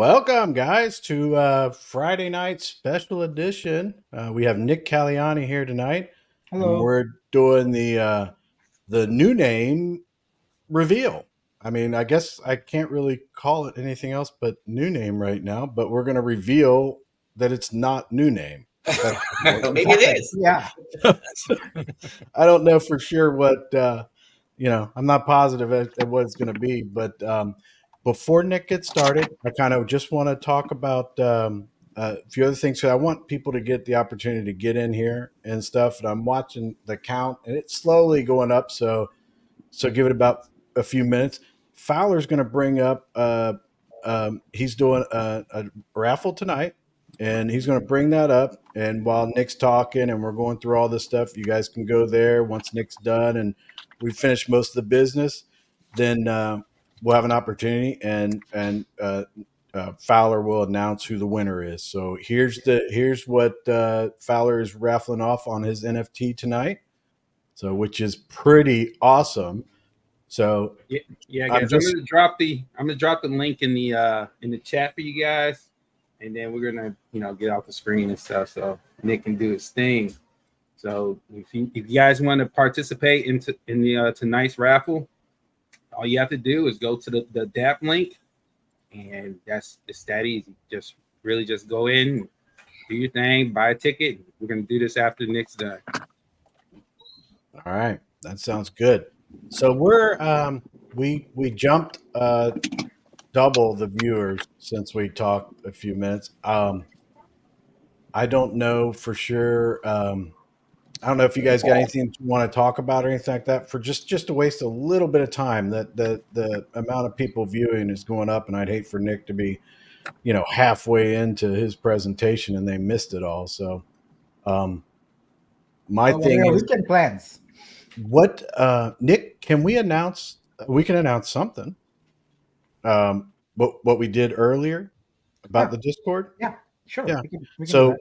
Welcome, guys, to Friday night special edition. We have Nick Kalyani here tonight, and Hello. we're doing the new name reveal. I mean, I guess I can't really call it anything else but new name right now. But we're going to reveal that it's not new name. That's Maybe it Exactly. is. Yeah. I don't know for sure what I'm not positive at what it's going to be, but before Nick gets started, I kind of just want to talk about a few other things. So I want people to get the opportunity to get in here and stuff. And I'm watching the count, and it's slowly going up. So give it about a few minutes. Fowler's going to bring up. He's doing a raffle tonight, and he's going to bring that up. And while Nick's talking, and we're going through all this stuff, you guys can go there once Nick's done, and we finish most of the business. Then we'll have an opportunity, and Fowler will announce who the winner is. So here's what Fowler is raffling off on his NFT tonight. So which is pretty awesome. So Yeah, yeah, I'm guys. I'm just gonna drop the link in the chat for you guys, and then we're gonna get off the screen and stuff so Nick can do his thing. So if you guys want to participate in the tonight's raffle, all you have to do is go to the DAP link, and it's that easy. Just go in, do your thing, buy a ticket. We're gonna do this after Nick's done. all right. That sounds good. So we jumped double the viewers since we talked a few minutes. I don't know for sure. I don't know if you guys got anything you want to talk about or anything like that. For just to waste a little bit of time, that the amount of people viewing is going up, and I'd hate for Nick to be, halfway into his presentation and they missed it all. So, my What are thing your is, weekend plans? what Nick, can we announce? We can announce something. What we did earlier about Yeah. the Discord. Yeah. Sure. Yeah. We can do So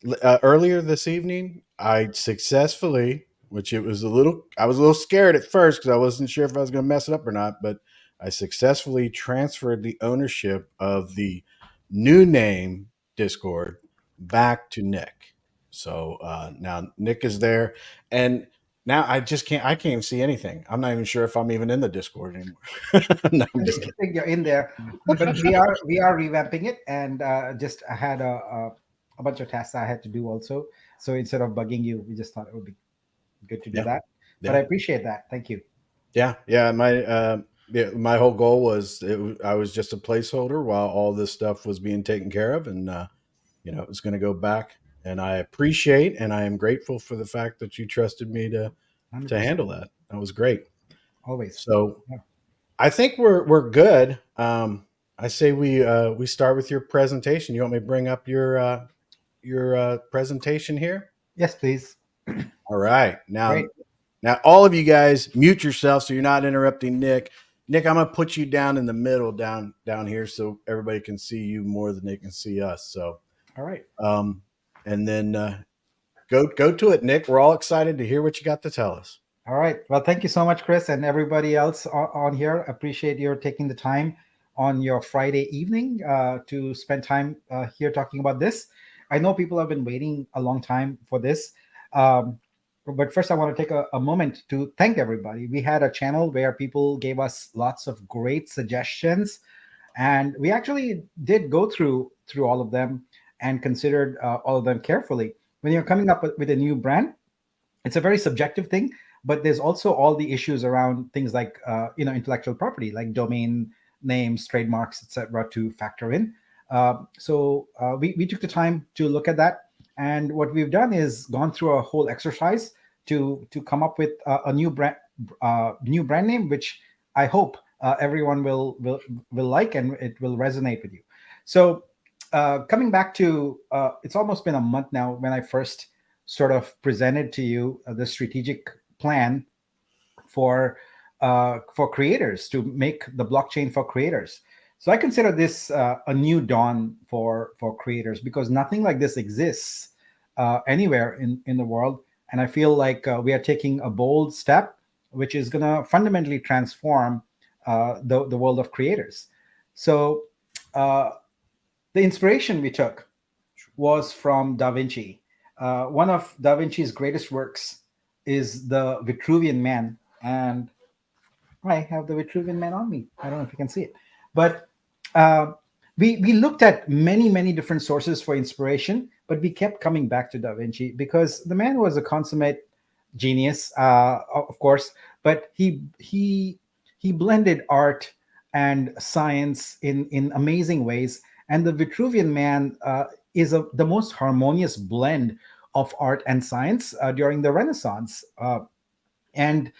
that. earlier this evening, I successfully, which it was I was a little scared at first because I wasn't sure if I was going to mess it up or not, but I successfully transferred the ownership of the new name Discord back to Nick. So now Nick is there, and now I can't even see anything. I'm not even sure if I'm even in the Discord anymore. No, I'm just I kidding. think you're in there, but we are revamping it, and just I had a bunch of tasks I had to do also. So instead of bugging you, we just thought it would be good to do Yeah, that. But I yeah. appreciate that. Thank you. Yeah. My whole goal was I was just a placeholder while all this stuff was being taken care of, and it was going to go back. And I appreciate and I am grateful for the fact that you trusted me to 100%. handle that. That was great. Always. So Yeah. I think we're good. I say we start with your presentation. You want me to bring up your presentation here? Yes, please. All right. Great. Now, all of you guys, mute yourself so you're not interrupting Nick. Nick, I'm gonna put you down in the middle, down here, so everybody can see you more than they can see us. So, All right. um, and then go to it, Nick. We're all excited to hear what you got to tell us. All right. Well, thank you so much, Chris, and everybody else on here. Appreciate your taking the time on your Friday evening to spend time here talking about this. I know people have been waiting a long time for this. Um, but first, I want to take a moment to thank everybody. We had a channel where people gave us lots of great suggestions, and we actually did go through all of them and considered all of them carefully. When you're coming up with a new brand, it's a very subjective thing, but there's also all the issues around things like intellectual property, like domain names, trademarks, etc., to factor in. We took the time to look at that, and what we've done is gone through a whole exercise to come up with a new brand name, which I hope everyone will like, and it will resonate with you. So coming back to it's almost been a month now when I first sort of presented to you the strategic plan for creators, to make the blockchain for creators. So I consider this a new dawn for creators, because nothing like this exists anywhere in the world, and I feel like we are taking a bold step, which is going to fundamentally transform the world of creators. So uh, The inspiration we took was from Da Vinci. One of Da Vinci's greatest works is the Vitruvian Man, and I have the Vitruvian Man on me. I don't know if you can see it, but uh, we looked at many different sources for inspiration, but we kept coming back to Da Vinci because the man was a consummate genius, of course, but he blended art and science in amazing ways. And the Vitruvian Man is the most harmonious blend of art and science during the Renaissance. And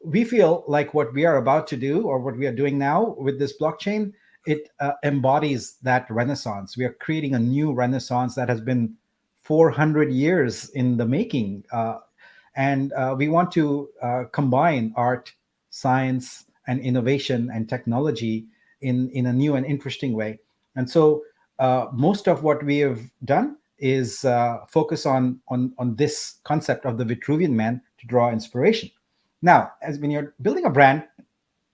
we feel like what we are about to do, or what we are doing now with this blockchain, it embodies that renaissance. We are creating a new renaissance that has been 400 years in the making. And we want to combine art, science, and innovation and technology in a new and interesting way. And so most of what we have done is focus on this concept of the Vitruvian Man to draw inspiration. Now, as when you're building a brand,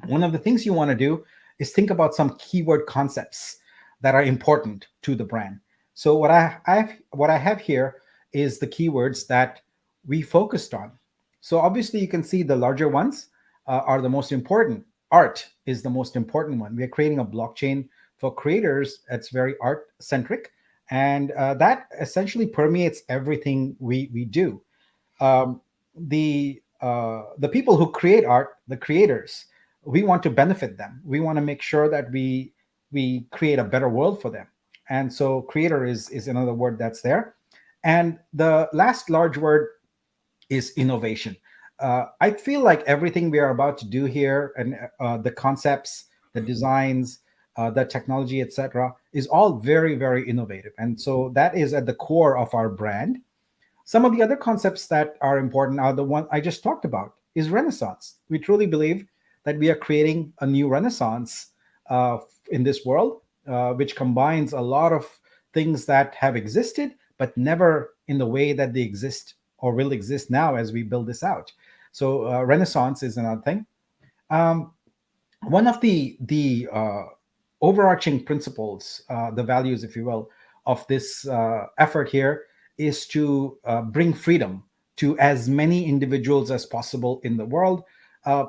one of the things you want to do is think about some keyword concepts that are important to the brand. So what I have here is the keywords that we focused on. So obviously you can see the larger ones are the most important. Art is the most important one. We are creating a blockchain for creators that's very art centric, and that essentially permeates everything we do. um, the people who create art, the creators, we want to benefit them. We want to make sure that we create a better world for them. And so creator is another word that's there. And the last large word is innovation. I feel like everything we are about to do here, and the concepts, the designs, the technology, etc., is all very innovative. And so that is at the core of our brand. Some of the other concepts that are important are the one I just talked about, is Renaissance. We truly believe that we are creating a new Renaissance in this world, which combines a lot of things that have existed, but never in the way that they exist or will exist now as we build this out. So Renaissance is another thing. Um, One of the overarching principles, the values, if you will, of this effort here is to bring freedom to as many individuals as possible in the world.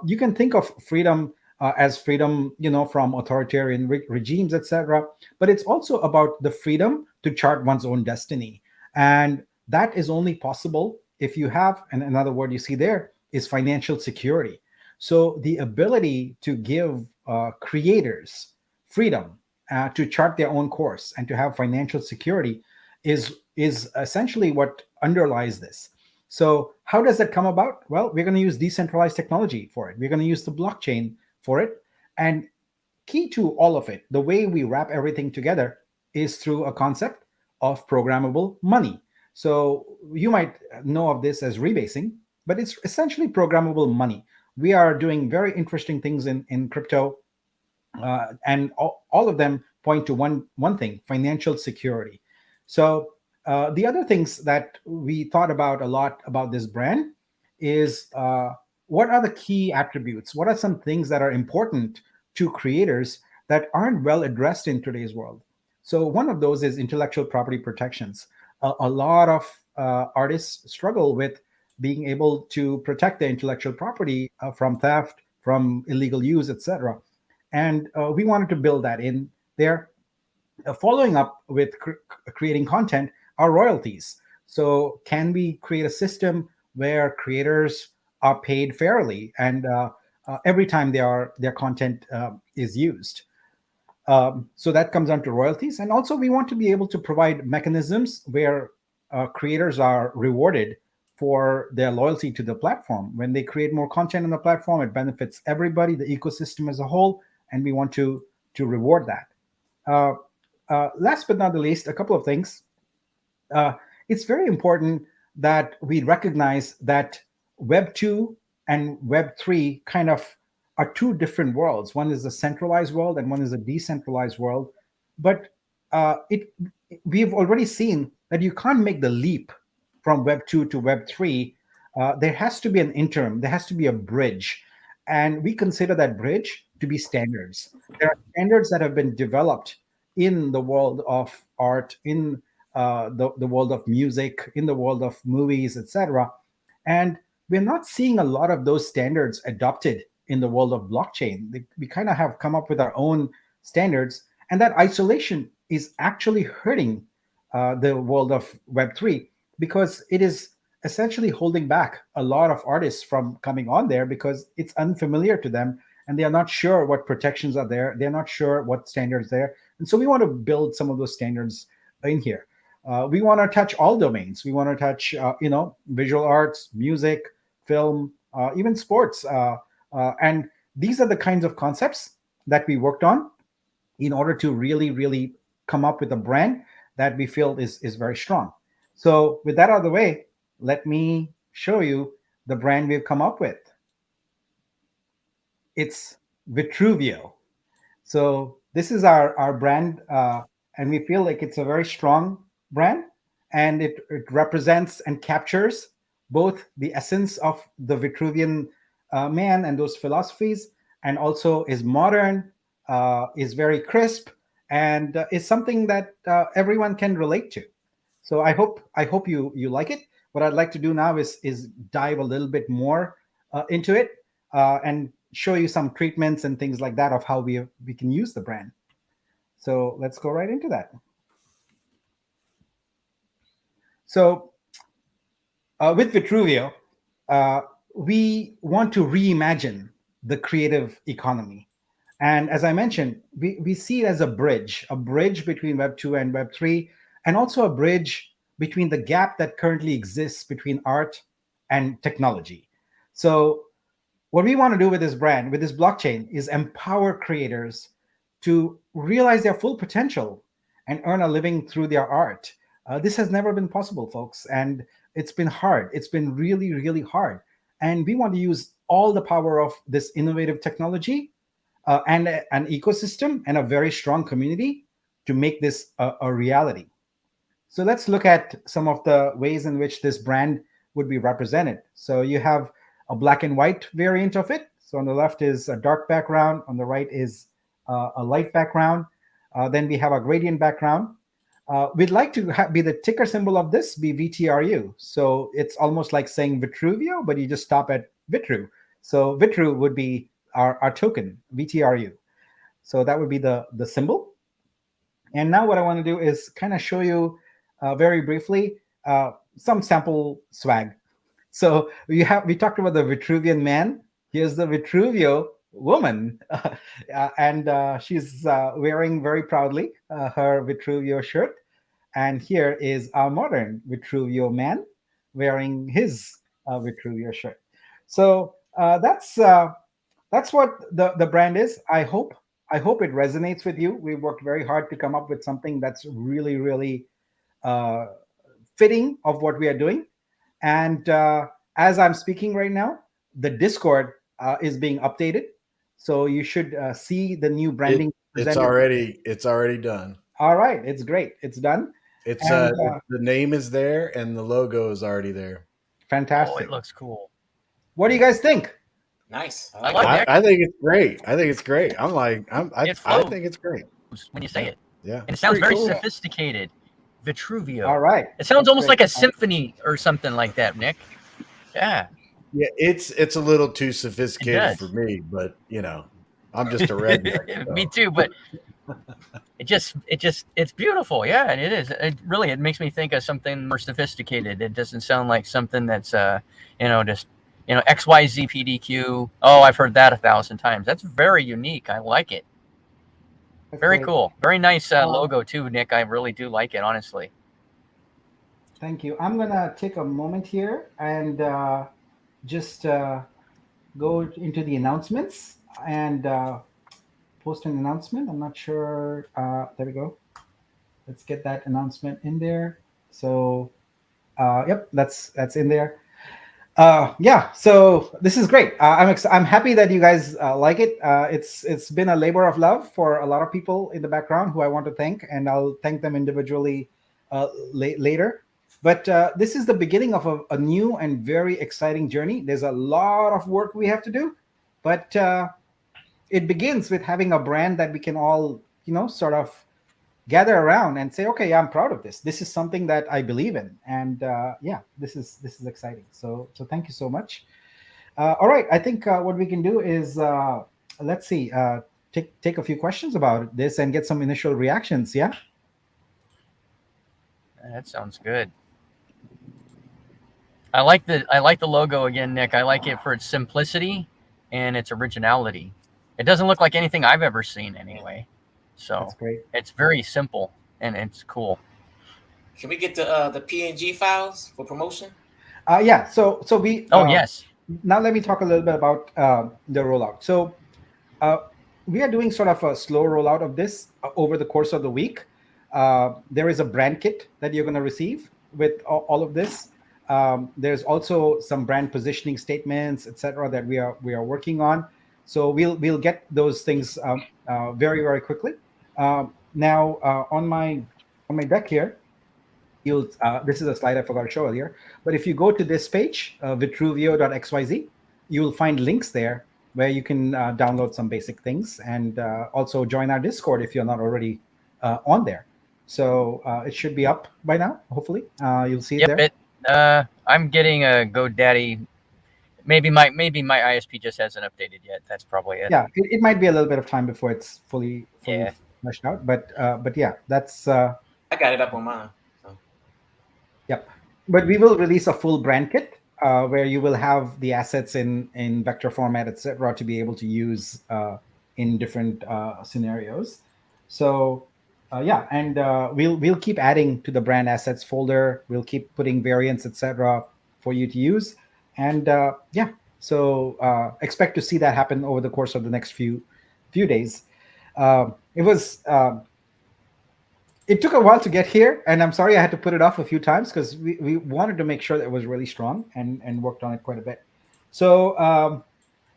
You can think of freedom as freedom, from authoritarian regimes, etc. But it's also about the freedom to chart one's own destiny, and that is only possible if you have, and another word you see there is financial security. So the ability to give creators freedom to chart their own course and to have financial security is essentially what underlies this. So how does that come about? Well, we're going to use decentralized technology for it. We're going to use the blockchain for it. And key to all of it, the way we wrap everything together is through a concept of programmable money. So you might know of this as rebasing, but it's essentially programmable money. We are doing very interesting things in crypto, and all of them point to one thing: financial security. So the other things that we thought about a lot about this brand is what are the key attributes? What are some things that are important to creators that aren't well addressed in today's world? So one of those is intellectual property protections. A lot of artists struggle with being able to protect their intellectual property from theft, from illegal use, etc. And we wanted to build that in there. Following up with creating content are royalties. So can we create a system where creators are paid fairly, and every time their content is used? So that comes down to royalties. And also we want to be able to provide mechanisms where creators are rewarded for their loyalty to the platform. When they create more content on the platform, it benefits everybody, the ecosystem as a whole, and we want to reward that. Uh, Last but not the least, a couple of things. Uh, it's very important that we recognize that Web 2 and Web 3 kind of are two different worlds. One is a centralized world and one is a decentralized world. But it we've already seen that you can't make the leap from Web 2 to Web 3. There has to be an interim, there has to be a bridge. And we consider that bridge to be standards. There are standards that have been developed in the world of art, in the world of music, in the world of movies, etc. And we're not seeing a lot of those standards adopted in the world of blockchain. We kind of have come up with our own standards, and that isolation is actually hurting the world of Web3, because it is essentially holding back a lot of artists from coming on there because it's unfamiliar to them, and they are not sure what protections are there. They're not sure what standards there. And so we want to build some of those standards in here. We want to touch all domains. We want to touch, visual arts, music, film, even sports. And these are the kinds of concepts that we worked on in order to really, really come up with a brand that we feel is very strong. So, with that out of the way, let me show you the brand we've come up with. It's Vitruvio. So this is our brand, and we feel like it's a very strong brand, and it represents and captures both the essence of the Vitruvian man and those philosophies, and also is modern, is very crisp, and is something that everyone can relate to. So I hope you like it. What I'd like to do now is dive a little bit more into it, and show you some treatments and things like that of how we can use the brand. So let's go right into that. So with Vitruvio, uh, we want to reimagine the creative economy. And as I mentioned, we see it as a bridge between Web 2 and Web 3, and also a bridge between the gap that currently exists between art and technology. So what we want to do with this brand, with this blockchain, is empower creators to realize their full potential and earn a living through their art. This has never been possible, folks, and it's been hard. It's been really, really hard. And we want to use all the power of this innovative technology, and an ecosystem and a very strong community to make this a reality. So let's look at some of the ways in which this brand would be represented. So you have a black and white variant of it. So on the left is a dark background, on the right is a light background. Then we have a gradient background. We'd like to be the ticker symbol of this be VTRU. So it's almost like saying Vitruvio, but you just stop at Vitru. So Vitru would be our token, VTRU. So that would be the symbol. And now what I want to do is kind of show you very briefly some sample swag. So we talked about the Vitruvian man. Here's the Vitruvio woman, and she's wearing very proudly her Vitruvio shirt. And here is our modern Vitruvio man wearing his Vitruvio shirt. So that's what the brand is. I hope it resonates with you. We worked very hard to come up with something that's really, really uh, fitting of what we are doing. And as I'm speaking right now, the Discord is being updated, so you should see the new It branding it's presented. already done. All right, it's great. It's done, It's and the name is there and the logo is already there. Oh, fantastic. it looks cool. What do you guys think? Nice. I like I, it. I think it's great. I think it's great. It I flows think it's great. when you say it. Yeah. And it sounds Pretty very cool. sophisticated. Vitruvio. All right. It sounds That's almost great. like a symphony or something like that, Nick. Yeah. Yeah, it's a little too sophisticated does. for me, but I'm just a redneck. Me So. too, but it's beautiful. Yeah, and it is. It makes me think of something more sophisticated. It doesn't sound like something that's just XYZ PDQ. Oh, I've heard that 1,000 times. That's very unique. I like it. That's Very great. cool. Very nice logo too, Nick. I really do like it, honestly. Thank you. I'm gonna take a moment here and just go into the announcements and post an announcement. I'm not sure. There we go. Let's get that announcement in there. So, yep, that's in there. Yeah, so this is great. I'm happy that you guys like it. It's been a labor of love for a lot of people in the background who I want to thank, and I'll thank them individually later. But this is the beginning of a new and very exciting journey. There's a lot of work we have to do, but it begins with having a brand that we can all, sort of gather around and say, okay, I'm proud of this. This is something that I believe in, and yeah, this is exciting. So thank you so much. All right, I think what we can do is let's see, take a few questions about this and get some initial reactions. Yeah. That sounds good. I like the logo again, Nick. I like it for its simplicity and its originality. It doesn't look like anything I've ever seen anyway. That's So great. it's very simple and it's cool. Can we get the PNG files for promotion? Yeah. So we Oh yes. now let me talk a little bit about the rollout. So uh, we are doing sort of a slow rollout of this over the course of the week. There is a brand kit that you're going to receive with all of this. There's also some brand positioning statements, etc., that we are working on. So we'll get those things very very quickly. Now on my deck here, you'll this is a slide I forgot to show earlier, but if you go to this page, vitruvio.xyz, you'll find links there where you can download some basic things and also join our Discord if you're not already on there. So it should be up by now, hopefully. You'll see it Yep. there. I'm getting a GoDaddy. Maybe my ISP just hasn't updated yet. That's probably it. Yeah, it might be a little bit of time before it's fully Yeah. fleshed out, but yeah, that's I got it up on mine. So. yep. But we will release a full brand kit where you will have the assets in vector format, etc., to be able to use in different scenarios. So yeah, and we'll keep adding to the brand assets folder. We'll keep putting variants, etc., for you to use. And yeah, so expect to see that happen over the course of the next few days. It was. It took a while to get here, and I'm sorry I had to put it off a few times because we wanted to make sure that it was really strong and worked on it quite a bit. So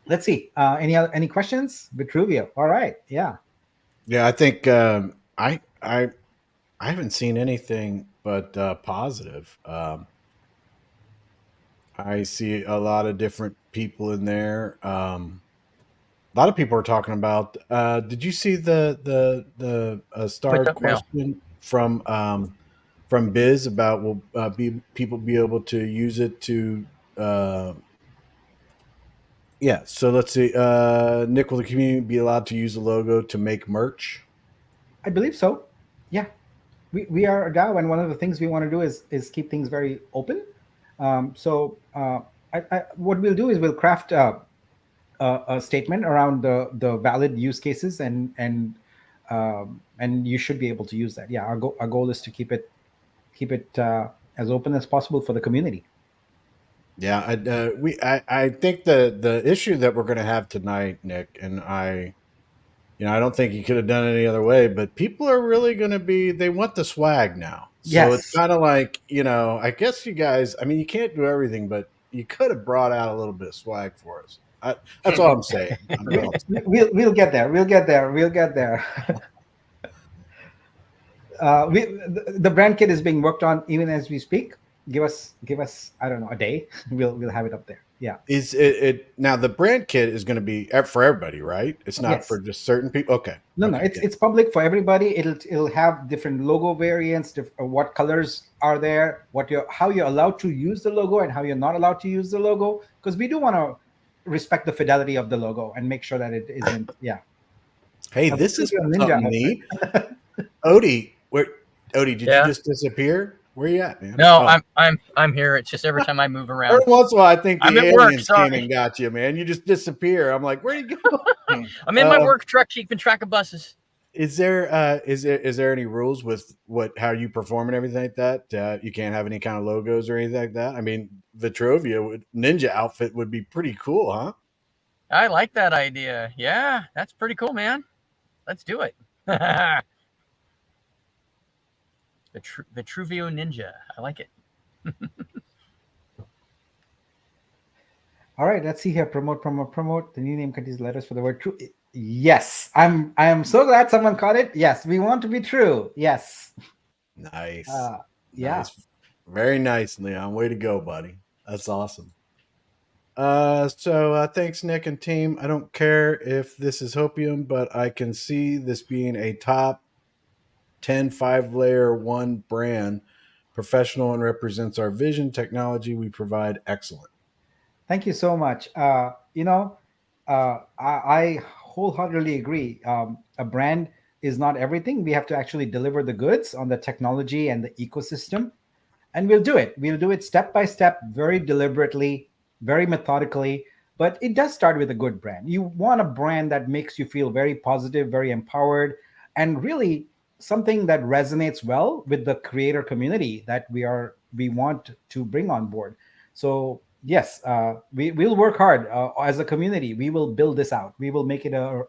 let's see. Any questions? Vitruvio. All right. Yeah. Yeah, I think I haven't seen anything but positive. I see a lot of different people in there. A lot of people are talking about. Did you see the What's starred up now? question from Biz about will be people be able to use it to yeah. So let's see. Nick, will the community be allowed to use the logo to make merch? I believe so. Yeah. We are a DAO, and one of the things we want to do is keep things very open. So what we'll do is we'll craft a statement around the valid use cases, and you should be able to use that. Yeah, our goal is to keep it as open as possible for the community. Yeah, I think the issue that we're going to have tonight, Nick, and I don't think you could have done it any other way, but people are really going to they want the swag now. So it's Yes. kind of like, I guess you guys, I mean, you can't do everything, but you could have brought out a little bit of swag for us. That's all I'm saying. We'll get there. We'll get there. We'll get there. The brand kit is being worked on even as we speak. Give us I don't know, a day. We'll have it up there. Yeah. Is it now the brand kit is going to be for everybody, right? It's not Yes. for just certain people. Okay. No, Okay. it's public for everybody. It'll have different logo variants, what colors are there, how you're allowed to use the logo and how you're not allowed to use the logo, because we do want to respect the fidelity of the logo and make sure that it isn't. Yeah. Hey, Now, this is a ninja something outfit. neat. Odie, did you Yeah. just disappear? Where you at, man? No, Oh. I'm here. It's just every time I move around. Every once in a while, I think the I'm at work, aliens came sorry. and got you, man. You just disappear. I'm like, where'd you go? I'm in my work truck keeping track of buses. Is there any rules with how you perform and everything like that? You can't have any kind of logos or anything like that. I mean, Vitrovia ninja outfit would be pretty cool, huh? I like that idea. Yeah, that's pretty cool, man. Let's do it. The Truvio Ninja. I like it. All right, let's see here. Promote. The new name contains letters for the word true. Yes, I am so glad someone caught it. Yes, we want to be true. Yes. Nice. Yeah. Nice. Very nice, Leon. Way to go, buddy. That's awesome. So thanks, Nick and team. I don't care if this is hopium, but I can see this being a top 10 5-layer one brand, professional and represents our vision, technology we provide, excellent. Thank you so much. I wholeheartedly agree. A brand is not everything. We have to actually deliver the goods on the technology and the ecosystem, and we'll do it. We'll do it step by step, very deliberately, very methodically. But it does start with a good brand. You want a brand that makes you feel very positive, very empowered, and really something that resonates well with the creator community that we want to bring on board. So yes, we'll work hard as a community. We will build this out. We will make it a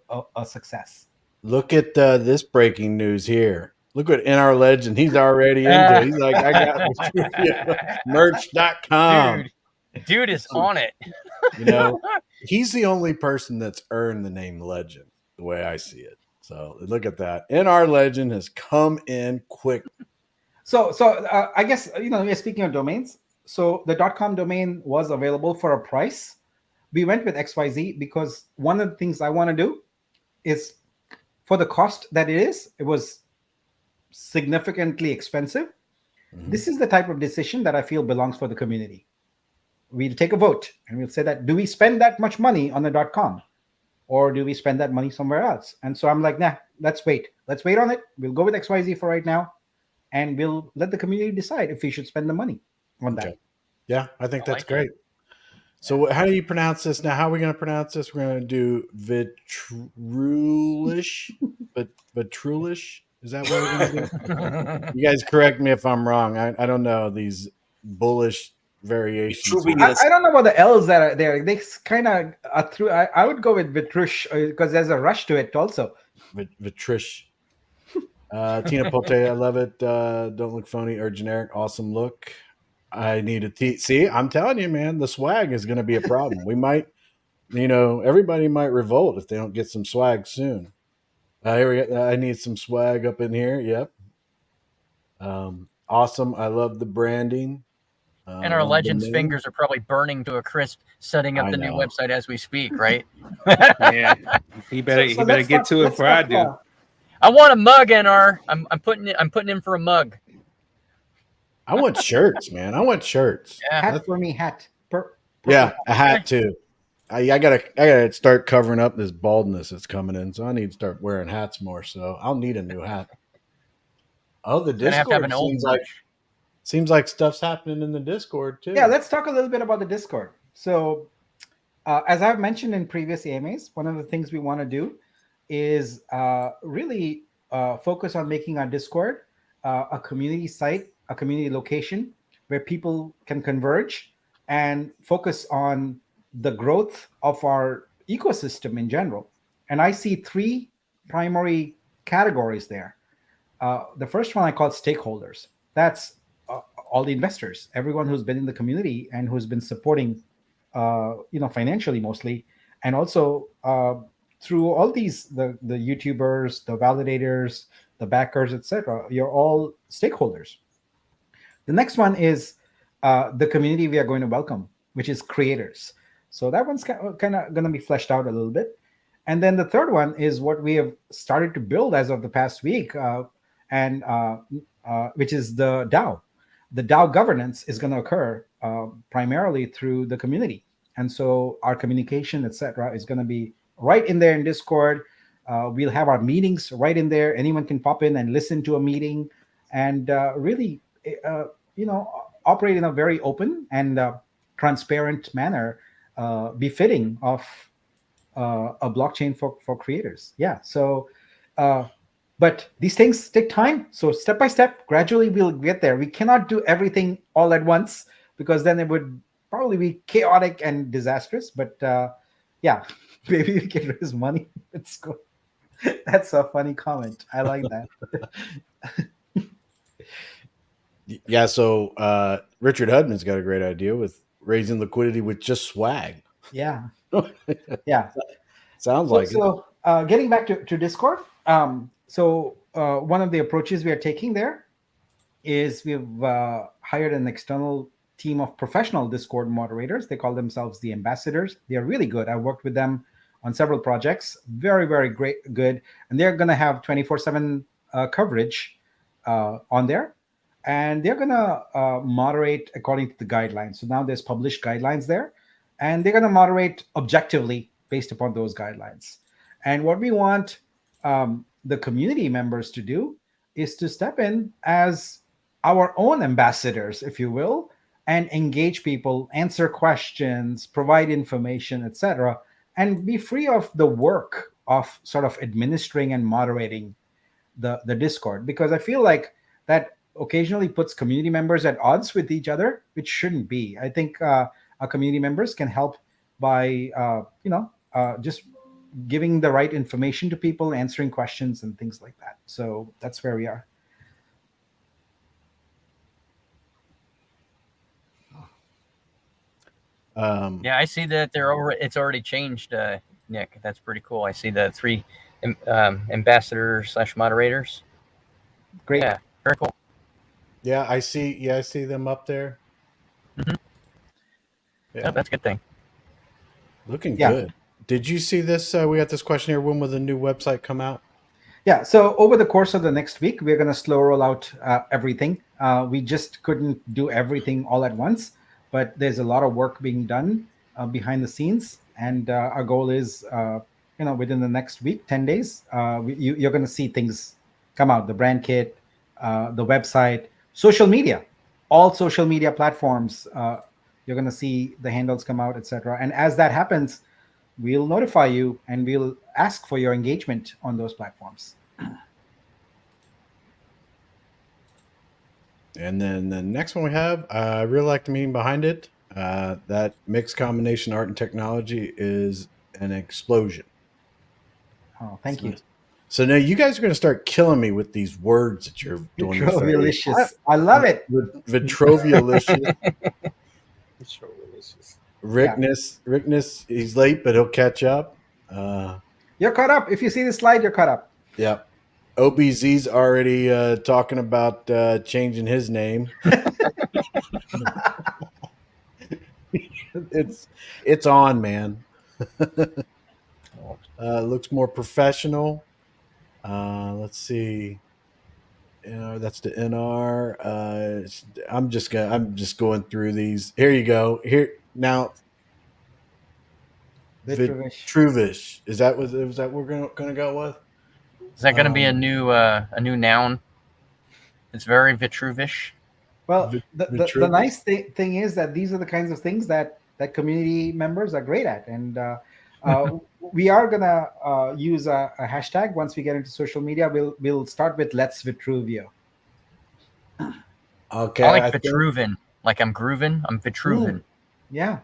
success. Look at this breaking news here. Look at NR Legend. He's already into it. He's like, I got merch.com. Dude is on it. You know, he's the only person that's earned the name Legend, the way I see it. So look at that. NR Legend has come in quick. So I guess we're speaking of domains. So the .com domain was available for a price. We went with XYZ because one of the things I want to do is, for the cost that it was significantly expensive. Mhm. This is the type of decision that I feel belongs for the community. We'll take a vote and we'll say that, do we spend that much money on the .com, or do we spend that money somewhere else? And so I'm like, nah, let's wait. Let's wait on it. We'll go with XYZ for right now, and we'll let the community decide if we should spend the money on that. Okay. Yeah, I think I that's like great. So how do you pronounce this now? How are we going to pronounce this? We're going to do Vitrulish. Vitrulish? Is that what we're going to do? You guys correct me if I'm wrong. I don't know these bullish variations. I don't know about the L's that are there. They kind of are through. I would go with Vitrush because there's a rush to it also. Vitrish. Tina Pote, I love it. Don't look phony or generic. Awesome look. I need a T. See, I'm telling you, man, the swag is going to be a problem. We might, everybody might revolt if they don't get some swag soon. Here we go. I need some swag up in here. Yep. Awesome. I love the branding. And our Legends fingers are probably burning to a crisp, setting up the new website as we speak, right? Yeah, he better get to it before I do. I want a mug, NR. I'm putting in for a mug. I want shirts, man. I want shirts. Yeah. Hat for me, hat. Yeah, a hat too. I gotta start covering up this baldness that's coming in, so I need to start wearing hats more. So I'll need a new hat. Oh, the Discord seems like stuff's happening in the Discord too. Yeah, let's talk a little bit about the Discord. So, as I've mentioned in previous AMAs, one of the things we want to do is really focus on making our Discord a community site, a community location where people can converge and focus on the growth of our ecosystem in general. And I see three primary categories there. The first one I call stakeholders. That's all the investors, everyone who's been in the community and who's been supporting, financially mostly, and also through all these the YouTubers, the validators, the backers, etc. You're all stakeholders. The next one is the community we are going to welcome, which is creators. So that one's kind of going to be fleshed out a little bit. And then the third one is what we have started to build as of the past week, which is the DAO. The DAO governance is going to occur primarily through the community. And so our communication, etc., is going to be right in there in Discord. We'll have our meetings right in there. Anyone can pop in and listen to a meeting and really, operate in a very open and transparent manner, befitting of a blockchain for creators. Yeah. So, but these things take time. So step by step, gradually we'll get there. We cannot do everything all at once because then it would probably be chaotic and disastrous. But yeah, maybe we can raise money. Let's go. That's a funny comment. I like that. Yeah. So Richard Hudman's got a great idea with raising liquidity with just swag. Yeah. Yeah. Sounds like it. So getting back to Discord. One of the approaches we are taking there is we've hired an external team of professional Discord moderators. They call themselves the ambassadors. They are really good. I worked with them on several projects. Very, very good. And they're going to have 24/7 coverage on there, and they're gonna moderate according to the guidelines. So now there's published guidelines there, and they're gonna moderate objectively based upon those guidelines. And what we want the community members to do is to step in as our own ambassadors, if you will, and engage people, answer questions, provide information, etc., and be free of the work of sort of administering and moderating the Discord, because I feel like that occasionally puts community members at odds with each other, which shouldn't be. I think our community members can help by just giving the right information to people, answering questions, and things like that. So that's where we are. Yeah, I see that they're over. It's already changed, Nick. That's pretty cool. I see the 3 ambassadors/moderators. Great. Yeah, very cool. Yeah, I see. Yeah, I see them up there. Mhm. Yeah, that's a good thing. Looking Yeah. good. Did you see this? We got this question here. When will the new website come out? Yeah, so over the course of the next week, we're going to slow roll out everything. We just couldn't do everything all at once, but there's a lot of work being done behind the scenes, and our goal is, within the next week, 10 days, you're going to see things come out: the brand kit, the website, social media, all social media platforms. You're going to see the handles come out, etc. And as that happens, we'll notify you and we'll ask for your engagement on those platforms. And then the next one we have, I really like the meaning behind it. That mixed combination art and technology is an explosion. Oh, thank you. So now you guys are going to start killing me with these words that you're doing. Vitrovialicious. I love it. Vitrovialicious. It's so delicious. Rickness, he's late, but he'll catch up. You're caught up. If you see the slide, you're caught up. Yeah. OBZ's already talking about changing his name. It's on, man. Looks more professional. Let's see. That's the NR. I'm just going through these. Here you go. Here now. Vitruvish. Is that what we're gonna go with? Is that going to be a new noun? It's very Vitruvish. Well, the nice thing is that these are the kinds of things that community members are great at, and we are gonna use a hashtag once we get into social media. We'll start with Let's Vitruvio. Okay, I like Vitruvian. Like I'm grooving. I'm Vitruvian. Yeah.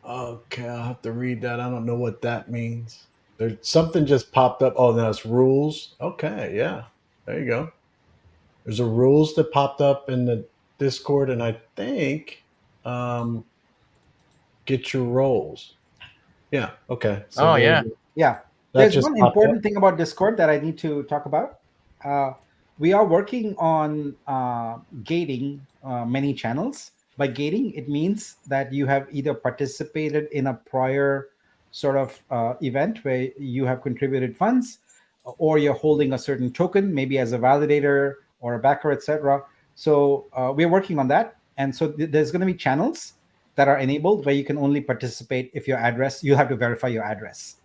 Okay, I'll have to read that. I don't know what that means. There's something just popped up. Oh, no, it's rules. Okay, yeah. There you go. There's a rules that popped up in the Discord, and I think get your roles. Yeah, okay. So yeah. There's one important thing about Discord that I need to talk about. We are working on gating many channels. By gating, it means that you have either participated in a prior sort of event where you have contributed funds, or you're holding a certain token, maybe as a validator or a backer, etc. So we're working on that. And so there's going to be channels that are enabled where you can only participate if your address, you have to verify your address,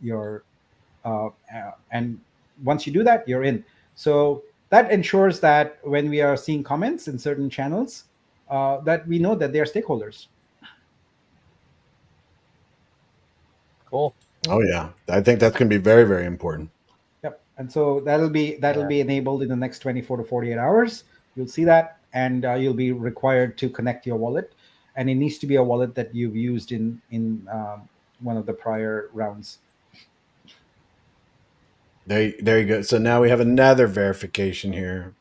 and once you do that, you're in. So that ensures that when we are seeing comments in certain channels, that we know that they are stakeholders. Cool. Oh yeah, I think that's going to be very, very important. Yep. And so that'll be enabled in the next 24 to 48 hours. You'll see that, and you'll be required to connect your wallet, and it needs to be a wallet that you've used in one of the prior rounds. There you go. So now we have another verification here.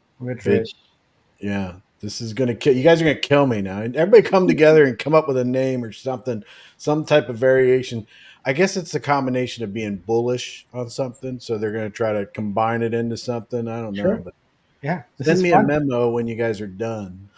Yeah, this is gonna kill you guys. Are gonna kill me now. Everybody come together and come up with a name or something, some type of variation. I guess it's a combination of being bullish on something, so they're gonna try to combine it into something. I don't know, but yeah, send me a memo when you guys are done.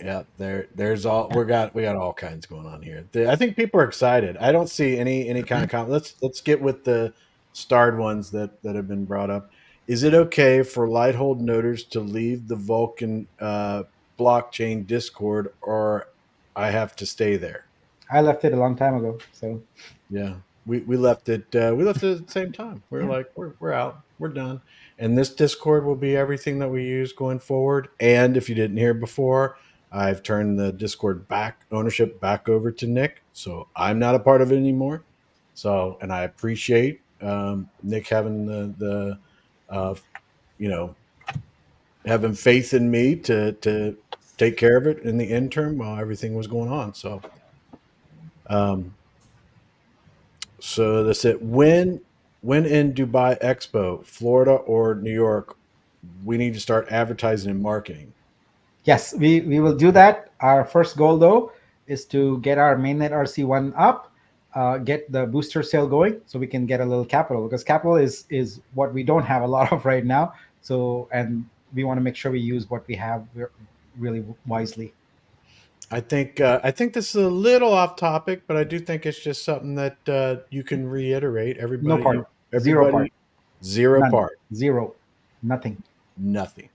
Yeah, There's all we got all kinds going on here. I think people are excited. I don't see any kind of let's get with the starred ones that have been brought up. Is it okay for Lighthold noters to leave the Vulcan blockchain Discord, or I have to stay there? I left it a long time ago. So Yeah, we left it. We left it at the same time. We're Yeah. like, we're out. We're done. And this Discord will be everything that we use going forward. And if you didn't hear before, I've turned the Discord ownership back over to Nick, so I'm not a part of it anymore. So, and I appreciate Nick having the you know, having faith in me to take care of it in the interim while everything was going on. Um, so that's it. When in Dubai Expo, Florida or New York, we need to start advertising and marketing. yes, we will do that. Our first goal though is to get our mainnet RC1 up, get the booster sale going, so we can get a little capital, because capital is what we don't have a lot of right now. So, and we want to make sure we use what we have really wisely. I think this is a little off topic, but I do think it's just something that you can reiterate. No Everybody, part. Zero everybody, part. zero None. part, Zero. Nothing. nothing,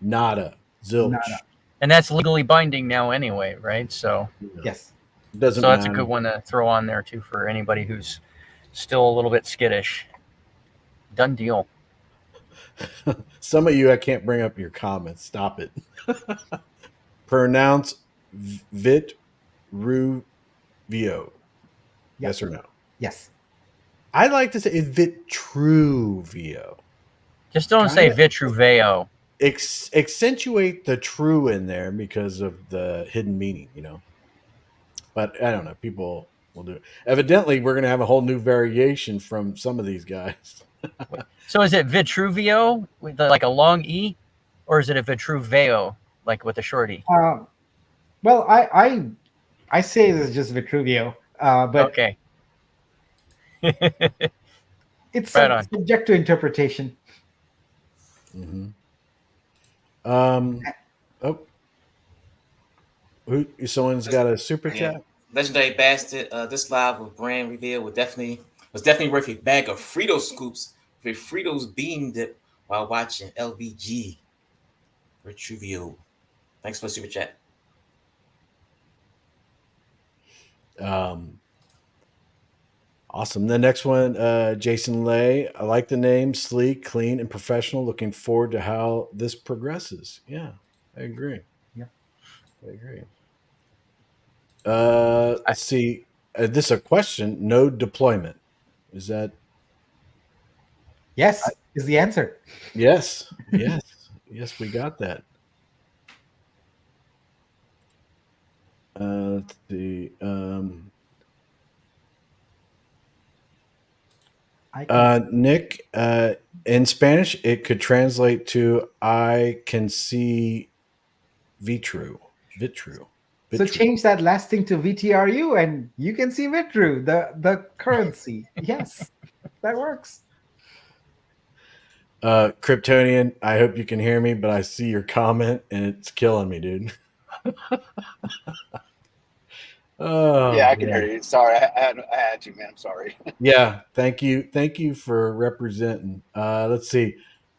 nada, zilch. Nada. And that's legally binding now anyway, right? So Yes. It doesn't so that's matter. a good one to throw on there too for anybody who's still a little bit skittish. Done deal. Some of you, I can't bring up your comments. Stop it. Pronounce Vitruvio. Yes or no? Yes. I like to say Vitruvio. Just don't say Kinda- Vitruveo. Accentuate the true in there because of the hidden meaning, But I don't know. People will do it. Evidently, we're going to have a whole new variation from some of these guys. So is it Vitruvio with like a long E, or is it a Vitruveo like with a short E? Well, I say it's just Vitruvio, but Okay. it's Right on. subject to interpretation. Mm-hmm. Oh, someone's got a super Yeah. chat. Legendary Bastard. This live with brand reveal was definitely worth a bag of Frito scoops with Fritos bean dip while watching LVG. Retruvio. Thanks for the super chat. Awesome. The next one, Jason Lay. I like the name, sleek, clean, and professional. Looking forward to how this progresses. Yeah, I agree. Yeah. I agree. Let's see. This is a question. No deployment. Is that? Yes, is the answer. Yes. Yes. Yes, we got that. Let's see. Nick, in Spanish, it could translate to "I can see vitru." Vitru. So change that last thing to VTRU, and you can see Vitru, the currency. Yes, that works. Kryptonian, I hope you can hear me, but I see your comment and it's killing me, dude. Oh, yeah, I can hear you. Sorry, I had you, man. I'm sorry. Yeah, thank you for representing. Let's see.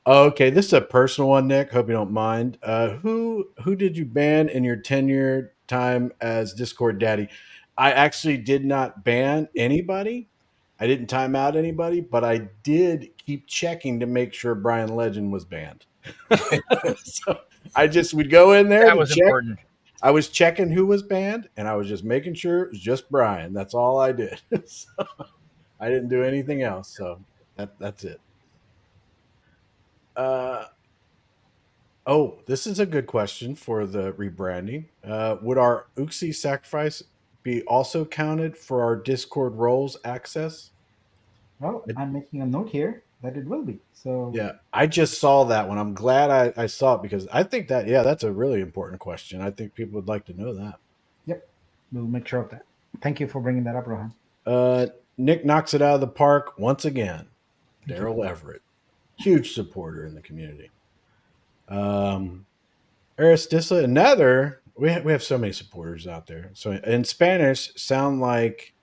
Okay, this is a personal one, Nick. Hope you don't mind. Who did you ban in your tenure time as Discord Daddy? I actually did not ban anybody. I didn't time out anybody, but I did keep checking to make sure Brian Legend was banned. So I just would go in there That to was check. important. I was checking who was banned, and I was just making sure it was just Brian. That's all I did. So, I didn't do anything else. So that's it. This is a good question for the rebranding. Would our Uxie sacrifice be also counted for our Discord roles access? Well, I'm making a note here that it will be. So Yeah, I just saw that one. I'm glad I saw it because I think that's a really important question. I think people would like to know that. Yep, we'll make sure of that. Thank you for bringing that up, Rohan. Nick knocks it out of the park once again. Daryl Everett, huge supporter in the community. Aristisa, another. We have so many supporters out there. So in Spanish, sound like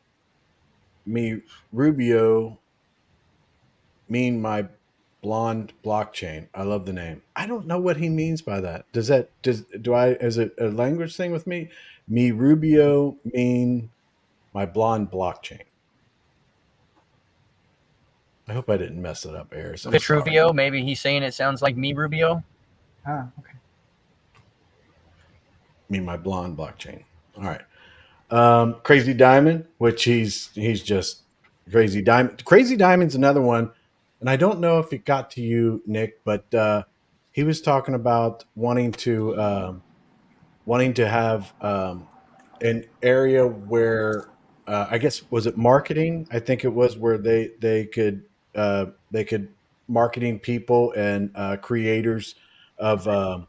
me Rubio mean my blonde blockchain. I love the name. I don't know what he means by that. Do I is it a language thing with me? Me Rubio mean my blonde blockchain. I hope I didn't mess it up, Eris. I'm sorry. Vitruvio, maybe he's saying it sounds like me, Rubio. Okay. Mean my blonde blockchain. All right. Crazy Diamond, which he's just Crazy Diamond. Crazy Diamond's another one, and I don't know if it got to you, Nick, but he was talking about wanting to have an area where I guess was it marketing? I think it was where they could marketing people and creators of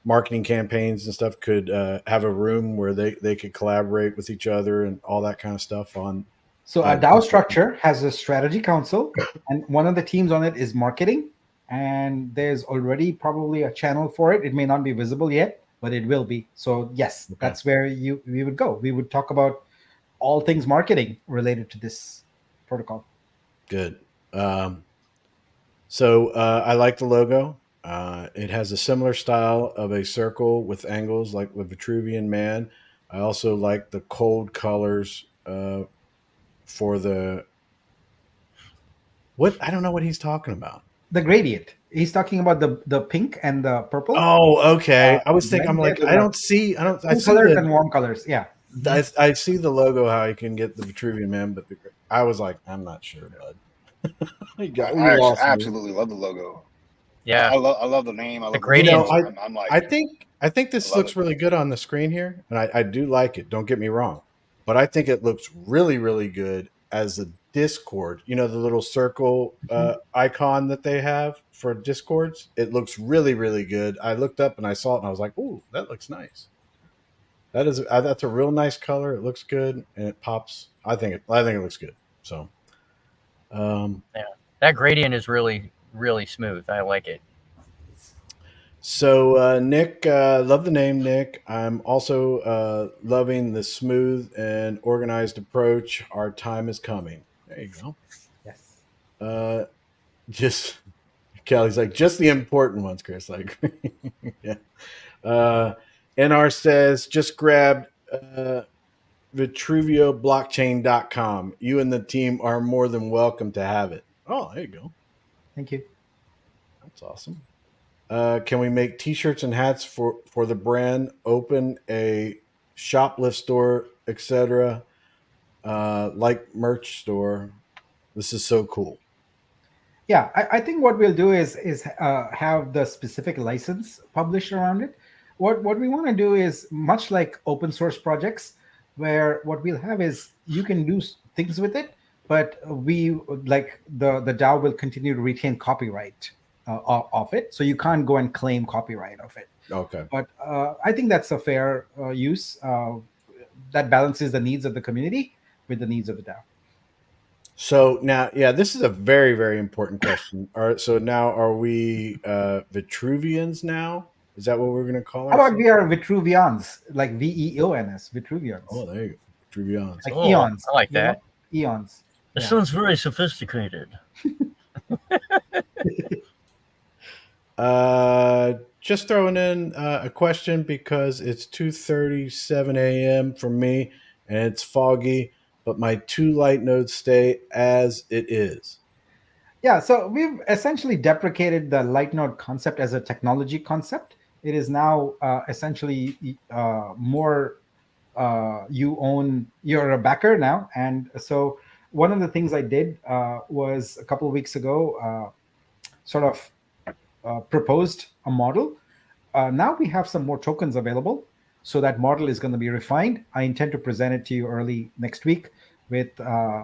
marketing campaigns and stuff could have a room where they could collaborate with each other and all that kind of stuff on. So a DAO structure has a strategy council, and one of the teams on it is marketing. And there's already probably a channel for it. It may not be visible yet, but it will be. So yes, that's where we would go. We would talk about all things marketing related to this protocol. Good. So I like the logo. It has a similar style of a circle with angles like the Vitruvian Man. I also like the cold colors for the what I don't know what he's talking about. The gradient. He's talking about the pink and the purple. Oh, okay. I was thinking, I'm like, I see colors and warm colors. Yeah. I see the logo, how you can get the Vitruvian Man, but I was like, I'm not sure, bud. I absolutely love the logo. Yeah, I love the name. I love the gradient. I'm like, I think this looks really good on the screen here, and I do like it. Don't get me wrong, but I think it looks really, really good as a Discord. You know, the little circle icon that they have for Discords. It looks really, really good. I looked up and I saw it, and I was like, "Ooh, that looks nice." That's a real nice color. It looks good, and it pops. I think it looks good. So, yeah, that gradient is really, really smooth. I like it. So, Nick, love the name, Nick. I'm also loving the smooth and organized approach. Our time is coming. There you go. Yes. Just Kelly's like just the important ones, Chris. Like, yeah. NR says just grabbed vitruvioblockchain.com. You and the team are more than welcome to have it. Oh, there you go. Thank you. That's awesome. Can we make T-shirts and hats for the brand? Open a shoplift store, etc. Like merch store. This is so cool. Yeah, I think what we'll do is have the specific license published around it. What we want to do is much like open source projects, where what we'll have is you can do things with it, but we like the DAO will continue to retain copyright of it, so you can't go and claim copyright of it. Okay. But I think that's a fair use that balances the needs of the community with the needs of the DAO. So now, yeah, this is a very, very important question. So now are we Vitruvians now? Is that what we're going to call How ourselves? about we are Vitruvians, like Veons, Vitruvians. Oh, there you go. Vitruvians. Like Oh, eons. I like that. Eons. It Yeah. sounds very sophisticated. Just throwing in a question because it's 2:37 a.m. for me and it's foggy, but my 2 light nodes stay as it is. Yeah, so we've essentially deprecated the light node concept as a technology concept. It is now essentially more you're a backer now. And so one of the things I did was a couple of weeks ago, sort of proposed a model. Now we have some more tokens available. So that model is going to be refined. I intend to present it to you early next week with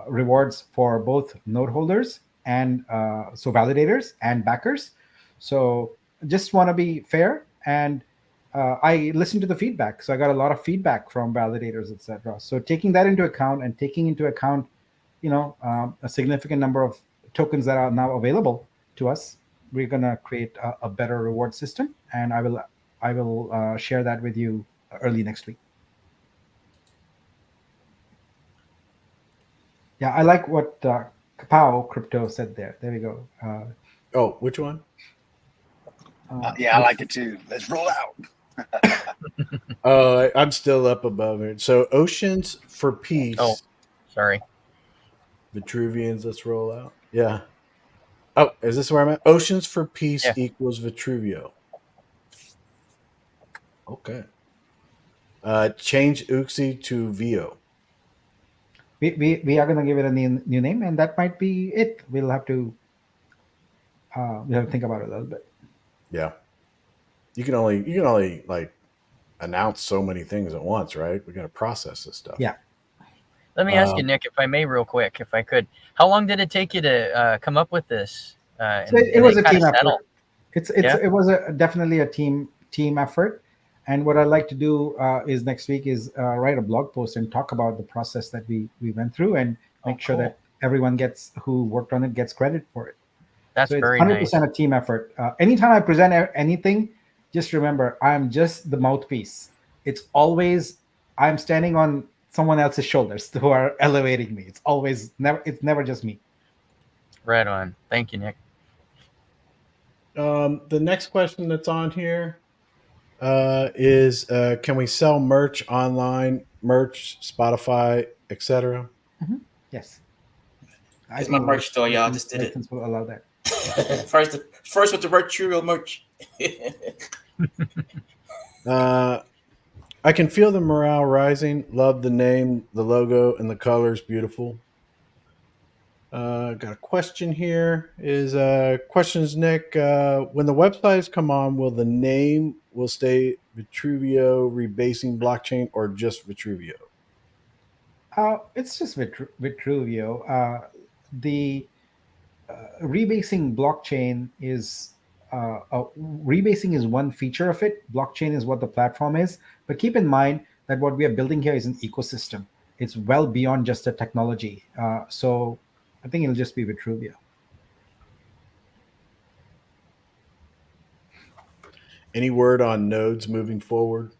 rewards for both node holders and so validators and backers. So just want to be fair. And I listened to the feedback. So I got a lot of feedback from validators, etc. So taking that into account and taking into account, a significant number of tokens that are now available to us, we're going to create a better reward system. And I I will share that with you early next week. Yeah, I like what Kapow Crypto said there. There we go. Oh, which one? Yeah, I like it too. Let's roll out. Oh, I'm still up above it. So, Oceans for Oh, Peace, sorry. Vitruvians, let's roll out. Yeah. Oh, is this where I'm at? Oceans for Peace Yeah. equals Vitruvio. Okay. Change Uxie to Vio. We are going to give it a new name, and that might be it. We'll have to think about it a little bit. Yeah. You can only like announce so many things at once, right? We got to process this stuff. Yeah. Let me ask you, Um, Nick, if I may, real quick, if I could. How long did it take you to come up with this? So it was a kind team of settle? effort. Yeah. It was definitely a team effort. And what I'd like to do is next week is write a blog post and talk about the process that we went through, and Oh, make sure cool. that everyone who worked on it gets credit for it. That's So it's very 100% nice. a team effort. Anytime I present anything, just remember I'm just the mouthpiece. It's always I'm standing on someone else's shoulders who are elevating me. It's never just me. Right on. Thank you, Nick. the next question that's on here is can we sell merch online, merch, Spotify, etc.? Yes. I Here's my think merch store, y'all. Just did it. license will allow that. first with the Virtual merch. I can feel the morale rising. Love the name, the logo, and the colors. Beautiful. Got a question here. Is questions, Nick? When the websites come on, will the name will stay Vitruvio rebasing blockchain or just Vitruvio? It's just Vitruvio. The rebasing blockchain is rebasing is one feature of it. Blockchain is what the platform is. But keep in mind that what we are building here is an ecosystem. It's well beyond just a technology. So I think it'll just be Vitruvio. Any word on nodes moving forward?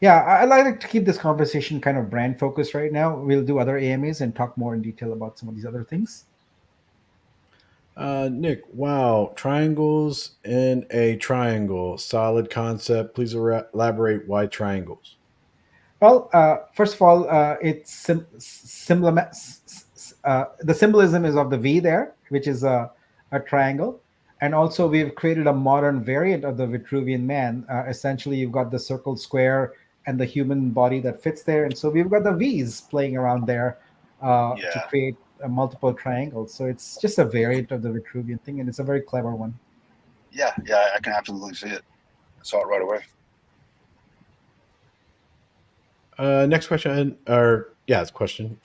Yeah, I like to keep this conversation kind of brand focused right now. We'll do other AMAs and talk more in detail about some of these other things. Nick, wow, triangles in a triangle, solid concept. Please elaborate why triangles. Well, first of all, the symbolism is of the V there, which is a triangle. And also, we've created a modern variant of the Vitruvian man. Essentially, you've got the circle, square, and the human body that fits there. And so we've got the V's playing around there to Yeah. create multiple triangles. So it's just a variant of the Vitruvian thing, and it's a very clever one. Yeah, I can absolutely see it. I saw it right away. Next question, or yeah, it's a question.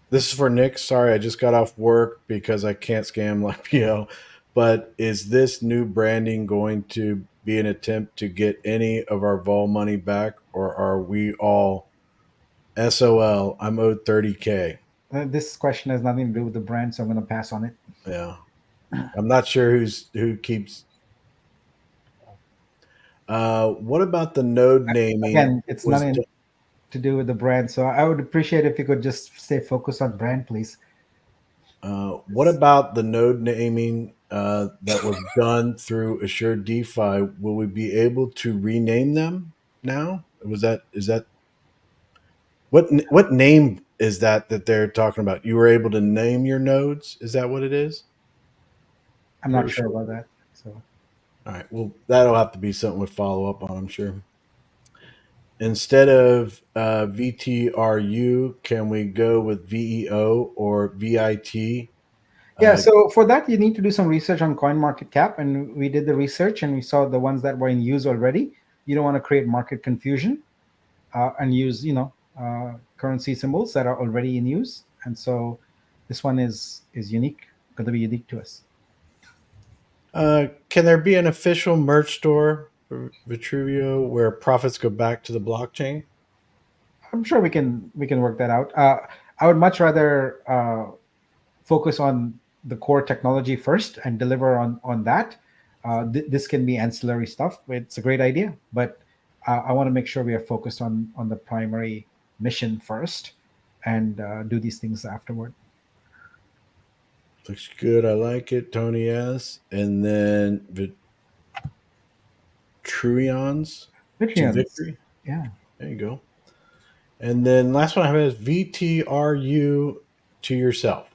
This is for Nick. Sorry, I just got off work because I can't scam like PO. But is this new branding going to be an attempt to get any of our vol money back, or are we all SOL? I'm owed 30K. This question has nothing to do with the brand, so I'm going to pass on it. Yeah, I'm not sure who keeps. What about the node naming? Again, it's nothing to do with the brand. So I would appreciate if you could just stay focused on brand, please. What about the node naming that was done through Assured DeFi? Will we be able to rename them now? Is that what name is that they're talking about? You were able to name your nodes? Is that what it is? I'm not sure about that. So All right. Well, that'll have to be something we follow up on, I'm sure. Instead of VTRU, can we go with VEO or VIT? yeah, so for that you need to do some research on CoinMarketCap, and we did the research and we saw the ones that were in use already. You don't want to create market confusion and use currency symbols that are already in use, and so this one is unique, going to be unique to us. Can there be an official merch store for Vitruvio where profits go back to the blockchain? I'm sure we can work that out. I would much rather focus on the core technology first and deliver on that. This can be ancillary stuff. It's a great idea, but I want to make sure we are focused on the primary mission first, and do these things afterward. Looks good. I like it. Tony S. And then Vitruions to Patreons, victory. yeah. There you go. And then last one I have is VTRU to yourself.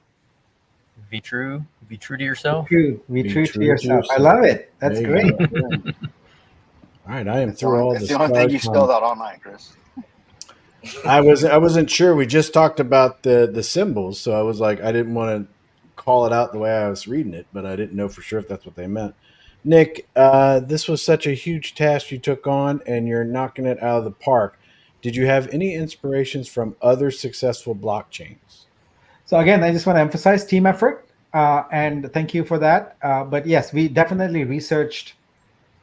Be true to yourself. Be Be true true to to yourself. I yourself. love it. That's There you great. go. Yeah. All right, I am It's the through only, all it's the the only thing stars you spelled out all night, Chris. I wasn't sure. We just talked about the symbols, so I was like, I didn't want to call it out the way I was reading it, but I didn't know for sure if that's what they meant. Nick, this was such a huge task you took on, and you're knocking it out of the park. Did you have any inspirations from other successful blockchains? So again, I just want to emphasize team effort, and thank you for that. But yes, we definitely researched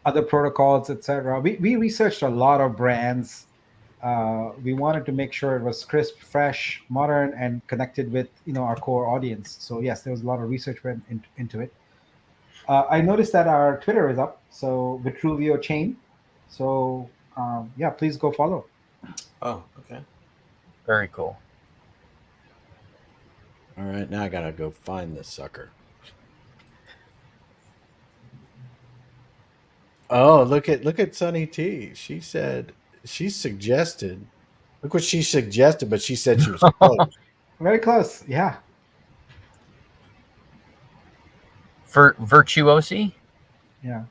other protocols, etc. We researched a lot of brands. We wanted to make sure it was crisp, fresh, modern, and connected with our core audience. So yes, there was a lot of research went into it. I noticed that our Twitter is up, so Vitruvio Chain. So yeah, please go follow. Oh, okay. Very cool. All right, now I gotta go find this sucker. Oh, look at Sunny T. She suggested. Look what she suggested, but she said she was close. Very close. Yeah. Virtuosi. Yeah.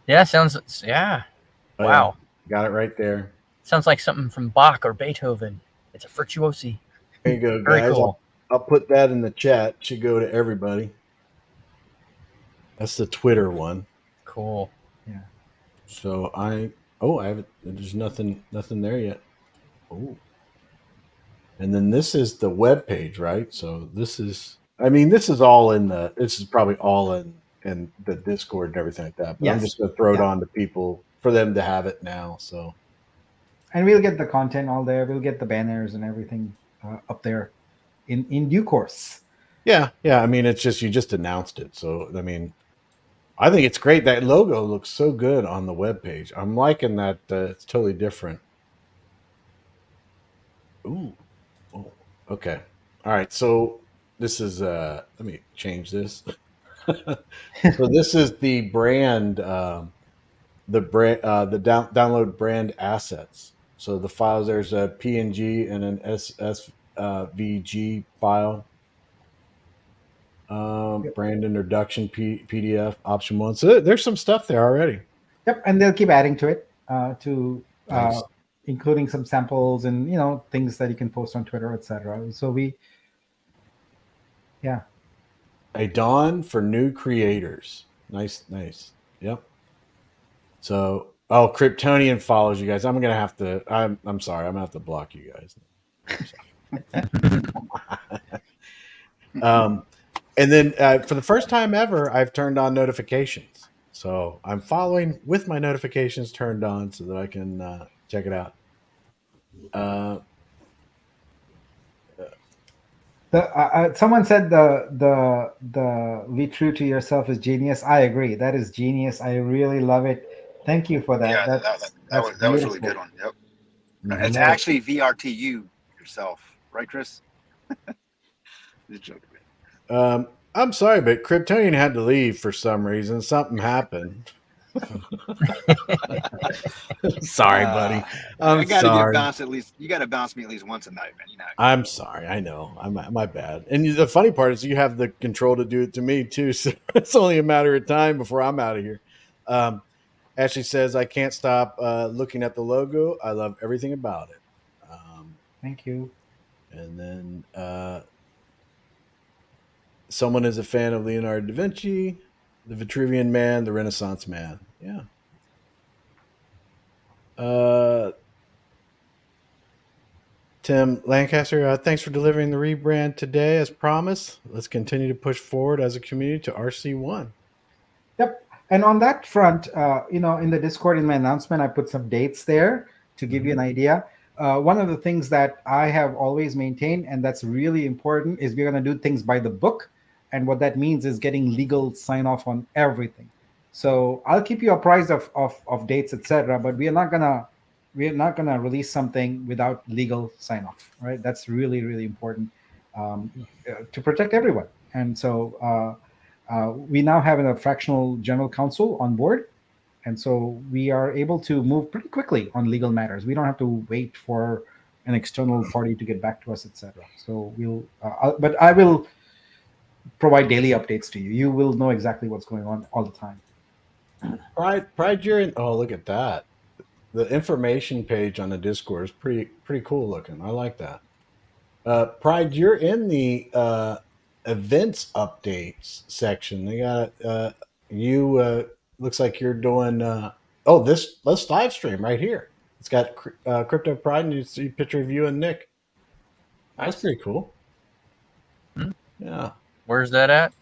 Yeah, sounds. Yeah. Oh, Wow. yeah. Got it right there. Sounds like something from Bach or Beethoven. It's a virtuosi. There you go, Very guys. cool. I'll put that in the chat. Should go to everybody. That's the Twitter one. Cool. Yeah. So I haven't. There's nothing there yet. Oh, and then this is the web page, right? So this is. I mean, this is all in the. This is probably all in the Discord and everything like that. But I'm Yes. just gonna throw it Yeah. on to people for them to have it now. So And we'll get the content all there. We'll get the banners and everything up there in due course. yeah. I mean, it's just you just announced it. So I mean, I think it's great. That logo looks so good on the web page. I'm liking that. It's totally different. Ooh. Oh, okay. All right. So this is let me change this. So this is the brand download brand assets. So the files, there's a PNG and an SVG file. Brand introduction PDF option 1. So there's some stuff there already. Yep, and they'll keep adding to it, to Nice. including some samples and things that you can post on Twitter, etc. So yeah. A dawn for new creators. Nice. Yep. So, Kryptonian follows you guys. I'm gonna have to. I'm sorry. I'm gonna have to block you guys. And then for the first time ever, I've turned on notifications. So I'm following with my notifications turned on so that I can check it out. Someone said the "be true to yourself" is genius. I agree. That is genius. I really love it. Thank you for that. Yeah, that's that was really beautiful. good one. Yep. Mhm. It's actually VRTU yourself, right, Chris? Just joking. I'm sorry, but Kryptonian had to leave for some reason. Something happened. Sorry, buddy. I'm I gotta sorry. get bounced at least. You gotta bounce me at least once a night, man. I'm sorry. I know. My bad. And the funny part is you have the control to do it to me too. So it's only a matter of time before I'm out of here. Ashley says, I can't stop looking at the logo. I love everything about it. Thank you. And then someone is a fan of Leonardo da Vinci, the Vitruvian Man, the Renaissance Man. Yeah. Tim Lancaster, thanks for delivering the rebrand today as promised. Let's continue to push forward as a community to RC1. Yep. And on that front, in the Discord, in my announcement, I put some dates there to give you an idea. One of the things that I have always maintained, and that's really important, is we're going to do things by the book. And what that means is getting legal sign off on everything. So I'll keep you apprised of dates, etc. But we're not gonna release something without legal sign off, right? That's really really important um, to protect everyone. And so we now have a fractional general counsel on board, and so we are able to move pretty quickly on legal matters. We don't have to wait for an external party to get back to us, etc. So but I will provide daily updates to you. You will know exactly what's going on all the time. Pride, you're in. Oh, look at that. The information page on the Discord is pretty cool looking. I like that. Pride, you're in the events updates section. They got you. Looks like you're doing. Oh, this live stream right here. It's got Crypto Pride, and you see a picture of you and Nick. That's Nice. pretty cool. Hmm. Yeah, Where's that at?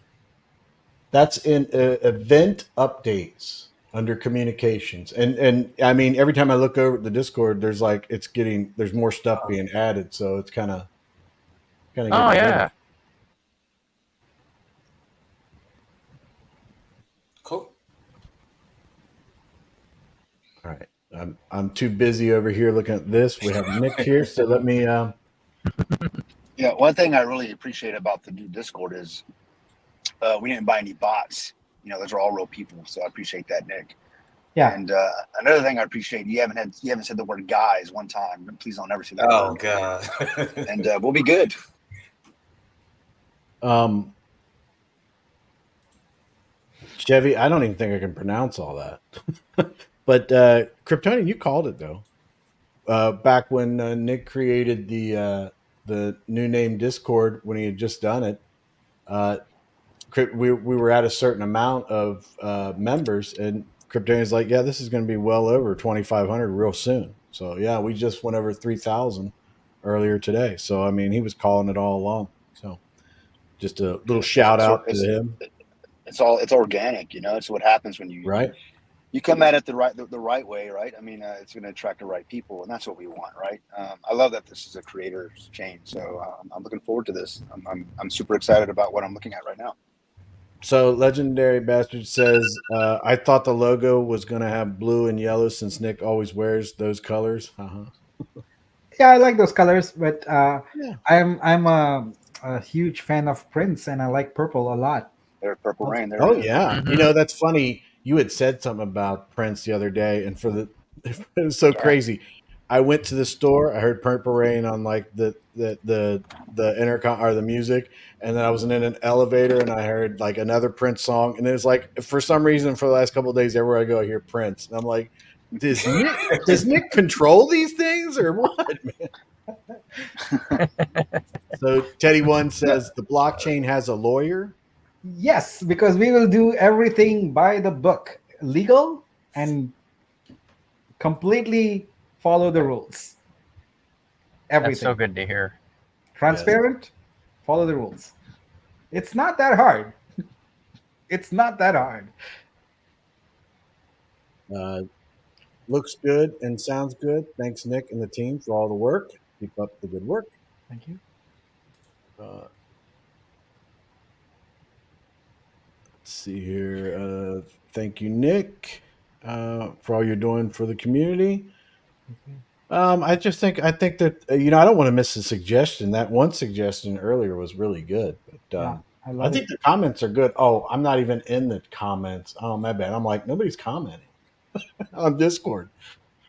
that's in event updates under communications, and I mean every time I look over at the Discord, there's more stuff being added, so it's kind of Oh getting bigger. yeah. Cool. All right. I'm too busy over here looking at this. We have Nick here, so let me. Yeah, one thing I really appreciate about the new Discord is we didn't buy any bots. You know, those are all real people, so I appreciate that, Nick. Yeah. And another thing I appreciate, you haven't said the word guys one time. Please don't ever say that Oh word. God. And we'll be good. Chevy, I don't even think I can pronounce all that. But Kryptonian, you called it though. Back when Nick created the new name Discord when he had just done it, we were at a certain amount of members, and Kryptonian's like, yeah, this is going to be well over 2,500 real soon. So yeah, we just went over 3,000 earlier today. So I mean, he was calling it all along. So just a little shout out to him, It's organic, you know. It's what happens when right? you come at it the right way, right? I mean, it's going to attract the right people, and that's what we want, right? I love that this is a creator's change, so I'm looking forward to this. I'm super excited about what I'm looking at right now. So Legendary Bastard says, I thought the logo was going to have blue and yellow since Nick always wears those colors. Yeah, I like those colors, but Yeah. I'm a huge fan of Prince, and I like purple a lot. There's Purple Rain. There Oh it is. yeah. Mhm. You know, that's funny. You had said something about Prince the other day, and it was so crazy. I went to the store. I heard Purple Rain on like the intercom or the music, and then I was in an elevator and I heard like another Prince song, and it was like for some reason for the last couple of days, everywhere I go, I hear Prince, and I'm like, does Nick control these things or what, man? So Teddy One says the blockchain has a lawyer. Yes, because we will do everything by the book, legal and completely follow the rules. Everything. That's so good to hear. Transparent, follow the rules. It's not that hard. It's not that hard. Looks good and sounds good. Thanks, Nick and the team, for all the work. Keep up the good work. Thank you. Let's see here. Thank you, Nick, for all you're doing for the community. I think that I don't want to miss a suggestion. That one suggestion earlier was really good, but Yeah, I I love think it. the comments are good. Oh, I'm not even in the comments. Oh, my bad. I'm like nobody's commenting on Discord.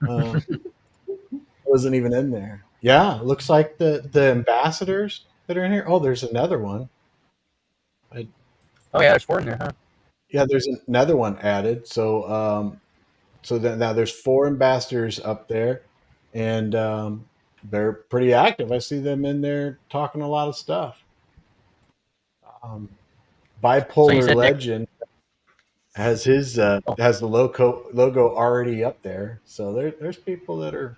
I wasn't even in there. Yeah, looks like the ambassadors that are in here. Oh, there's another one. Oh yeah, there's four in there, huh? Yeah, there's another one added. So that now there's four ambassadors up there, and they're pretty active. I see them in there talking a lot of stuff. Um, So you Bipolar said Nick. Legend has his has the logo already up there. So there's people that are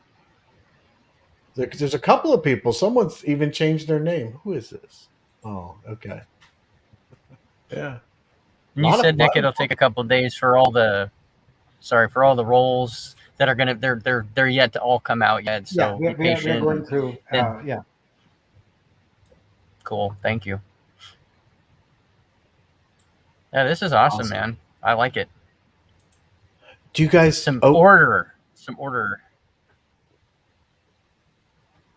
there's a couple of people. Someone's even changed their name. Who is this? Oh, okay, yeah. And you said Nick, it'll take a couple of days for all the roles that are gonna they're yet to all come out yet. So Yeah, be we're patient. going through. and- Yeah, Cool. Thank you. Yeah, this is awesome, man. I like it. Do you guys? Some Oh, order. Some order.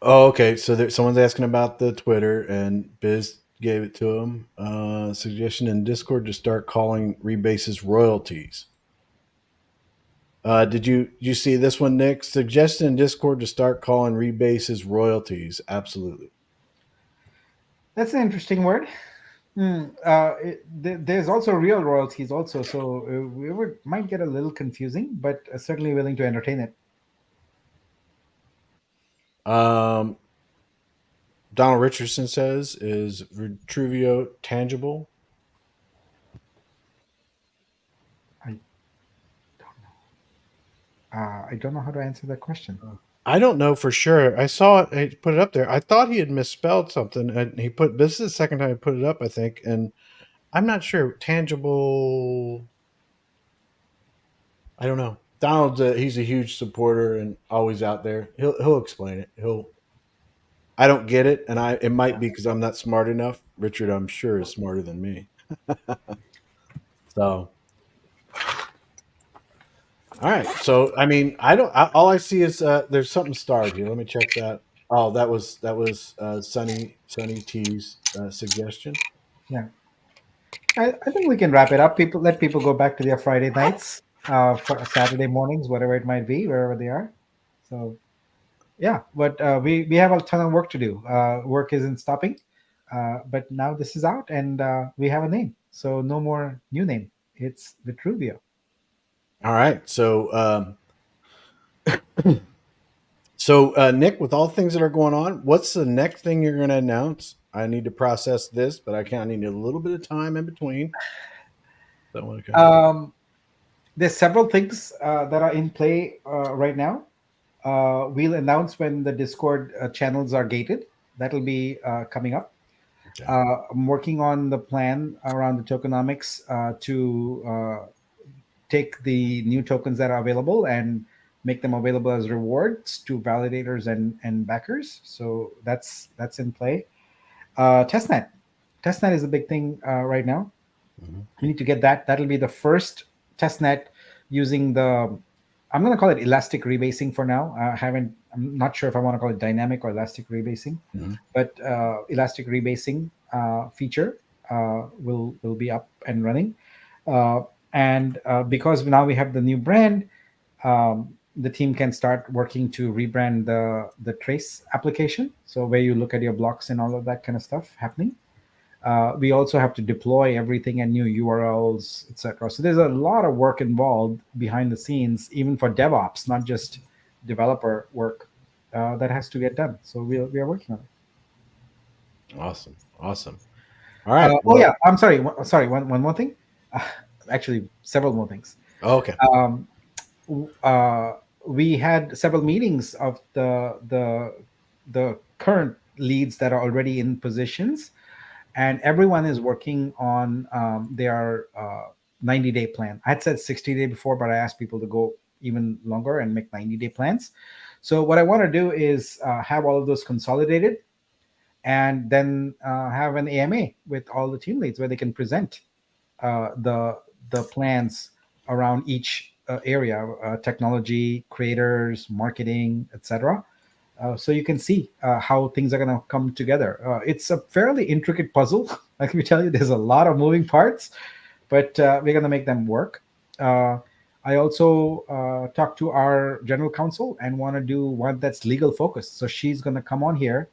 oh, okay. So someone's asking about the Twitter, and Biz gave it to him. Suggestion in Discord to start calling rebases royalties. Did you see this one, Nick? Suggestion in Discord to start calling rebases royalties. Absolutely. That's an interesting word. There's also real royalties also, so might get a little confusing, but certainly willing to entertain it. Um, Donald Richardson says, "Is Retruvio tangible?" I I don't know how to answer that question. I don't know for sure. I saw it. I put it up there. I thought he had misspelled something, and he put. This is the second time I put it up, I think, and I'm not sure. Tangible. I don't know. Donald's he's a huge supporter and always out there. He'll explain it. He'll. I don't get it, and it might be because I'm not smart enough. Richard, I'm sure, is smarter than me. So, all right. So, I mean, I don't. All I see is there's something starred here. Let me check that. Oh, that was Sunny T's suggestion. Yeah, I think we can wrap it up. Let people go back to their Friday nights, for Saturday mornings, whatever it might be, wherever they are. So yeah, but we have a ton of work to do. Work isn't stopping, but now this is out, and we have a name. So no more new name. It's Vitruvio. All right. So Nick, with all the things that are going on, what's the next thing you're going to announce? I need to process this, but I need a little bit of time in between. So I want to kind of. There's several things that are in play right now. We'll announce when the Discord channels are gated. That'll be coming up. Okay. I'm working on the plan around the tokenomics to take the new tokens that are available and make them available as rewards to validators and backers. So that's in play. Testnet. Testnet is a big thing right now. Mhm. We need to get that. That'll be the first testnet using the. I'm going to call it elastic rebasing for now. I'm not sure if I want to call it dynamic or elastic rebasing, Mhm. but elastic rebasing feature will be up and running. And because now we have the new brand, the team can start working to rebrand the trace application. So where you look at your blocks and all of that kind of stuff happening. We also have to deploy everything and new URLs, etc. So there's a lot of work involved behind the scenes, even for DevOps, not just developer work that has to get done. So we are working on it. Awesome. Awesome. All right. Oh yeah, I'm sorry. Sorry, one more thing. Actually, several more things. Okay. Um, we had several meetings of the current leads that are already in positions, and everyone is working on their 90-day plan. I had said 60-day before, but I asked people to go even longer and make 90-day plans. So what I want to do is have all of those consolidated, and then have an AMA with all the team leads where they can present the plans around each area, technology, creators, marketing, etc. So you can see how things are going to come together. It's a fairly intricate puzzle. Let me tell you, there's a lot of moving parts, but we're going to make them work. I also talked to our general counsel and want to do one that's legal focused. So she's going to come on here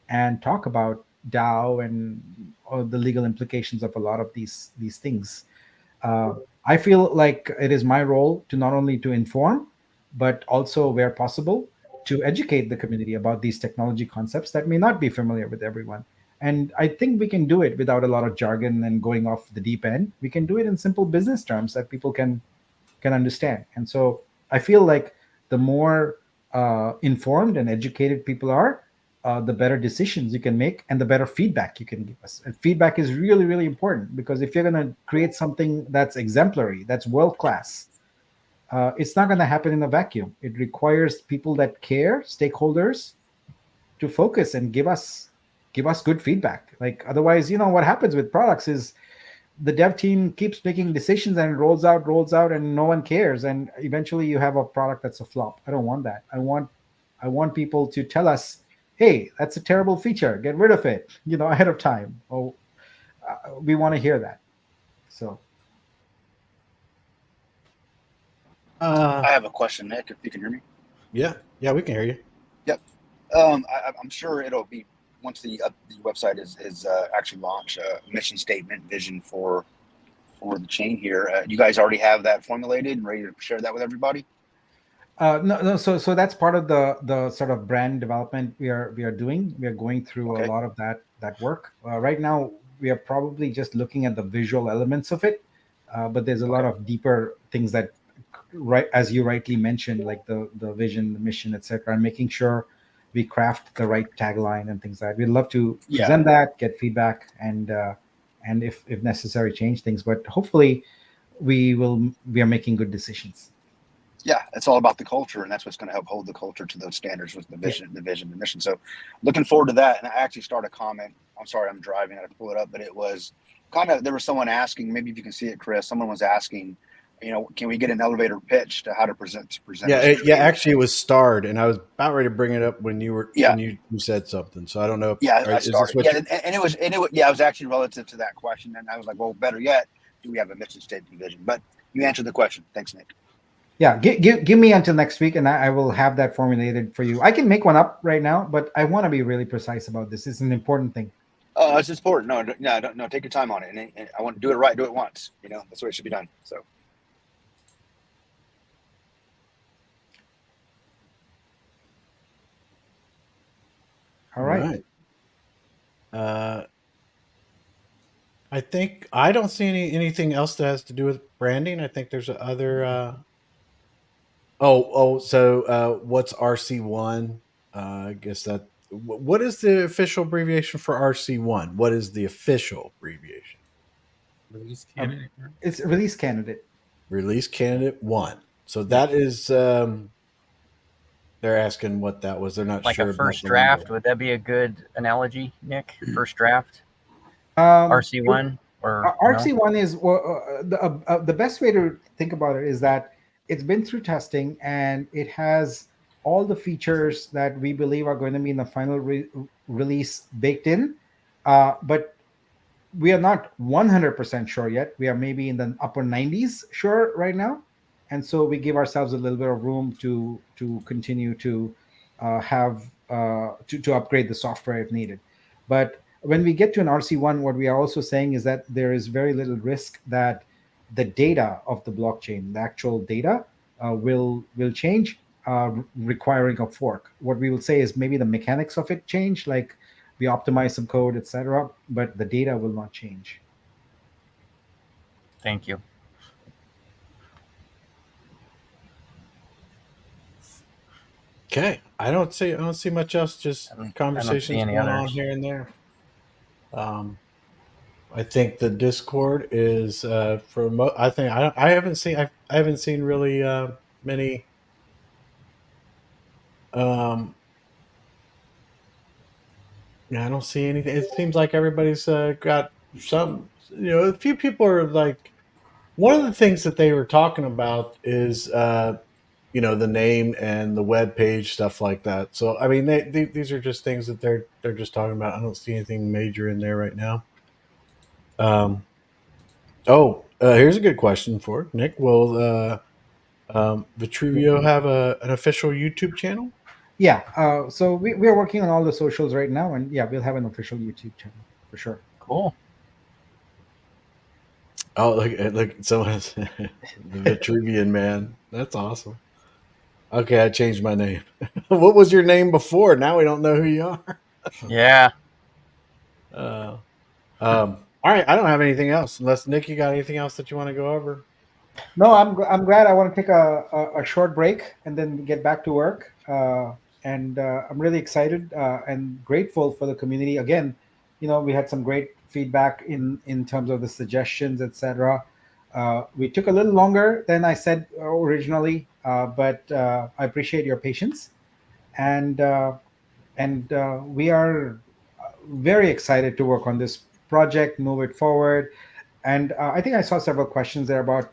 and talk about DAO and all the legal implications of a lot of these things. Uh, I feel like it is my role to not only to inform, but also, where possible, to educate the community about these technology concepts that may not be familiar with everyone. And I think we can do it without a lot of jargon and going off the deep end. We can do it in simple business terms that people can understand. And so I feel like the more informed and educated people are, the better decisions you can make and the better feedback you can give us. And feedback is really, really important, because if you're going to create something that's exemplary, that's world class, it's not going to happen in a vacuum. It requires people that care, stakeholders, to focus and give us good feedback. Like otherwise, what happens with products is the dev team keeps making decisions and rolls out, and no one cares. And eventually, you have a product that's a flop. I don't want that. I want people to tell us, "Hey, that's a terrible feature. Get rid of it." Ahead of time. Oh, we want to hear that. So, I have a question, Nick, if you can hear me. Yeah, we can hear you. Yep. I'm sure it'll be once the website is actually launched. Mission statement, vision for the chain here. You guys already have that formulated and ready to share that with everybody? no. So that's part of the sort of brand development we are doing. We are going through a Okay. lot of that work right now. We are probably just looking at the visual elements of it, but there's a lot Okay. of deeper things that, right as you rightly mentioned, like the vision, the mission, etc., and making sure we craft the right tagline and things like that. We'd love to Yeah. present that, get feedback, and if necessary, change things. But hopefully, we are making good decisions. Yeah, it's all about the culture, and that's what's going to help hold the culture to those standards with the vision, the mission. So, looking forward to that. And I actually started a comment. I'm sorry, I'm driving. I have to pull it up, but it was kind of there was someone asking. Maybe if you can see it, Chris. Someone was asking, can we get an elevator pitch to how to present Yeah, as a creator? actually, it was starred, and I was about ready to bring it up when Yeah. you said something. So I don't know. Yeah, I Is this started. what Yeah, and it was yeah, it was actually relative to that question, and I was like, well, better yet, do we have a mission statement vision? But you answered the question. Thanks, Nick. Yeah, give me until next week, and I will have that formulated for you. I can make one up right now, but I want to be really precise about this. It's an important thing. Oh, it's important. No, take your time on it, and I want to do it right. Do it once. That's the way it should be done. So. All right. I think I don't see anything else that has to do with branding. I think there's other. So what's RC1? I guess that. What is the official abbreviation for RC1? What is the official abbreviation? Release candidate. Right? It's release candidate. Release candidate 1. So that is. They're asking what that was. They're not Like sure a first about the number. draft. Would that be a good analogy, Nick? First draft, Um, RC1 or no? RC1 is the best way to think about it is that it's been through testing and it has all the features that we believe are going to be in the final release baked in, but we are not 100% sure yet. We are maybe in the upper 90s sure right now, and so we give ourselves a little bit of room to continue to have to upgrade the software if needed. But when we get to an RC1, what we are also saying is that there is very little risk that the data of the blockchain, the actual data, will change, requiring a fork. What we will say is maybe the mechanics of it change, like we optimize some code, etc., but the data will not change. Thank you. Okay, I don't see much else. Just I don't see conversations any going on others. here and there. I think the Discord is I think I haven't seen really many. Yeah, I don't see anything. It seems like everybody's got some. A few people are like. One of the things that they were talking about is the name and the web page, stuff like that. So I mean, these are just things that they're just talking about. I don't see anything major in there right now. Here's a good question for Nick. Will Vitruvio have an official YouTube channel? Yeah, so we are working on all the socials right now, and yeah, we'll have an official YouTube channel for sure. Cool. Oh, look! Someone has the Vitruvian man. That's awesome. Okay, I changed my name. What was your name before? Now we don't know who you are. Yeah. Uh, all right, I don't have anything else. Unless Nick, you got anything else that you want to go over? No, I'm glad. I want to take a short break and then get back to work. And I'm really excited and grateful for the community. Again, we had some great feedback in terms of the suggestions, etc. We took a little longer than I said originally, but I appreciate your patience, and we are very excited to work on this project, move it forward. And I think I saw several questions there about,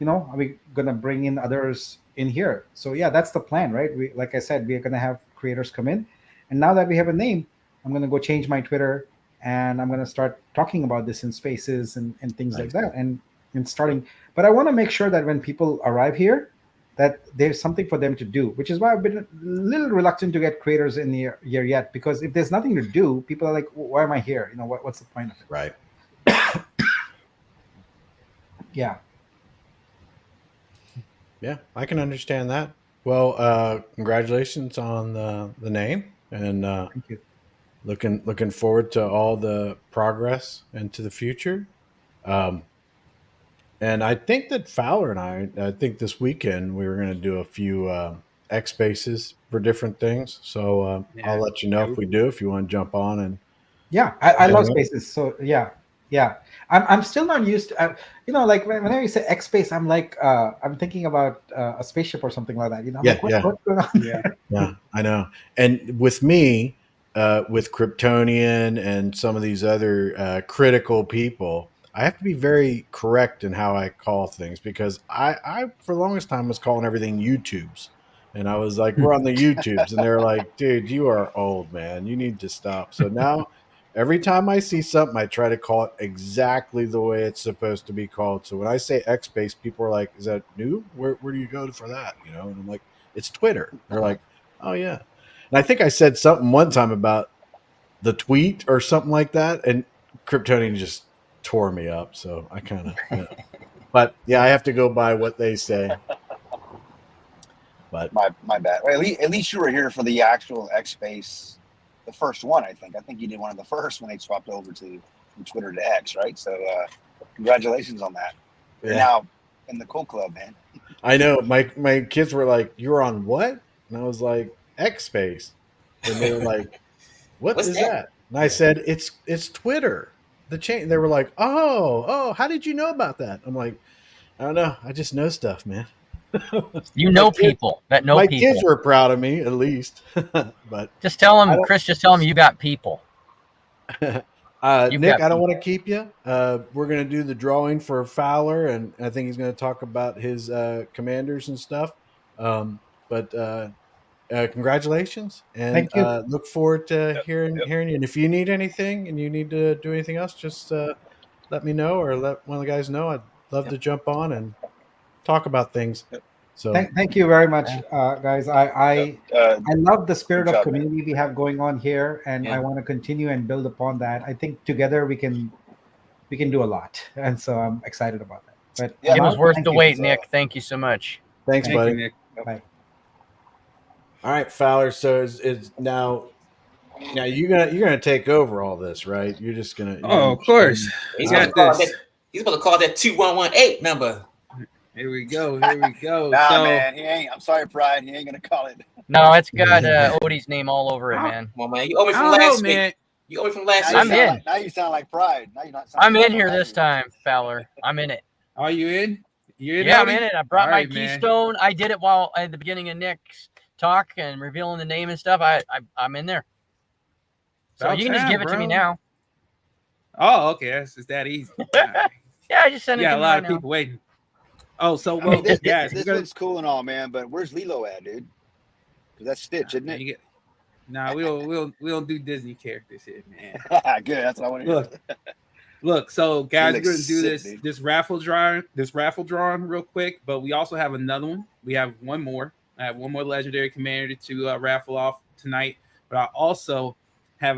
are we gonna bring in others in here? So yeah, that's the plan, right? We, like I said, we are gonna have creators come in, and now that we have a name, I'm gonna go change my Twitter, and I'm gonna start talking about this in spaces and things like Nice. that, and starting. But I want to make sure that when people arrive here, that there's something for them to do, which is why I've been a little reluctant to get creators in here yet, because if there's nothing to do, people are like, why am I here? What's the point of it? Right. Yeah. Yeah, I can understand that. Well, congratulations on the name, and Thank you. looking forward to all the progress into the future. Um, and I think that Fowler and I think this weekend we were going to do a few X spaces for different things. So I'll Yeah. let you know Yeah, if we do. If you want to jump on and Yeah, I love hang out. spaces. So yeah. I'm still not used to, like whenever you say X space, I'm like, I'm thinking about a spaceship or something like that. I'm Yeah, like, yeah. what's going on? Yeah. Yeah, I know. And with me, with Kryptonian and some of these other critical people, I have to be very correct in how I call things because I for the longest time was calling everything YouTubes. And I was like, we're on the YouTubes. And they're like, dude, you are old, man. You need to stop. So now every time I see something, I try to call it exactly the way it's supposed to be called. So when I say X space, people are like, is that new? Where do you go for that? And I'm like, it's Twitter. They're like, oh yeah. And I think I said something one time about the tweet or something like that, and Kryptonian just tore me up. So I kind of, but yeah, I have to go by what they say. But My bad. Well, at least you were here for the actual X Space, the first one. I think you did one of the first when they swapped over from Twitter to X, right? So congratulations on that. You're yeah, now in the cool club, man. I know my kids were like, "You're on what?" And I was like, "X space," and they were like, "What What's is that? that?" And I said, "It's Twitter, the chain." They were like, "Oh, how did you know about that?" I'm like, "I don't know. I just know stuff, man." You my know kids, people that know my kids people. were proud of me at least, but Just tell I them, don't. Chris. Just tell them you got people. You've Nick, got I don't want people. to keep you. We're going to do the drawing for Fowler, and I think he's going to talk about his commanders and stuff. But congratulations, and Thank you. look forward to Yep, yep. hearing you. And if you need anything and you need to do anything else, just let me know or let one of the guys know. I'd love Yep. to jump on and talk about things. Yep. So Thank you very much, guys. Yep. I love the Good spirit of job, man. community we have going on here, and I Yeah. want to continue and build upon that. I think together we can do a lot, and so I'm excited about that. But Yeah, It was Mark, worth thank the you. wait, it's Nick. Thank you so much. thanks, Thank you, buddy. Nick. Bye. All right, Fowler. So it's now you're gonna take over all this, right? You're Oh, gonna of course. He's We all about to right. got call that. this. He's about to call that 2118 number. Here we go. Here we go. nah, So, man. He ain't. I'm sorry, Pride. He ain't gonna call it. No, it's got Odie's name all over it, man. Come on, man. You owe me I from don't know, last week. man. You owe me from last Now week. you I'm sound in. like Pride. Now you're not sounding I'm like in from here last this week. time, Fowler. I'm in it. Are you in? You in? Yeah, I'm Odie? in it. I brought All my right, man. keystone. I did it while at the beginning of Nick's talk and revealing the name and stuff. I'm in there. So About you can just time, give it to me bro. now. Oh, okay. That's just that easy. All right. Yeah, I just sent You it got to a me lot right of now. people waiting. Oh, so I mean, well, guys, we're this gonna. looks cool and all, man. But where's Lilo at, dude? Because that's Stitch, isn't Man, it? you get, nah, we don't do Disney characters here, man. Good. That's what I want to hear. Look. So, guys, we're looks gonna do sick, dude. this raffle drawing real quick. But we also have another one. We have one more. I have one more legendary commander to raffle off tonight. But I also have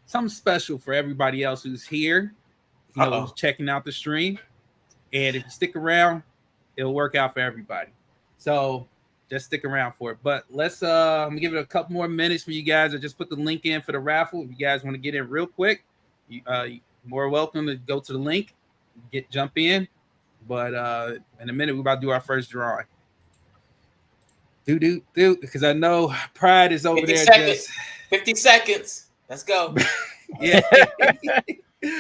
something special for everybody else who's here. Who's checking out the stream. And if you stick around, it'll work out for everybody. So just stick around for it. But let's I'm gonna give it a couple more minutes for you guys. I just put the link in for the raffle. If you guys want to get in real quick, you're more welcome to go to the link, jump in. But in a minute, we're about to do our first drawing. Because I know Pride is over 50 there. seconds. 50 seconds. Let's go. Yeah.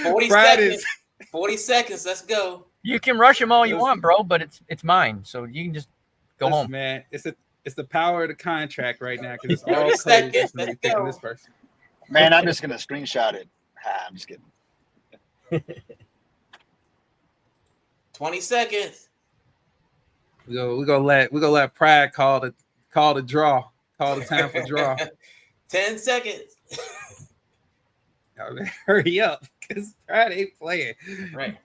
40 Pride seconds. 40 seconds. Let's go. You can rush them all you want, bro, but it's mine. So you can just go Listen, home. man. It's the power of the contract right now because it's 30 all codes seconds, that's gonna be let's picking go. this person. Man, I'm just gonna screenshot it. I'm just kidding. 20 seconds. We're gonna let Pride call the draw. Call the time for draw. 10 seconds. Hurry up, because Pride ain't playing. Right.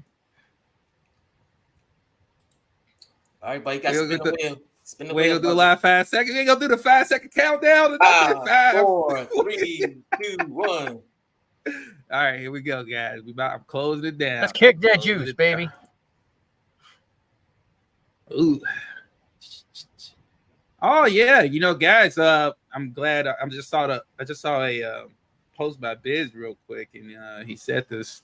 All right, but you got to spin the wheel. Spin the we wheel. Gonna do a live 5 seconds. We ain't gonna do the 5-second countdown. 5, 4, 3, 2, 1. All right, here we go, guys. I'm closing it down. Let's kick that juice, baby. Ooh. Oh yeah, guys. I'm glad. I just saw a post by Biz real quick, and he said this.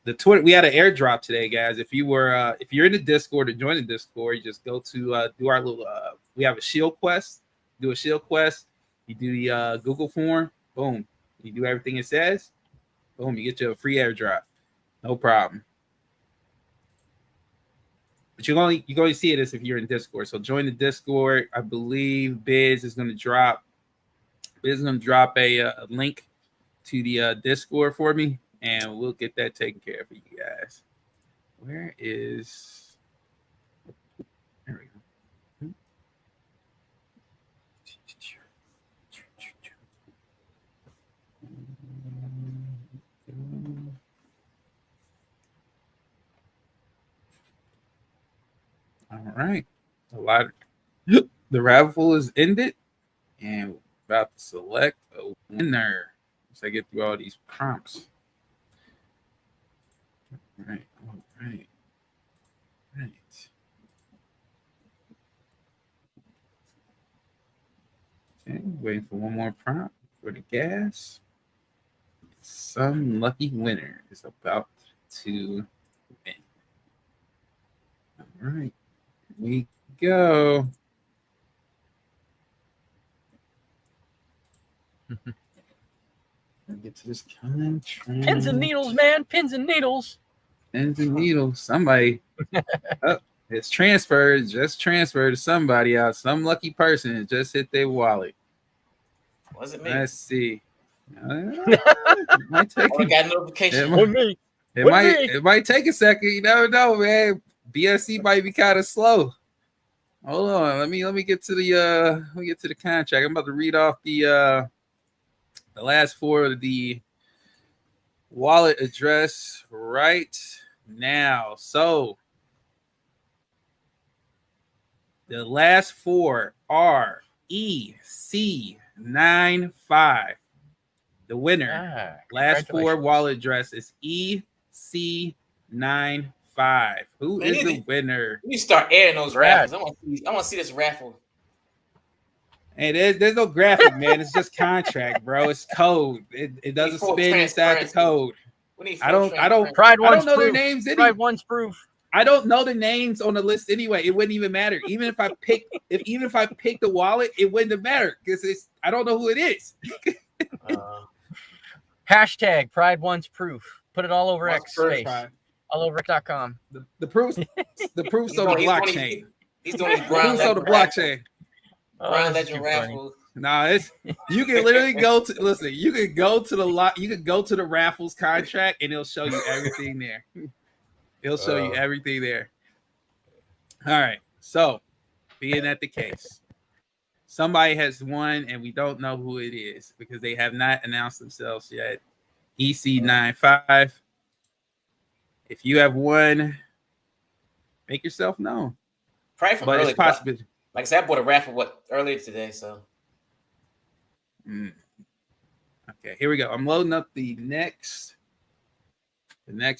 The Twitter, we had an airdrop today, guys. If you're in the Discord or join the Discord, you just go to do our little. We have a shield quest. Do a shield quest. You do the Google form. Boom. You do everything it says. Boom. You get you a free airdrop. No problem. But you can only see this if you're in Discord. So join the Discord. I believe Biz is going to drop a link to the Discord for me, and we'll get that taken care of for you guys. Where is? There we go. All right. The raffle is ended, and we're about to select a winner. Once I get through all these prompts. All right. Okay, waiting for one more prompt for the gas. Some lucky winner is about to win. All right. Here we go. Get to this contract. Pins and needles, man. Pins and needles. Pins and needles. Somebody. It's transferred. Just transferred to somebody else. Some lucky person. It just hit their wallet. Was it me? Let's see. It might take got notification. It might take a second. You never know, man. BSC might be kind of slow. Hold on. Let me get to the contract. I'm about to read off the last four of the wallet address right now. So the last four are EC95. The winner. Last four wallet address is EC95. Who is the winner? You start airing those raffles. I want to see this raffle. Hey, there's no graphic, man. It's just contract, bro. It's code. It doesn't spin inside the code. I don't know their names. Pride one's proof. I don't know the names on the list anyway. It wouldn't even matter. Even if I pick the wallet, it wouldn't have mattered because I don't know who it is. Hashtag Pride one's proof. Put it all over X space. All over X.com. The proof's on the blockchain. He's doing his proof's on the blockchain. Brown Legend raffles. Nah, you can literally go to the raffles contract and it'll show you everything there. It'll show you everything there. All right. So, being that the case, somebody has won and we don't know who it is because they have not announced themselves yet. EC95. If you have won, make yourself known. Probably from early. It's possible. Like I said, I bought a raffle earlier today, so. Okay, here we go. I'm loading up the next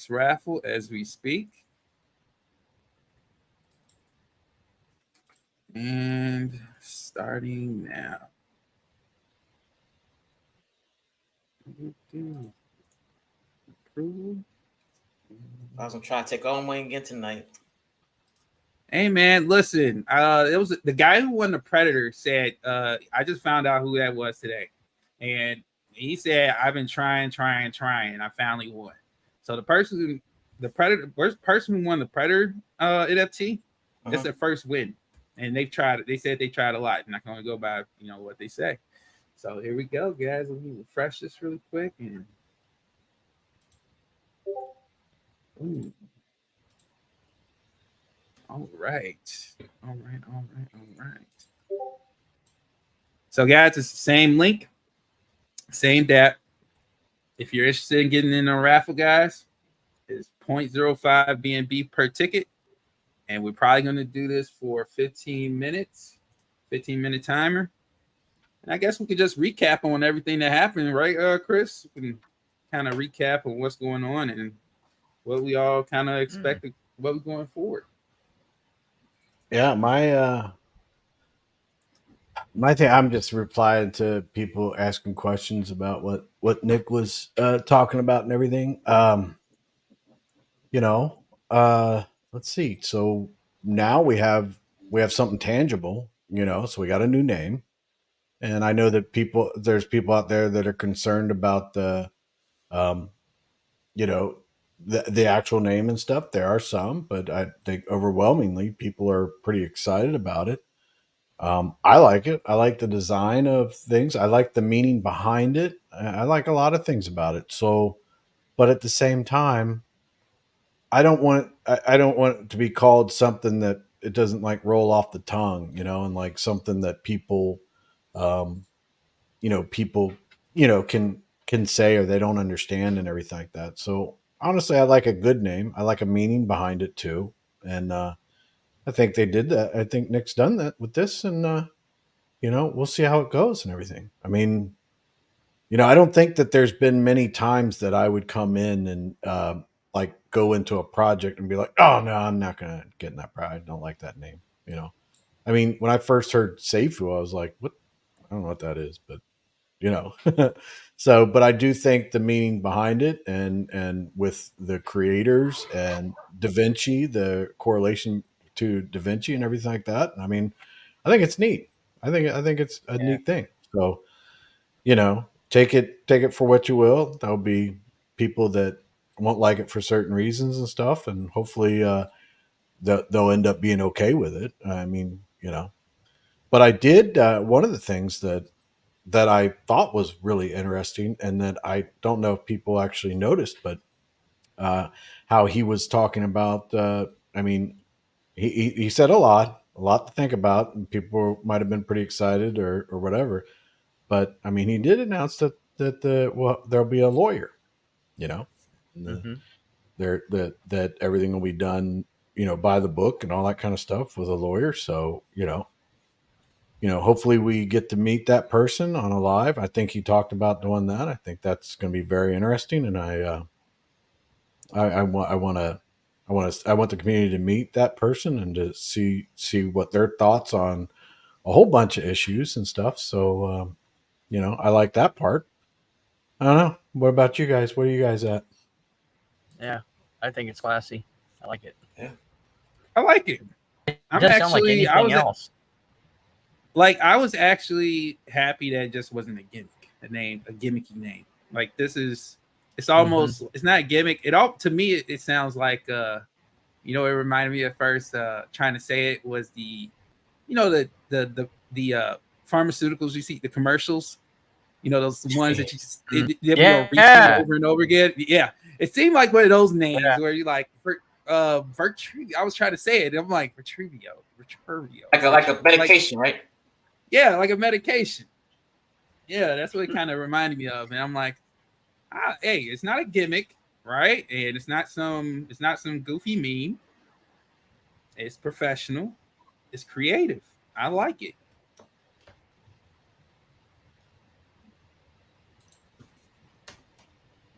raffle as we speak. And starting now. Approve. I was gonna try to take all money again tonight. Hey man, listen. It was the guy who won the Predator said, I just found out who that was today. And he said, I've been trying, and I finally won. So the person who won the Predator NFT, that's their first win. And they've tried it. They said they tried a lot. I'm not gonna go by what they say. So here we go, guys. Let me refresh this really quick and Ooh. All right. All right. All right. All right. So, guys, it's the same link, same dApp. If you're interested in getting in a raffle, guys, it's 0.05 BNB per ticket. And we're probably going to do this for 15 minutes, 15-minute timer. And I guess we could just recap on everything that happened, right, Chris? We can kind of recap on what's going on and what we all kind of expect, what we're going forward. Yeah, my thing, I'm just replying to people asking questions about what Nick was talking about and everything. You know, let's see. So now we have something tangible. So we got a new name, and I know that there's people out there that are concerned about um, you know, the actual name and stuff. There are some, but I think overwhelmingly people are pretty excited about it. I like it. I like the design of things. I like the meaning behind it. I like a lot of things about it. So, but at the same time, I don't want it to be called something that it doesn't like roll off the tongue, and like something that um, people, can say or they don't understand and everything like that. So honestly, I like a good name. I like a meaning behind it too, and I think they did that. I think Nick's done that with this, and we'll see how it goes and everything. I mean, I don't think that there's been many times that I would come in and like go into a project and be like, "Oh no, I'm not gonna get in that project. I don't like that name." I mean, when I first heard Seifu, I was like, "What? I don't know what that is," but you know. So, but I do think the meaning behind it, and with the creators and Da Vinci, the correlation to Da Vinci and everything like that. I mean, I think it's neat. I think it's a neat thing. So, take it for what you will. There'll be people that won't like it for certain reasons and stuff, and hopefully they'll end up being okay with it. I mean, but I did one of the things that I thought was really interesting, and that I don't know if people actually noticed, but how he was talking about. I mean, he said a lot to think about, and people might have been pretty excited or whatever. But I mean, he did announce that there'll be a lawyer, you know, and Mm-hmm. that everything will be done, by the book and all that kind of stuff with a lawyer. So hopefully we get to meet that person on a live. I think he talked about doing that. I think that's going to be very interesting, and I want the community to meet that person and to see what their thoughts on a whole bunch of issues and stuff. So I like that part. I don't know. What about you guys? Where are you guys at? Yeah, I think it's classy. I like it. Yeah. I like it. It doesn't sound like anything else. I was actually happy that it just wasn't a gimmick, a gimmicky name. Like it's almost, it's not a gimmick. To me, it sounds like, it reminded me at first, trying to say it was the pharmaceuticals you see, the commercials, those ones that they'll be on repeat over and over again. Yeah. It seemed like one of those names where you like, Vertruvio. I was trying to say it. I'm like, Vertruvio. Like a medication, right? Yeah, like a medication. Yeah, that's what it kind of reminded me of. And I'm like, hey, it's not a gimmick, right? And it's not some goofy meme. It's professional. It's creative. I like it.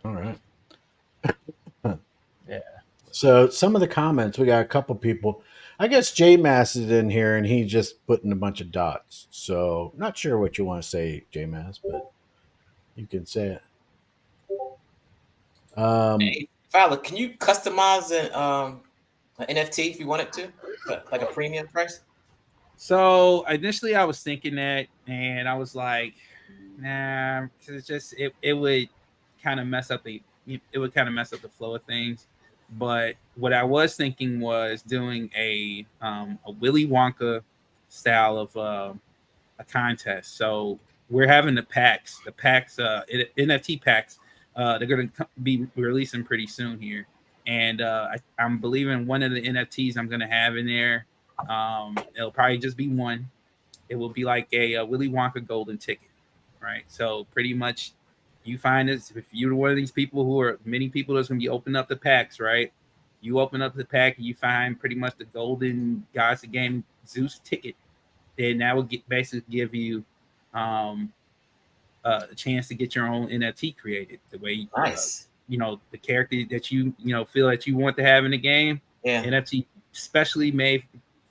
All right. Yeah. So some of the comments, we got a couple people. I guess J Mass is in here and he's just putting a bunch of dots. So not sure what you want to say, J Mass, but you can say it. Hey, Fowler, can you customize an NFT if you wanted to, like a premium price? So initially I was thinking that, and I was like, nah, it's just it would kind of mess up the flow of things. But what I was thinking was doing a Willy Wonka style of a contest. So we're having the NFT packs. They're going to be releasing pretty soon here. and I'm believing one of the NFTs I'm gonna have in there. It'll probably just be one. It will be like a Willy Wonka golden ticket, right? So pretty much, you find this if you're one of these people who are many people that's gonna be opening up the packs, right? You open up the pack and you find pretty much the golden Gods of Game Zeus ticket, then that will basically give you um, a chance to get your own NFT created. The way Nice. the character that you feel that you want to have in the game, Yeah. NFT specially made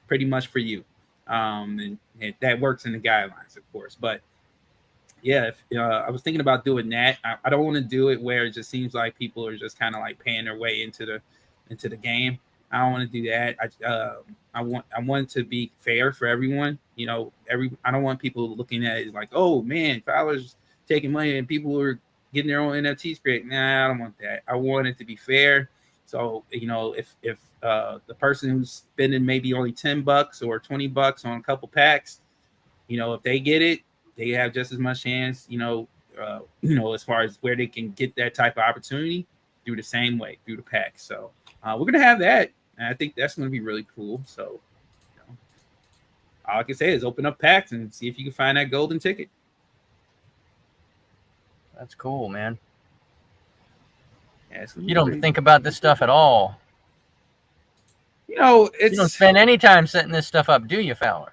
pretty much for you, and that works in the guidelines, of course. But yeah, if, I was thinking about doing that. I don't want to do it where it just seems like people are just kind of like paying their way into the game. I don't want to do that. I want it to be fair for everyone. I don't want people looking at it as like, oh man, Fowler's taking money and people are getting their own NFTs created. Nah, I don't want that. I want it to be fair. So if the person who's spending maybe only $10 or $20 on a couple packs, if they get it, they have just as much chance, as far as where they can get that type of opportunity through the same way, through the pack. So we're going to have that. And I think that's going to be really cool. So all I can say is open up packs and see if you can find that golden ticket. That's cool, man. Yeah, you don't think about this stuff at all. You don't spend any time setting this stuff up, do you, Fowler?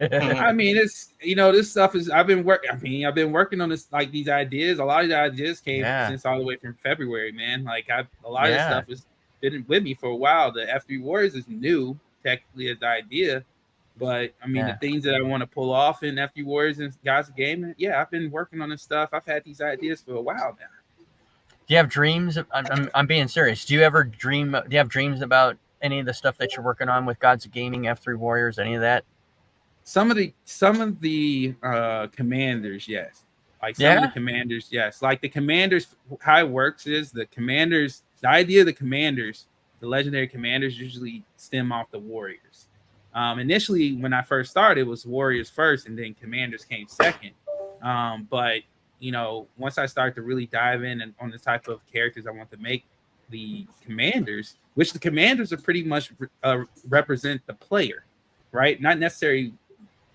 I mean, it's this stuff is. I've been working on this, like these ideas. A lot of the ideas came since all the way from February, man. Like a lot of this stuff has been with me for a while. The F3 Warriors is new, technically, as the idea, but I mean, the things that I want to pull off in F3 Warriors and Guys of Game. Yeah, I've been working on this stuff. I've had these ideas for a while now. Do you have dreams? I'm being serious. Do you ever dream? Do you have dreams about any of the stuff that you're working on with Gods of Gaming, F3 Warriors, any of that? Some of the commanders, yes. Like some of the commanders, yes. Like the commanders, how it works is the idea of the commanders, the legendary commanders usually stem off the warriors. Initially, when I first started, it was warriors first, and then commanders came second. But once I start to really dive in on the type of characters I want to make, the commanders, which the commanders are pretty much represent the player, right? Not necessarily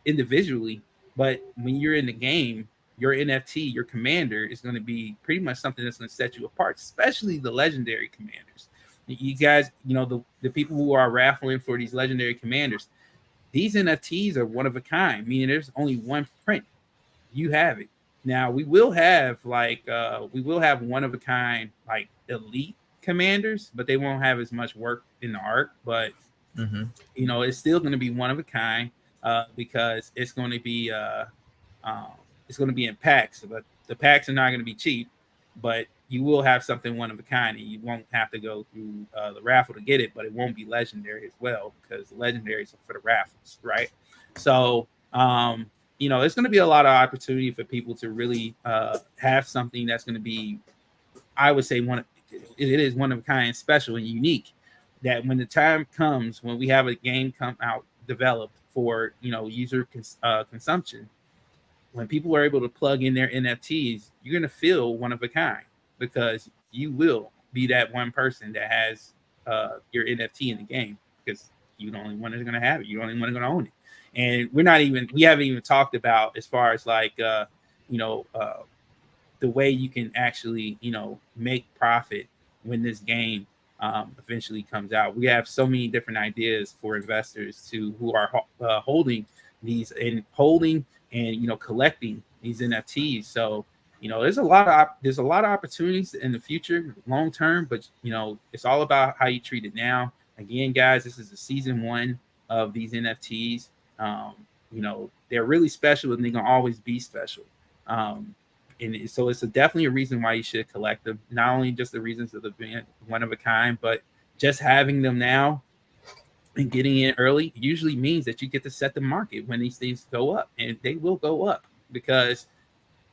individually, but when you're in the game, your NFT, your commander, is going to be pretty much something that's going to set you apart, especially the legendary commanders. You guys, the people who are raffling for these legendary commanders, these NFTs are one of a kind, meaning there's only one print. You have it. Now we will have one of a kind, like elite commanders, but they won't have as much work in the art. But it's still going to be one of a kind because it's going to be in packs. But the packs are not going to be cheap. But you will have something one of a kind, and you won't have to go through the raffle to get it. But it won't be legendary as well because the legendaries are for the raffles, right? So it's going to be a lot of opportunity for people to really have something that's going to be, I would say, it is one of a kind, special and unique, that when the time comes, when we have a game come out developed for user consumption, when people are able to plug in their NFTs, you're going to feel one of a kind because you will be that one person that has your NFT in the game because you're the only one that's going to have it. You're the only one that's going to own it. And we haven't even talked about as far as like the way you can actually make profit when this game eventually comes out. We have so many different ideas for investors who are holding these and collecting these NFTs. So there's a lot of opportunities in the future, long term, but it's all about how you treat it now. Again, guys, this is the season 1 of these NFTs. They're really special and they're gonna always be special. And so it's definitely a reason why you should collect them. Not only just the reasons of the being one of a kind, but just having them now and getting in early usually means that you get to set the market when these things go up, and they will go up because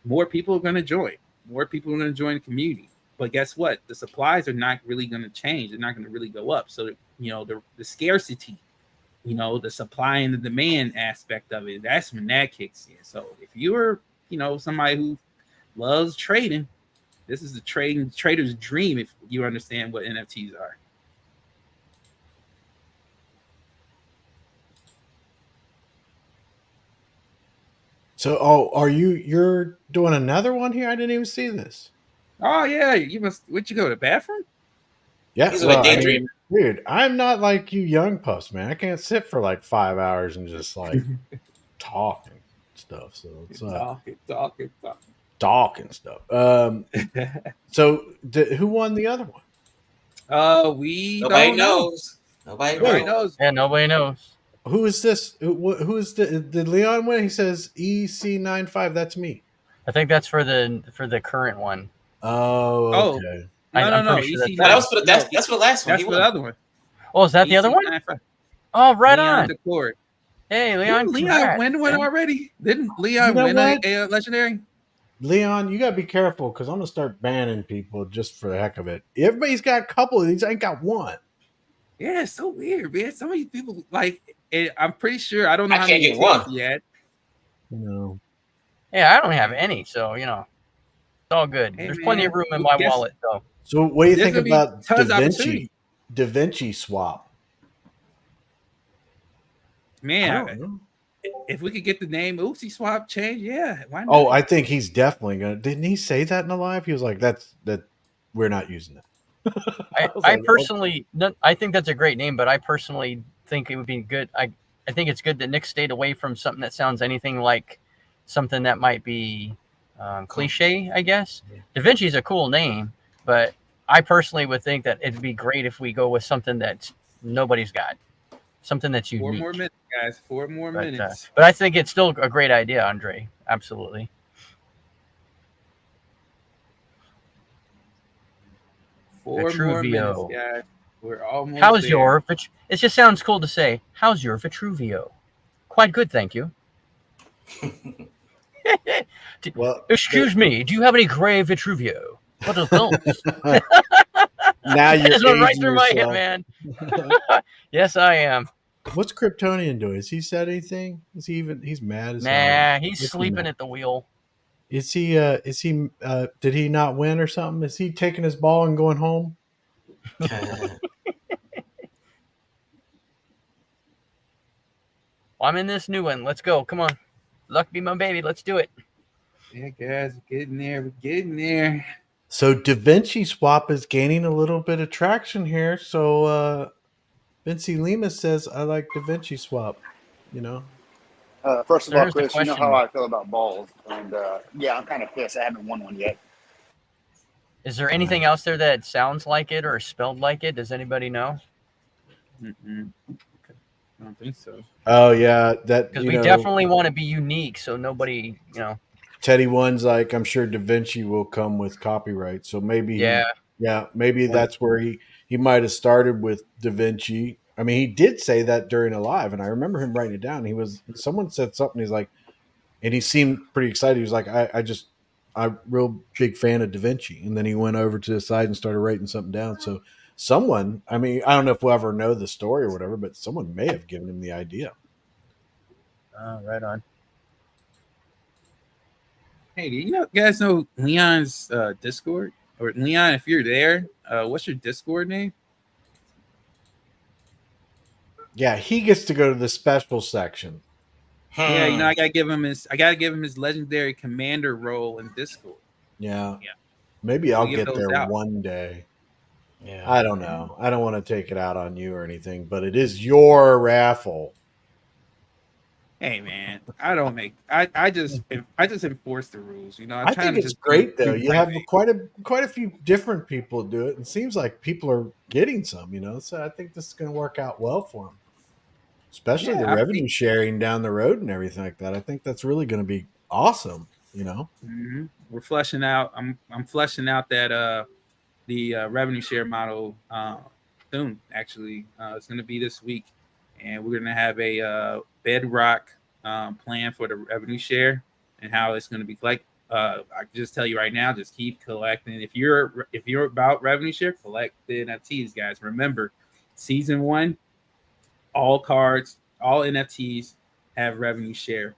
more people are going to join. More people are going to join the community. But guess what? The supplies are not really going to change. They're not going to really go up. So the scarcity, the supply and the demand aspect of it, that's when that kicks in. So if you're somebody who loves trading, this is the trader's dream if you understand what NFTs are. So, you're doing another one here? I didn't even see this. Oh yeah, you must. Would you go to the bathroom? Yeah, He's a well, I daydream. mean, dude, I'm not like you young puffs, man. I can't sit for like 5 hours and just like talk and stuff. So it's Talking. talk and stuff. So who won the other one? We Nobody don't know. knows. Nobody Nobody knows. knows. Yeah, nobody knows. Who is this? Who is did Leon win? He says EC95. That's me. I think that's for the current one. Oh, Oh, okay. I'm no. pretty sure EC9. No, that was for the, No, that's for the last one. that's He for won. the other one. Oh, is that the other one? EC9. Oh, right Leon on. the Court. Hey, Leon, Didn't Leon congrats, win one man. already? Didn't Leon You know win what? a legendary? Leon, you gotta be careful because I'm gonna start banning people just for the heck of it. Everybody's got a couple of these. I ain't got one. Yeah, it's so weird, man. Some of these people I'm pretty sure I don't know I how can't many get one. tickets yet. You know. Yeah, I don't have any, so it's all good. Hey, There's plenty of man, room in my guess- wallet, though. So what do you There's think gonna be about Da tons of Vinci? opportunity. Da Vinci swap. I Man, don't know. if we could get the name Oopsie Swap change, yeah, why not? Oh, I think he's definitely gonna. Didn't he say that in the live? He was like, that we're not using it." was I like, personally, I think that's a great name, but I personally think it would be good. I think it's good that Nick stayed away from something that sounds anything like something that might be cliche, I guess. Da Vinci's a cool name, but I personally would think that it'd be great if we go with something that nobody's got, something that's 4 unique. more minutes, guys. 4 more minutes. But I think it's still a great idea, Andre. Absolutely. 4 more minutes, Vitruvio. guys. We're almost How's there. your? It just sounds cool to say. How's your Vitruvio? Quite good, thank you. Well, Excuse me. Do you have any gray Vitruvio? What are those? now you're This went right aging through my head, yourself. man. Yes, I am. What's Kryptonian doing? Has he said anything? Is he even? He's mad as hell. Nah, he's What's he sleeping mad? at the wheel. Is he? Did he not win or something? Is he taking his ball and going home? Well, I'm in this new one. Let's go. Come on. Luck be my baby. Let's do it. Yeah, guys, we're getting there. We're getting there. So Da Vinci swap is gaining a little bit of traction here. So Vinci Lima says, "I like Da Vinci swap." You know. First of So all, here's the Chris, you know question. how I feel about balls, and yeah, I'm kind of pissed. I haven't won one yet. Is there anything else there that sounds like it or is spelled like it? Does anybody know? Mm-mm. I don't think so. Oh yeah, that Because you we know, definitely want to be unique, so nobody, Teddy One's like, I'm sure Da Vinci will come with copyright. So maybe, maybe that's where he might have started with Da Vinci. I mean, he did say that during a live, and I remember him writing it down. Someone said something. He's like, and he seemed pretty excited. He was like, I'm real big fan of Da Vinci. And then he went over to the side and started writing something down. So someone, I mean, I don't know if we'll ever know the story or whatever, but someone may have given him the idea. Oh, right on. Hey, do you guys know Leon's Discord? Or Leon, if you're there, what's your Discord name? Yeah, he gets to go to the special section. Yeah, I gotta give him his legendary commander role in Discord. Yeah. Maybe I'll get there out one day. Yeah. I don't know. I don't want to take it out on you or anything, but it is your raffle. Hey man, I just enforce the rules. I think it's great though. You have quite a few different people do it, and it seems like people are getting some. So I think this is going to work out well for them, especially the revenue sharing down the road and everything like that. I think that's really going to be awesome. Mm-hmm. We're fleshing out. I'm fleshing out that the revenue share model soon. Actually, it's going to be this week, and we're going to have a bedrock plan for the revenue share and how it's going to be like. I can just tell you right now, just keep collecting. If you're about revenue share, collect the NFTs, guys. Remember, season 1, all cards, all NFTs have revenue share.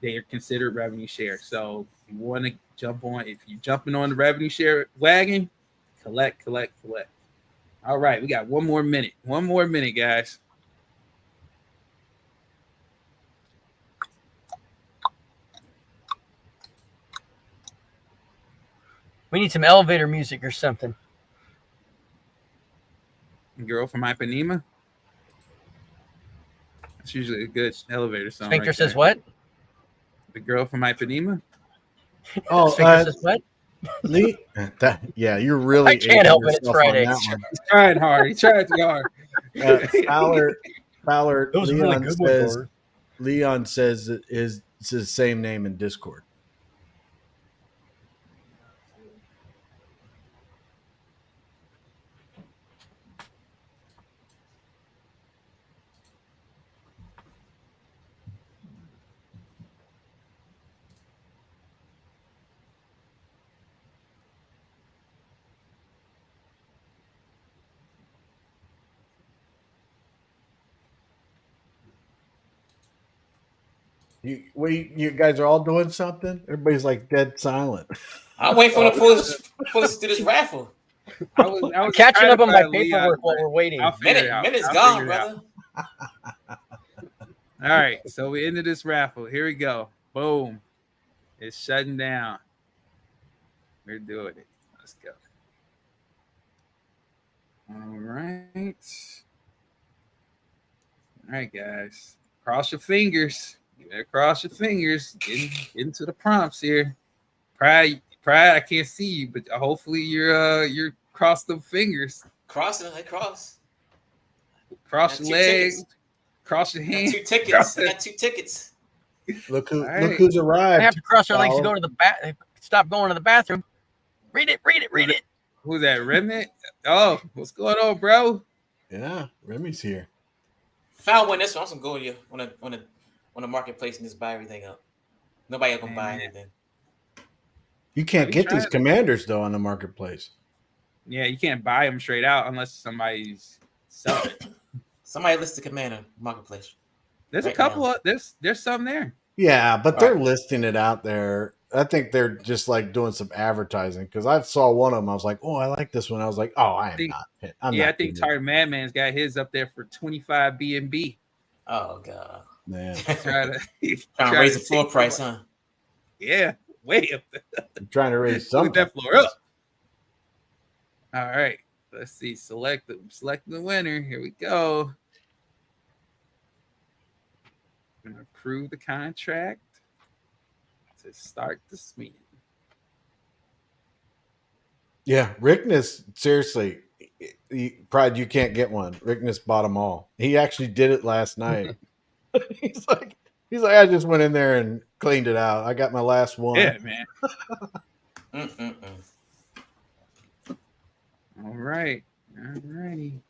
They're considered revenue share. So if you want to jump on, if you're jumping on the revenue share wagon, collect. All right, we got one more minute. One more minute, guys. We need some elevator music or something. Girl from Ipanema. That's usually a good elevator song. Sphincter right says there. what? The girl from Ipanema. Oh, Sphincter says what? Lee, yeah, you're really I can't help it. It's yourself on Friday. that one. He's trying hard. He tried too hard. Fowler, That was a really good one, Bart. Leon says it is it's his same name in Discord. You guys are all doing something. Everybody's like dead silent. I'm waiting for him to pull us through this raffle. I was Catching trying up to on my find Leon, paperwork while but we're waiting. I'll figure it out. Minute's I'll gone, figure it out. brother. All right, so we ended this raffle. Here we go. Boom. It's shutting down. We're doing it. Let's go. All right. All right, guys. Cross your fingers. You better cross your fingers. Get into the prompts here. Pride, I can't see you, but hopefully you're cross the fingers. Crossing, I cross. Cross Got your two legs. tickets. Cross your Got hands. 2 tickets. I got 2 tickets. Look right. who's I arrived. have to cross our legs to Fowler. go to the stop going to the bathroom. Read it. Who's that? Remnant? Oh, what's going on, bro? Yeah, Remy's here. Foul win this one. I'm gonna go to you on the marketplace and just buy everything up. Nobody else gonna buy Man. anything. You can't We get tried these it. commanders though on the marketplace. Yeah, you can't buy them straight out unless somebody's selling it. Somebody list the commander marketplace. There's Right a couple now. of there's some there. Yeah, but they're Right. listing it out there. I think they're just like doing some advertising because I saw one of them. I was like, "Oh, I like this one." I was like, "Oh, I am think- not." I think doing Tired Madman's got his up there for 25 B&B. Oh god. it. Man, Trying Try to raise the take floor price, somebody- huh? Yeah, way up there. I'm trying to raise Look some. at that floor up. All right, let's see. Select the winner. Here we go. I'm gonna approve the contract to start this meeting. Yeah, Rickness. Seriously, Pride. You can't get one. Rickness bought them all. He actually did it last night. he's like, I just went in there and cleaned it out. I got my last one. Yeah, man. Mm-mm-mm. All right. All righty.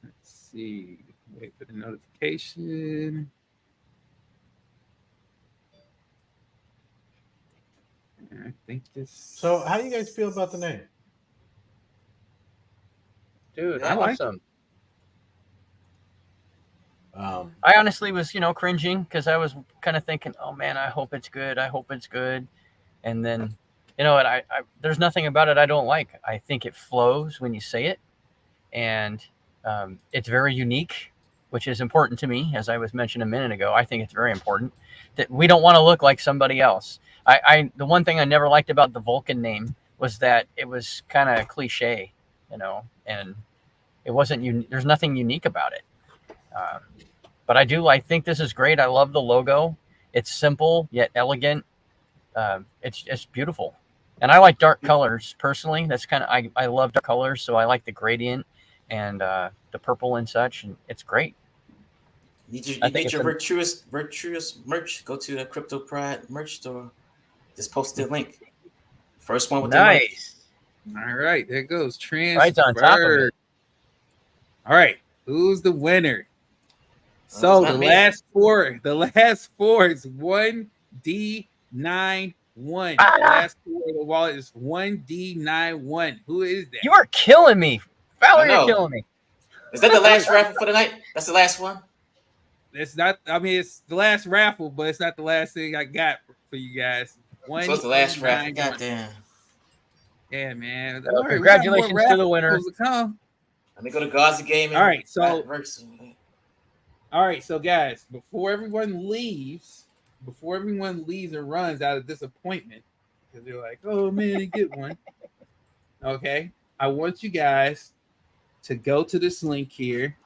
Let's see. Wait for the notification. I think this. So, how do you guys feel about the name? Dude, I like awesome. I I honestly was, cringing because I was kind of thinking, oh man, I hope it's good. And then, and I there's nothing about it I don't like. I think it flows when you say it, and it's very unique, which is important to me. As I was mentioned a minute ago, I think it's very important that we don't want to look like somebody else. The one thing I never liked about the Vulcan name was that it was kind of cliche, and it wasn't. There's nothing unique about it. But I think this is great. I love the logo. It's simple yet elegant. It's beautiful, and I like dark colors personally. That's kind of I love dark colors, so I like the gradient and the purple and such, and it's great. You I think need your it's virtuous merch. Go to the Crypto Pride merch store. Just post the link. First one with the link. Nice. All right, there goes transfer. Right on top of it. All right, who's the winner? So it's the not me. last four is 1D91. The last four of the wallet is 1D91. Who is that? You are killing me, Fowler. I know. You're killing me. Is that the last raffle for the night? That's the last one. It's not. I mean, it's the last raffle, but it's not the last thing I got for you guys. So it's the last raffle. 1D91. Goddamn. Yeah, man. Well, All right, we got congratulations more to the winner. raffles to come. Let me go to Gaza game. And All right, so- merch. All right, so guys, before everyone leaves and runs out of disappointment, because they're like, oh man, get one. Okay, I want you guys to go to this link here,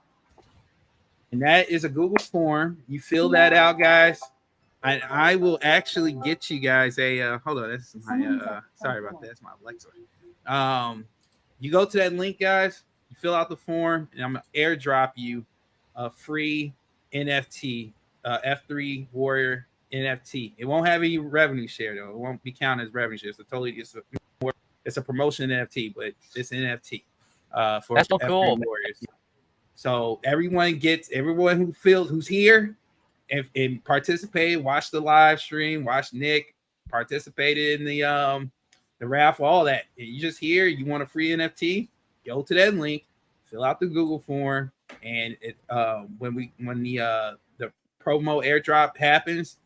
and that is a Google form. You fill that out, guys. I will actually get you guys a hold on, that's my sorry about that, that's my Alexa. You go to that link, guys, you fill out the form, and I'm gonna airdrop you a free NFT, F3 Warrior NFT. It won't have any revenue share though. It won't be counted as revenue share. It's a promotion NFT, but it's NFT for That's so F3 cool. Warriors. So everyone who's here and participated, watch the live stream, watch Nick, participated in the raffle, all that. You just here, you want a free NFT, go to that link, fill out the Google form, and when the promo airdrop happens,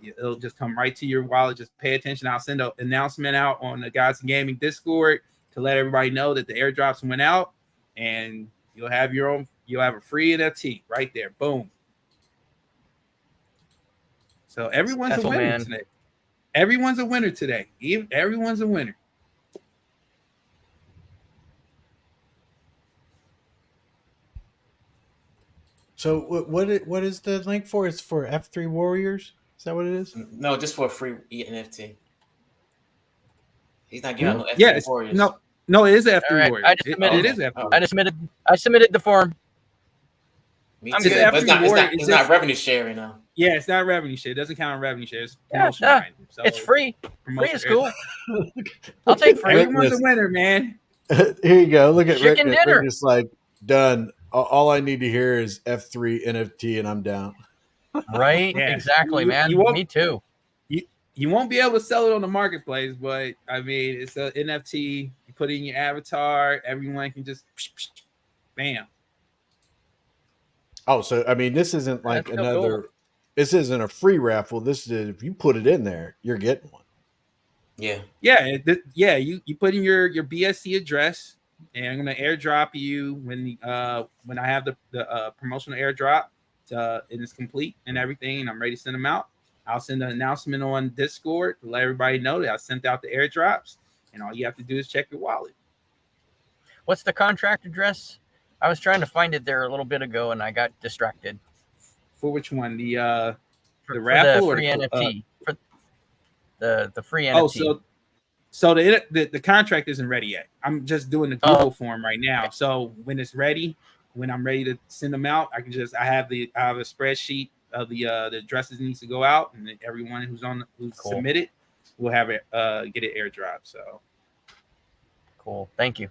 it'll just come right to your wallet. Just pay attention. I'll send an announcement out on the Guys in Gaming Discord to let everybody know that the airdrops went out, and you'll have a free NFT right there. Boom. So everyone's a winner today. Everyone's a winner today. Everyone's a winner. So what is the link for? It's for F3 Warriors. Is that what it is? No, just for a free NFT. He's not giving out no F3 Warriors. No, it is F3 Right, Warriors. It is F3. I submitted the form. Me too. It's not revenue sharing now. Yeah, it's not revenue share. It doesn't count on revenue share. It's promotion item. So it's free. Free is cool. I'll take free. Everyone's a winner, man. Here you go. Look at Chicken Rick. dinner. Rick is like, done. All I need to hear is F3 NFT, and I'm down. Right? Yeah. Exactly, man. Me too. You won't be able to sell it on the marketplace, but I mean, it's an NFT. You put it in your avatar. Everyone can just bam. Oh, so I mean, this isn't like That's so another. cool. This isn't a free raffle. This is if you put it in there, you're getting one. Yeah. You put in your BSC address, and I'm gonna airdrop you when I have the promotional airdrop and it's complete and everything, and I'm ready to send them out. I'll send an announcement on Discord to let everybody know that I sent out the airdrops, and all you have to do is check your wallet. What's the contract address? I was trying to find it there a little bit ago, and I got distracted. For which one? The For raffle the free or NFT? For the free NFT. Oh, so the contract isn't ready yet. I'm just doing the Google form right now. So when it's ready, when I'm ready to send them out, I have a spreadsheet of the addresses needs to go out, and then everyone who's cool. Submitted will have it get it airdrop. So cool. Thank you.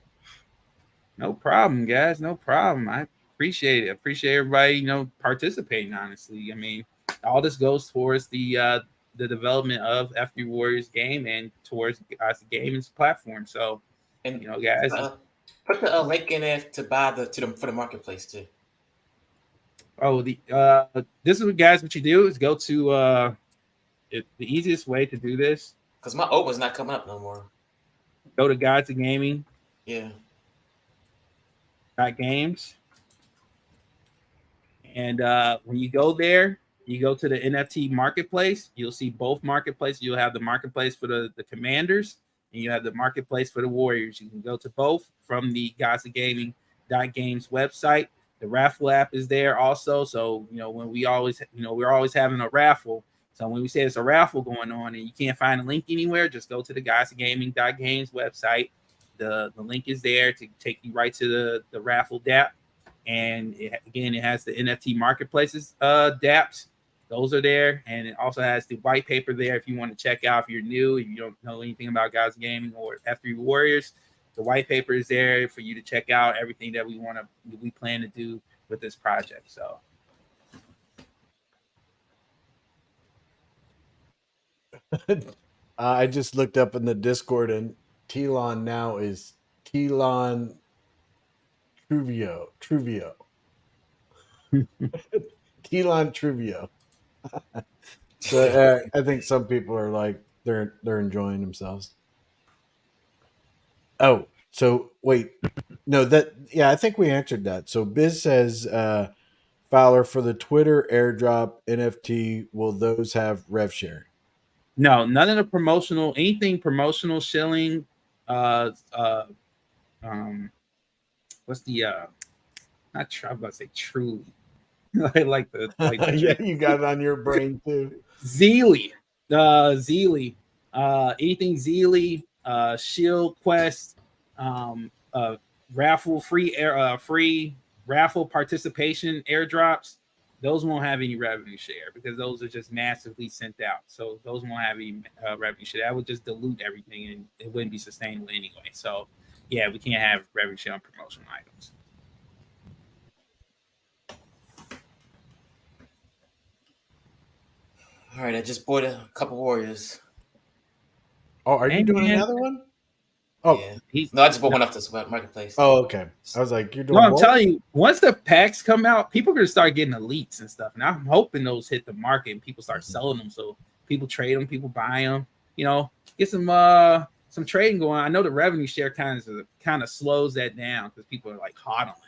No problem, guys. No problem. I appreciate it. Appreciate everybody, participating. Honestly, I mean, all this goes towards the development of F3 Warriors game and towards us gaming's platform. So, and guys, put the link in there to buy for the marketplace too. Oh, this is what you do is go to the easiest way to do this. Because my open's not coming up no more. Go to Guides to Gaming. Yeah. Games. And when you go there, you go to the NFT marketplace. You'll see both marketplaces. You'll have the marketplace for the commanders, and you have the marketplace for the warriors. You can go to both from the Guides of Gaming .games website. The raffle app is there also. So, when we're always having a raffle. So when we say it's a raffle going on and you can't find a link anywhere, just go to the Guides of Gaming .games website. The link is there to take you right to the raffle DApp. And it has the NFT marketplaces DApps. Those are there. And it also has the white paper there if you want to check out if you're new, if you don't know anything about Guides Gaming or F3 Warriors. The white paper is there for you to check out everything that we plan to do with this project. So I just looked up in the Discord, and Telon now is Telon Truvio. Telon Truvio. So I think some people are like they're enjoying themselves. Oh, so wait, no, I think we answered that. So Biz says, Fowler, for the Twitter airdrop NFT, will those have rev share? No, none of the promotional, anything promotional, shilling, uh, uh, what's the not try I'm about to say truly. like the Yeah, drink. you got it on your brain too. Zeely, Zeely, anything Zeely, Shield Quest, raffle free air, free raffle participation airdrops. Those won't have any revenue share because those are just massively sent out. So those won't have any revenue share. That would just dilute everything and it wouldn't be sustainable anyway. So yeah, we can't have revenue share on promotional items. All right, I just bought a couple Warriors. Oh, are you Hey, doing man. another one? Oh, Yeah. He's, No, I just bought one off this marketplace. oh, okay. I was like, you're no, doing I'm more? telling you, once the packs come out, people are gonna start getting elites and stuff. And I'm hoping those hit the market and people start selling them. So people trade them, people buy them. You know, get some trading going. I know the revenue share kind of slows that down because people are like hot on it.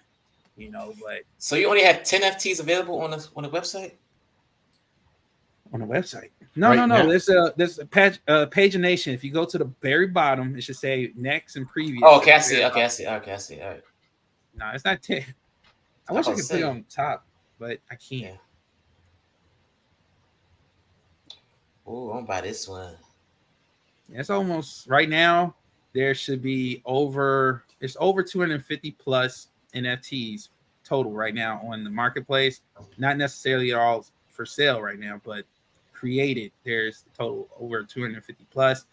You know, but So you only have 10 FTs available on the website? on the website, no, Right no. now? There's a pagination. If you go to the very bottom, it should say next and previous. Oh, okay, I see it. Okay, I see it. Okay, I see it. All right. No, it's not 10. I I wish I was could put it saying. on top, but I can't. Yeah. Oh, I'm gonna buy this one. It's almost right now. There should be over 250 plus NFTs total right now on the marketplace. Not necessarily all for sale right now, but created. There's total over 250 plus.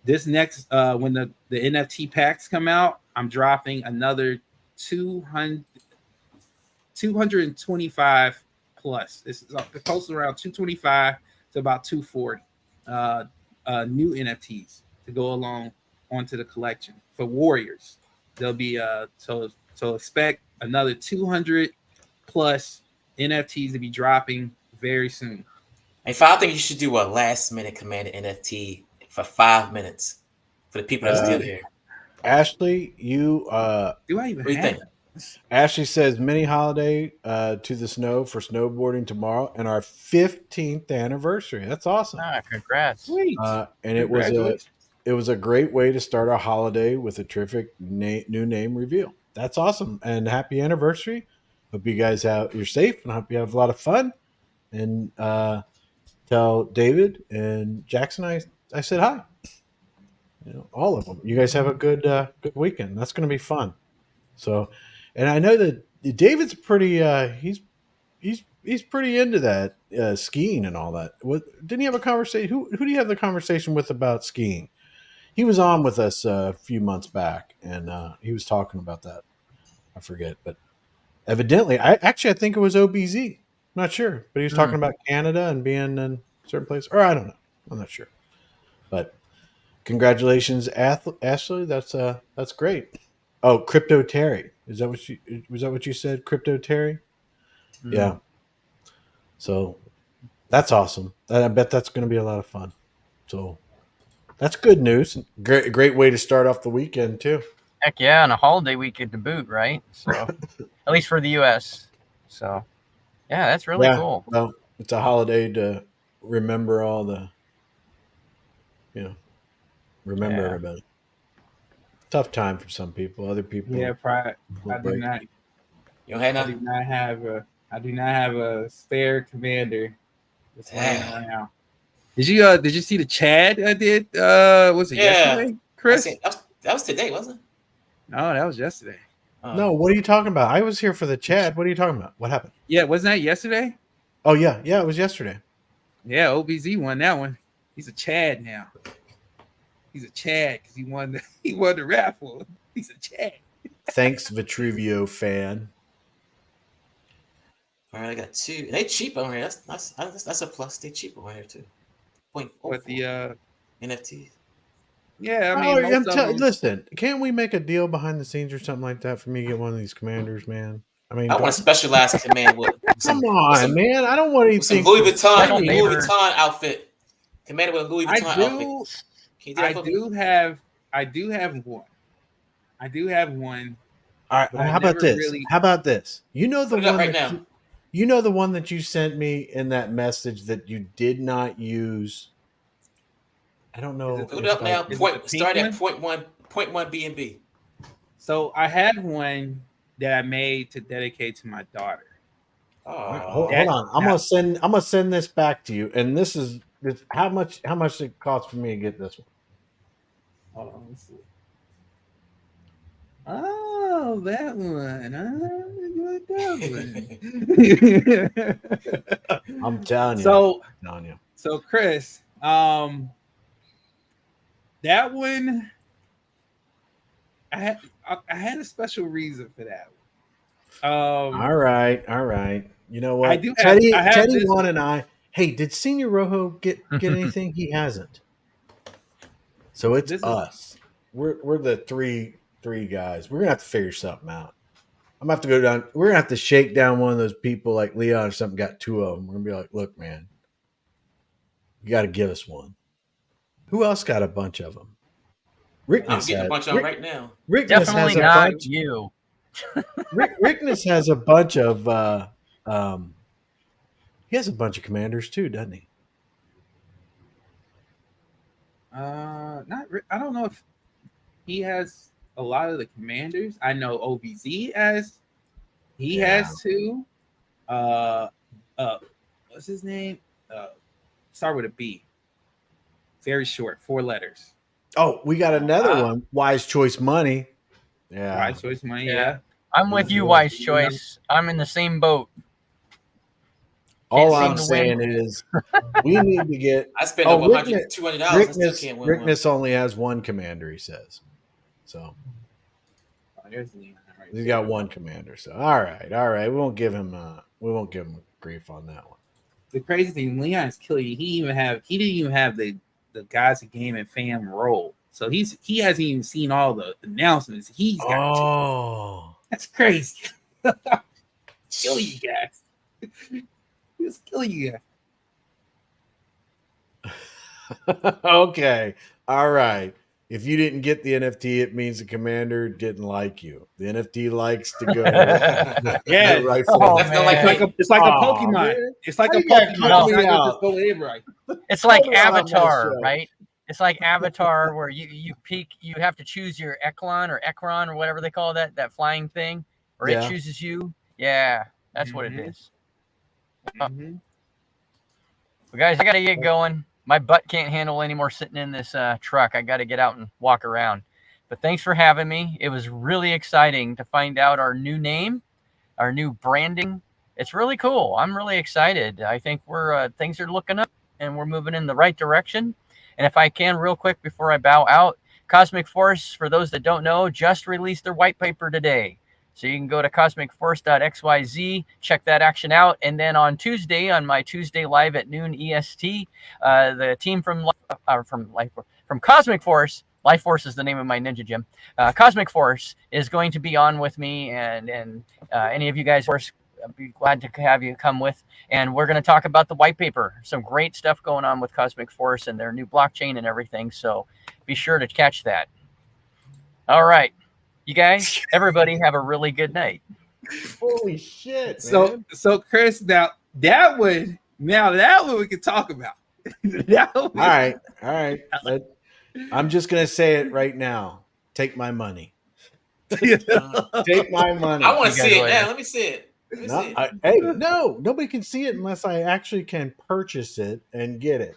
This next when the NFT packs come out, I'm dropping another 225 plus. This is close to around 225 to about 240 new NFTs to go along onto the collection for Warriors. There'll be so expect another 200 plus NFTs to be dropping very soon. If I think you should do a last minute Commander NFT for 5 minutes for the people that's still here. Ashley, you Do I even What do you have think? it? Ashley says mini holiday to the snow for snowboarding tomorrow and our 15th anniversary. That's awesome. Ah, congrats. Sweet. And it was a great way to start our holiday with a terrific new name reveal. That's awesome. And happy anniversary. Hope you guys you're safe and I hope you have a lot of fun. And tell David and Jackson I said hi. You know, all of them. You guys have a good weekend. That's going to be fun. So, and I know that David's pretty. He's pretty into that skiing and all that. What didn't he have a conversation? Who do you have the conversation with about skiing? He was on with us a few months back, and he was talking about that. I forget, but evidently, I think it was OBZ. I'm not sure, but he was talking about Canada and being in certain places, or I don't know. I'm not sure, but congratulations, Ashley. That's great. Oh, Crypto Terry. Was that what you said? Crypto Terry? Yeah. So that's awesome. I bet that's going to be a lot of fun. So that's good news. Great way to start off the weekend too. Heck yeah, on a holiday weekend to boot, right? So, at least for the U.S. So, yeah, that's really cool. Well, it's a holiday to remember all the, remember everybody. Tough time for some people. Other people, Yeah, I do not. You don't have I none? do not have a spare commander that's laying around. Did you see the Chad I did? Was it yesterday, Chris? That was today, wasn't it? No, that was yesterday. No, what are you talking about? I was here for the Chad. What are you talking about? What happened? Yeah, wasn't that yesterday? Oh yeah, it was yesterday. Yeah, OBZ won that one. He's a Chad now. He's a Chad because he won the raffle. He's a Chad. Thanks, Vitruvio fan. All right, I got two. They cheap on here. That's a plus. They cheap on here too. What the NFTs? Yeah, I mean, most of them, listen, can't we make a deal behind the scenes or something like that for me to get one of these commanders, man? I mean, I want a specialized command with come on, man. I don't want anything. Some Louis Vuitton outfit. Commander with a Louis Vuitton outfit. I do have one. I do have one. All right. Well, how about this? How about this? You know the one right now. You know the one that you sent me in that message that you did not use I don't know. Is Look it up now. Is it the Start pink at point one B&B. So I had one that I made to dedicate to my daughter. Hold That- on. I'm gonna send this back to you. And this how much it cost for me to get this one? Hold on, let's see. Oh, that one. That one. I'm telling you. So, I'm telling you. so Chris, that one, I had a special reason for that one. All right. You know what? I do have. I have Teddy this One and I. Hey, did Senior Rojo get anything? He hasn't. So it's This is- us. We're the three guys. We're gonna have to figure something out. I'm gonna have to go down. We're gonna have to shake down one of those people like Leon or something. Got two of them. We're gonna be like, look, man, you got to give us one. Who else got a bunch of them? I'm Rickness getting a has, bunch of them right now. Rickness Definitely has a not bunch. you. Rickness has a bunch of. He has a bunch of commanders too, doesn't he? not. I don't know if he has a lot of the commanders. I know OBZ has. He has two. What's his name? Start with a B. Very short, 4 letters. Oh, we got another one. Wise Choice Money. Yeah. Wise Choice Money. Yeah. Yeah. I'm with you, Wise Choice. I'm in the same boat. All Can't I'm seem to win. saying is we need to get. I spent Oh, over $100, $200. I still Rickness, can't win one. Rickness only has one commander, he says. So Oh, there's Leon right he's there. got one commander. So all right. We won't give him grief on that one. The crazy thing, Leon is killing you. He didn't even have the guys at Game and Fam role. So he hasn't even seen all the announcements. He's got Oh. That's crazy. Kill you guys. Just kill you guys. Okay. All right. If you didn't get the NFT, it means the commander didn't like you. The NFT likes to go. Yeah. Right. Oh, That's not like man. It's like a Aw, Pokemon. man. It's like How a you gotta Pokemon. cut It's me not gonna out? just go in right. It's like Hold on, I'm not Avatar, sure. right? It's like Avatar where you have to choose your Eklon or Ekron or whatever they call that flying thing, or Yeah. it chooses you. Yeah, that's what it Mhm. is. Mhm. But guys, I gotta get going. My butt can't handle any more sitting in this truck. I gotta get out and walk around. But thanks for having me. It was really exciting to find out our new name, our new branding. It's really cool. I'm really excited. I think we're things are looking up and we're moving in the right direction. And if I can, real quick before I bow out, Cosmic Force, for those that don't know, just released their white paper today. So you can go to cosmicforce.xyz, check that action out. And then on Tuesday, on my Tuesday live at noon EST, the team from Cosmic Force, Life Force is the name of my ninja gym. Cosmic Force is going to be on with me, and any of you guys, of course, I'd be glad to have you come with. And we're going to talk about the white paper. Some great stuff going on with Cosmic Force and their new blockchain and everything. So be sure to catch that. All right. You guys, everybody have a really good night. Holy shit, man. So Chris, now that one we can talk about. All right. I'm just gonna say it right now. Take my money. Take my money. I want to You see guys it later. now. Let me see it. Let me see it. Hey, no, nobody can see it unless I actually can purchase it and get it.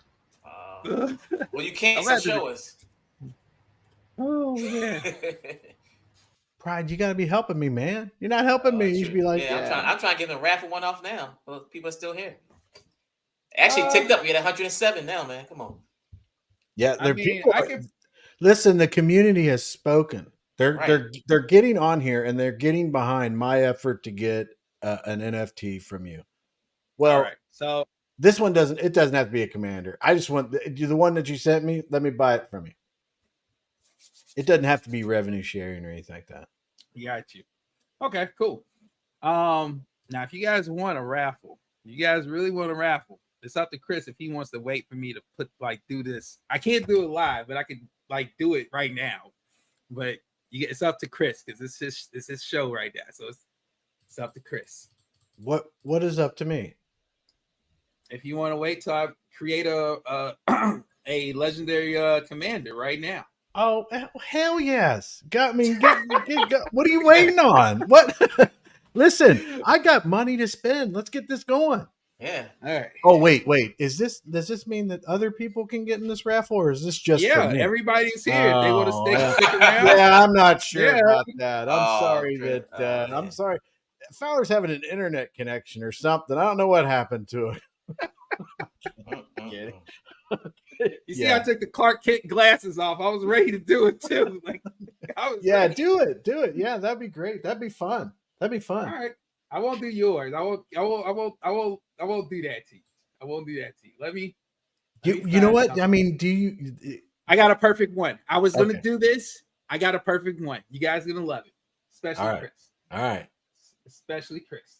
Well, you can't, I'm so glad show that- us. Oh yeah. Pride, you gotta be helping me, man. You're not helping me. You should be like, I'm trying to get the raffle one off now. Well, people are still here. Actually, ticked up. We at 107 now, man. Come on. yeah. I There mean, people. I can. Listen, the community has spoken. Right. They're getting on here and they're getting behind my effort to get an NFT from you. Well, All right. So this one doesn't. It doesn't have to be a commander. I just want the one that you sent me. Let me buy it from you. It doesn't have to be revenue sharing or anything like that. got you. Okay, cool. Now if you guys want a raffle, you guys really want a raffle, it's up to Chris if he wants to wait for me to do this. I can't do it live, but I can do it right now. But it's up to Chris because it's his show right now. So it's up to Chris. What is up to me? If you want to wait till I create a a legendary commander right now. Oh hell yes! Got me. What are you waiting on? What? Listen, I got money to spend. Let's get this going. Yeah. All right. Oh wait. Does this mean that other people can get in this raffle, or is this just for Yeah, me? everybody's here. If they want to Oh, stick around. yeah, I'm not sure Yeah. about that. I'm Oh, sorry Chris. that I'm Man. sorry. Fowler's having an internet connection or something. I don't know what happened to it. Kidding. You see, I took the Clark Kent glasses off. I was ready to do it too. Like, I was Yeah, ready. do it. Yeah, that'd be great. That'd be fun. All right. I won't do yours. I won't do that to you. I won't do that to you. Let me You know find what? something. I mean, do you? I got a perfect one. I was gonna Okay. do this. I got a perfect one. You guys are gonna love it. Especially All right. Chris. All right. Especially Chris.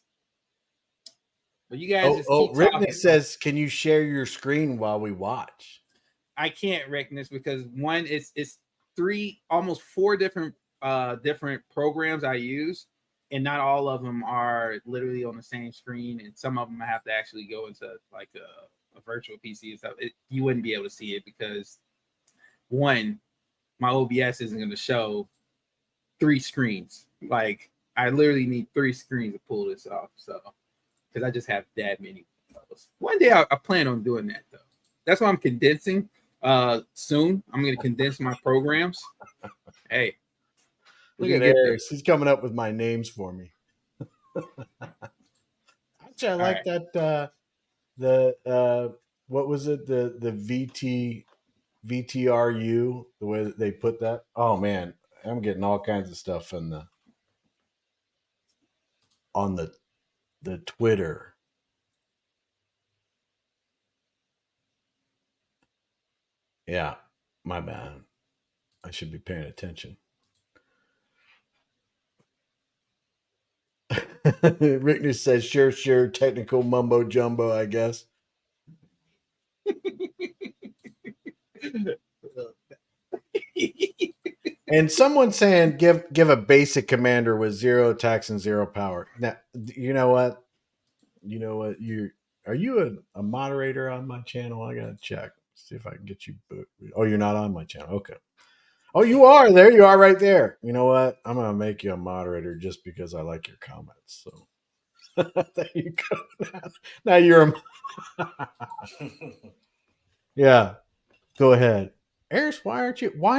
But you guys just keep Rickness talking. says, "Can you share your screen while we watch?" I can't Rickness because one is it's almost four different programs I use, and not all of them are literally on the same screen, and some of them I have to actually go into like a virtual PC and stuff. You wouldn't be able to see it because one, my OBS isn't going to show three screens. Like I literally need three screens to pull this off. So because I just have that many windows. One day I plan on doing that though. That's why I'm condensing. Soon I'm going to condense my programs. Hey, Look at Harris. He's coming up with my names for me. Actually, I like that. What was it? The VTRU. The way that they put that. Oh man, I'm getting all kinds of stuff on the Twitter. Yeah, my bad. I should be paying attention. Rickner says, sure, technical mumbo jumbo, I guess. And someone saying give a basic commander with 0 attacks and 0 power. Now, you know what? Are you a moderator on my channel? I gotta check. See if I can get you. Oh, you're not on my channel. Okay. Oh, you are. There you are, right there. You know what? I'm gonna make you a moderator just because I like your comments. So there you go. Now you're a. Yeah. Go ahead. Eris, why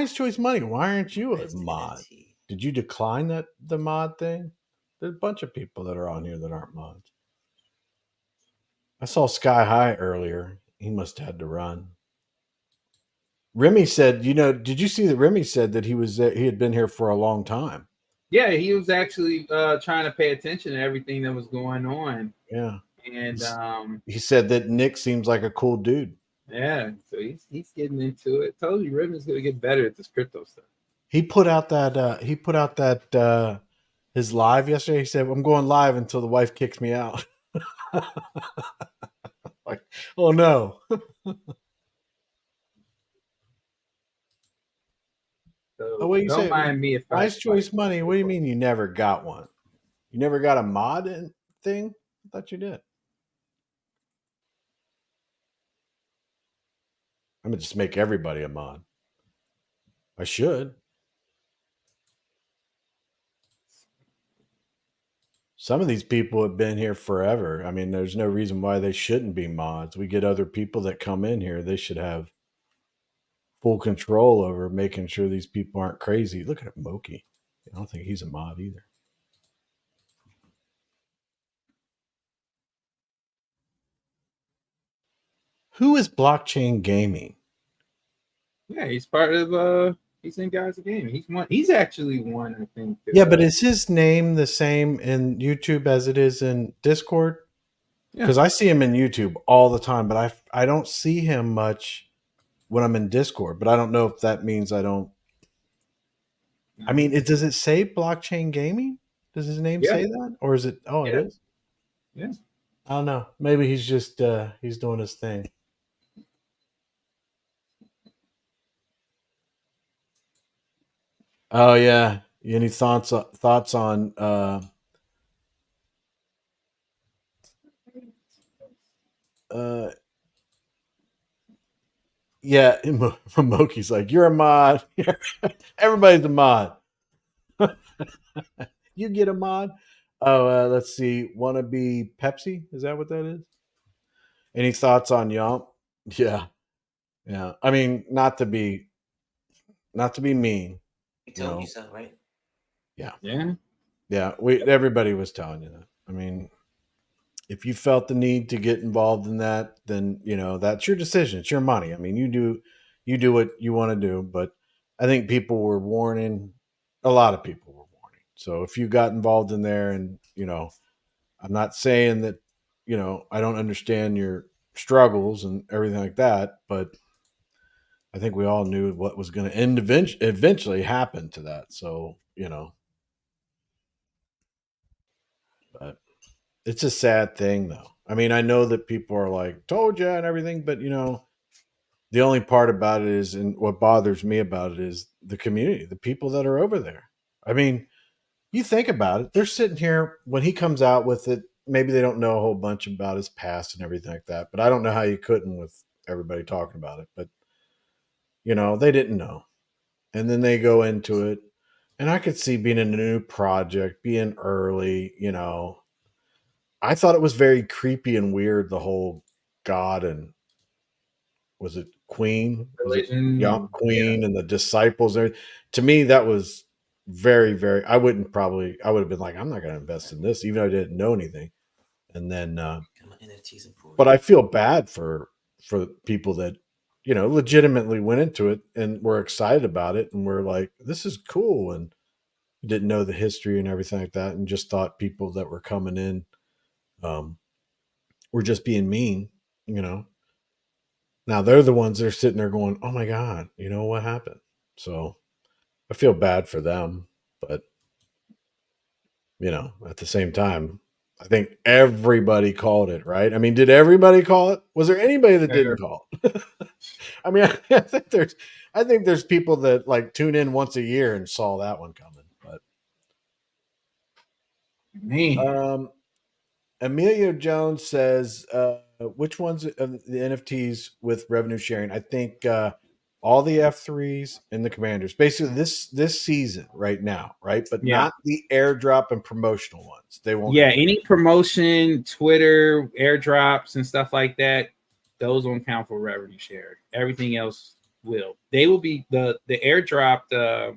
is Choice Money? Why aren't you a mod? Did you decline the mod thing? There's a bunch of people that are on here that aren't mods. I saw Sky High earlier. He must have had to run. Remy said, did you see that Remy said that he had been here for a long time? Yeah, he was actually trying to pay attention to everything that was going on. Yeah. And he said that Nick seems like a cool dude. Yeah, so he's getting into it. Told you Ribbon's gonna get better at this crypto stuff. He put out that his live yesterday. He said, I'm going live until the wife kicks me out. Like, oh no. So what do you don't say? mind me if Nice Choice Money. What do you mean you never got one? You never got a mod thing? I thought you did. I'm gonna just make everybody a mod. I should. Some of these people have been here forever. I mean, there's no reason why they shouldn't be mods. We get other people that come in here. They should have full control over making sure these people aren't crazy. Look at Moki. I don't think he's a mod either. Who is Blockchain Gaming? Yeah, he's part of he's in Guys of Gaming. He's actually one, I think. Yeah, but is his name the same in YouTube as it is in Discord? Because I see him in YouTube all the time, but I don't see him much when I'm in Discord. But I don't know if that means I don't. I mean, does it say Blockchain Gaming? Does his name say that, or is it? Oh, it is. Yeah. I don't know. Maybe he's just he's doing his thing. Oh yeah. Any thoughts on Yeah, Moki's like, you're a mod. Everybody's a mod. You get a mod. Oh, let's see. Wanna be Pepsi? Is that what that is? Any thoughts on Yomp? Yeah, yeah. I mean, not to be mean, He you told you know. so, right? Yeah, Yeah. yeah. Everybody was telling you that. I mean, if you felt the need to get involved in that, then that's your decision. It's your money. I mean, you do what you want to do. But I think people were warning. A lot of people were warning. So if you got involved in there, and I'm not saying that I don't understand your struggles and everything like that, but I think we all knew what was going to eventually happen to that. So but it's a sad thing, though. I mean, I know that people are like, "Told you" and everything, but the only part about it is, and what bothers me about it is the community, the people that are over there. I mean, you think about it; they're sitting here when he comes out with it. Maybe they don't know a whole bunch about his past and everything like that, but I don't know how you couldn't with everybody talking about it. But they didn't know, and then they go into it, and I could see being in a new project, being early. I thought it was very creepy and weird. The whole God and was it Queen? Was it Young Religion. Yeah. Queen and the disciples? There, to me, that was very, very. I would have been like, I'm not going to invest in this, even though I didn't know anything. And then, Come on, NFTs and but Poria. I feel bad for people that legitimately went into it and were excited about it and were like, this is cool, and didn't know the history and everything like that, and just thought people that were coming in um, were just being mean. You know, Now they're the ones that are sitting there going, "Oh my god, what happened?" So I feel bad for them, but at the same time, I think everybody called it, right? I mean, did everybody call it? Was there anybody that didn't call it? I mean, I think there's people that like tune in once a year and saw that one coming. But Man. Emilio Jones says, which ones of the NFTs with revenue sharing? I think all the F3s and the Commanders. Basically, this season right now, right? But Yeah. not the airdrop and promotional ones. They won't Yeah. have. Any promotion, Twitter, airdrops, and stuff like that, those won't count for revenue share. Everything else will. They will be the airdrop, the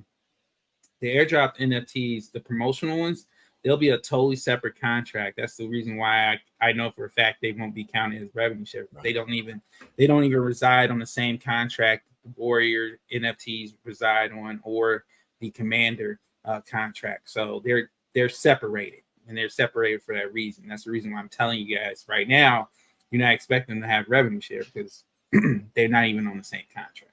airdrop NFTs, the promotional ones, they'll be a totally separate contract. That's the reason why I know for a fact they won't be counted as revenue share. Right. They don't even reside on the same contract the Warrior NFTs reside on, or the Commander contract. So they're separated, and they're separated for that reason. That's the reason why I'm telling you guys right now, you're not expecting them to have revenue share because they're not even on the same contract.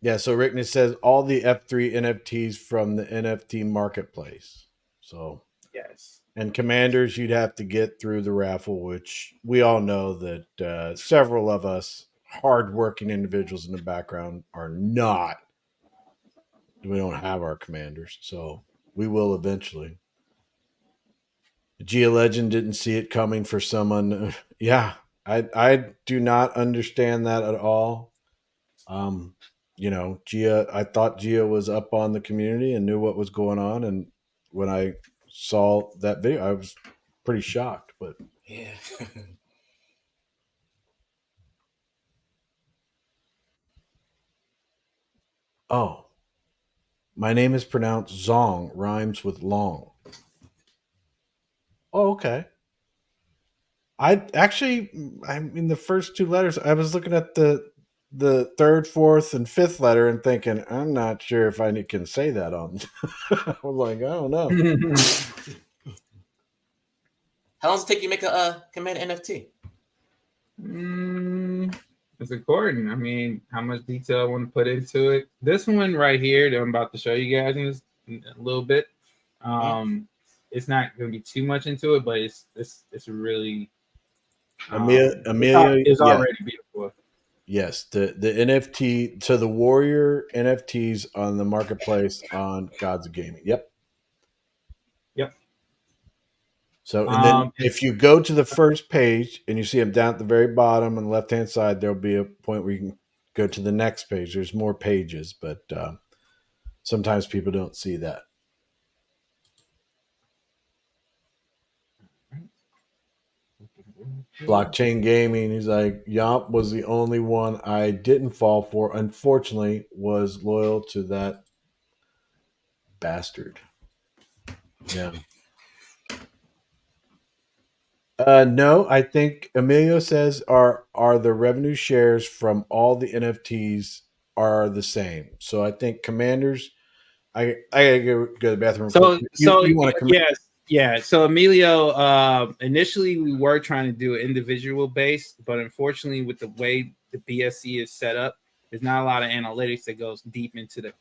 Yeah, so Rickness says all the F3 NFTs from the NFT marketplace. So, Yes. and Commanders, you'd have to get through the raffle, which we all know that several of us hardworking individuals in the background are not. We don't have our Commanders, so we will eventually. Gia Legend didn't see it coming for someone. Yeah, I do not understand that at all. Um, Gia, I thought Gia was up on the community and knew what was going on, and when I saw that video, I was pretty shocked. But Yeah. oh, my name is pronounced Zong, rhymes with long. Oh, okay. I mean, the first two letters. I was looking at the third, fourth, and fifth letter and thinking, I'm not sure if I can say that on. I was like, I don't know. How long does it take you to make a command NFT? It's important. I mean, how much detail I want to put into it. This one right here that I'm about to show you guys in a little bit. It's not going to be too much into it, but it's really Amelia, it's yeah, already beautiful. yes. The NFT to the Warrior NFTs on the marketplace on Gods of Gaming. Yep. Yep. So, and then if you go to the first page and you see them down at the very bottom on the left-hand side, there'll be a point where you can go to the next page. There's more pages, but sometimes people don't see that. Blockchain gaming. He's like, Yomp was the only one I didn't fall for. Unfortunately, was loyal to that bastard. Yeah. No, I think Emilio says are the revenue shares from all the NFTs are the same. So I think commanders. I gotta go to the bathroom. You want to yes, yeah. So Emilio, initially we were trying to do an individual based, but unfortunately with the way the BSC is set up, there's not a lot of analytics that goes deep into the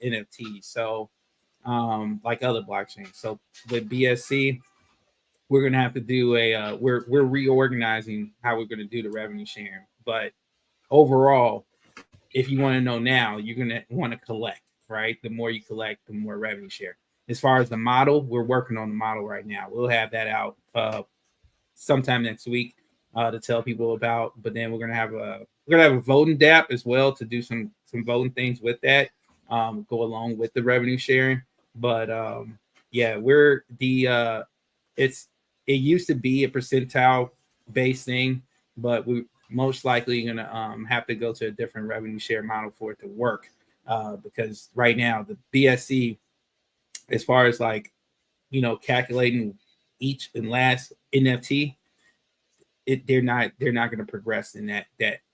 NFT. So like other blockchains. So with BSC, we're gonna have to do a we're reorganizing how we're gonna do the revenue sharing. But overall, if you want to know now, you're gonna want to collect, right? The more you collect, the more revenue share. As far as the model, we're working on the model right now. We'll have that out sometime next week to tell people about. But then we're gonna have a voting DApp as well to do some voting things with that, go along with the revenue sharing. But yeah, we're the it used to be a percentile based thing, but we most likely gonna have to go to a different revenue share model for it to work. Because right now the BSC, as far as like calculating each and last NFT, they're not going to progress in that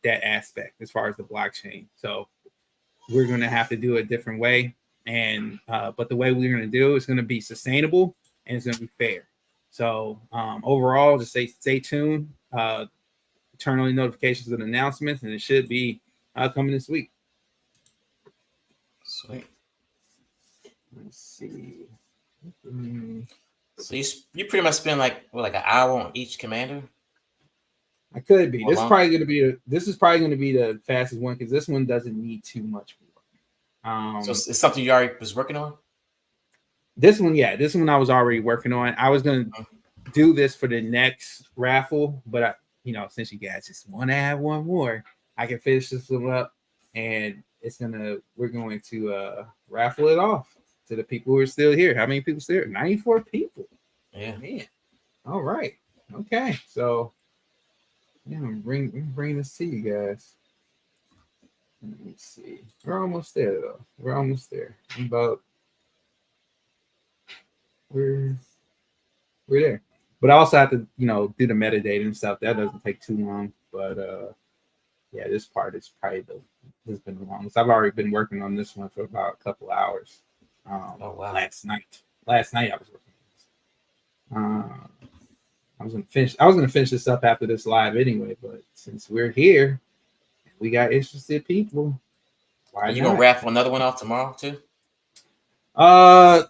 aspect as far as the blockchain. So we're going to have to do it a different way, and but the way we're going to do is going to be sustainable and it's going to be fair. So overall, just stay tuned. Turn on notifications and announcements, and it should be coming this week. Sweet. Let's see. So you pretty much spend like an hour on each commander. I could be. Or This is long? probably going to be the fastest one because this one doesn't need too much work. So it's something you already was working on. This one I was already working on. I was going to do this for the next raffle, but since you guys just want to have one more, I can finish this one up, and we're going to raffle it off to the people who are still here. How many people still here? 94 people. Yeah. Man. All right. Okay. So yeah, I'm bring this to you guys. Let me see. We're almost there though. We're almost there. We're there. But I also have to, do the metadata and stuff. That doesn't take too long. But yeah, this part is probably has been the longest. I've already been working on this one for about a couple hours. Oh wow. Last night I was working on this. I was gonna finish this up after this live anyway, but since we're here, we got interested people. Are you gonna raffle another one off tomorrow too?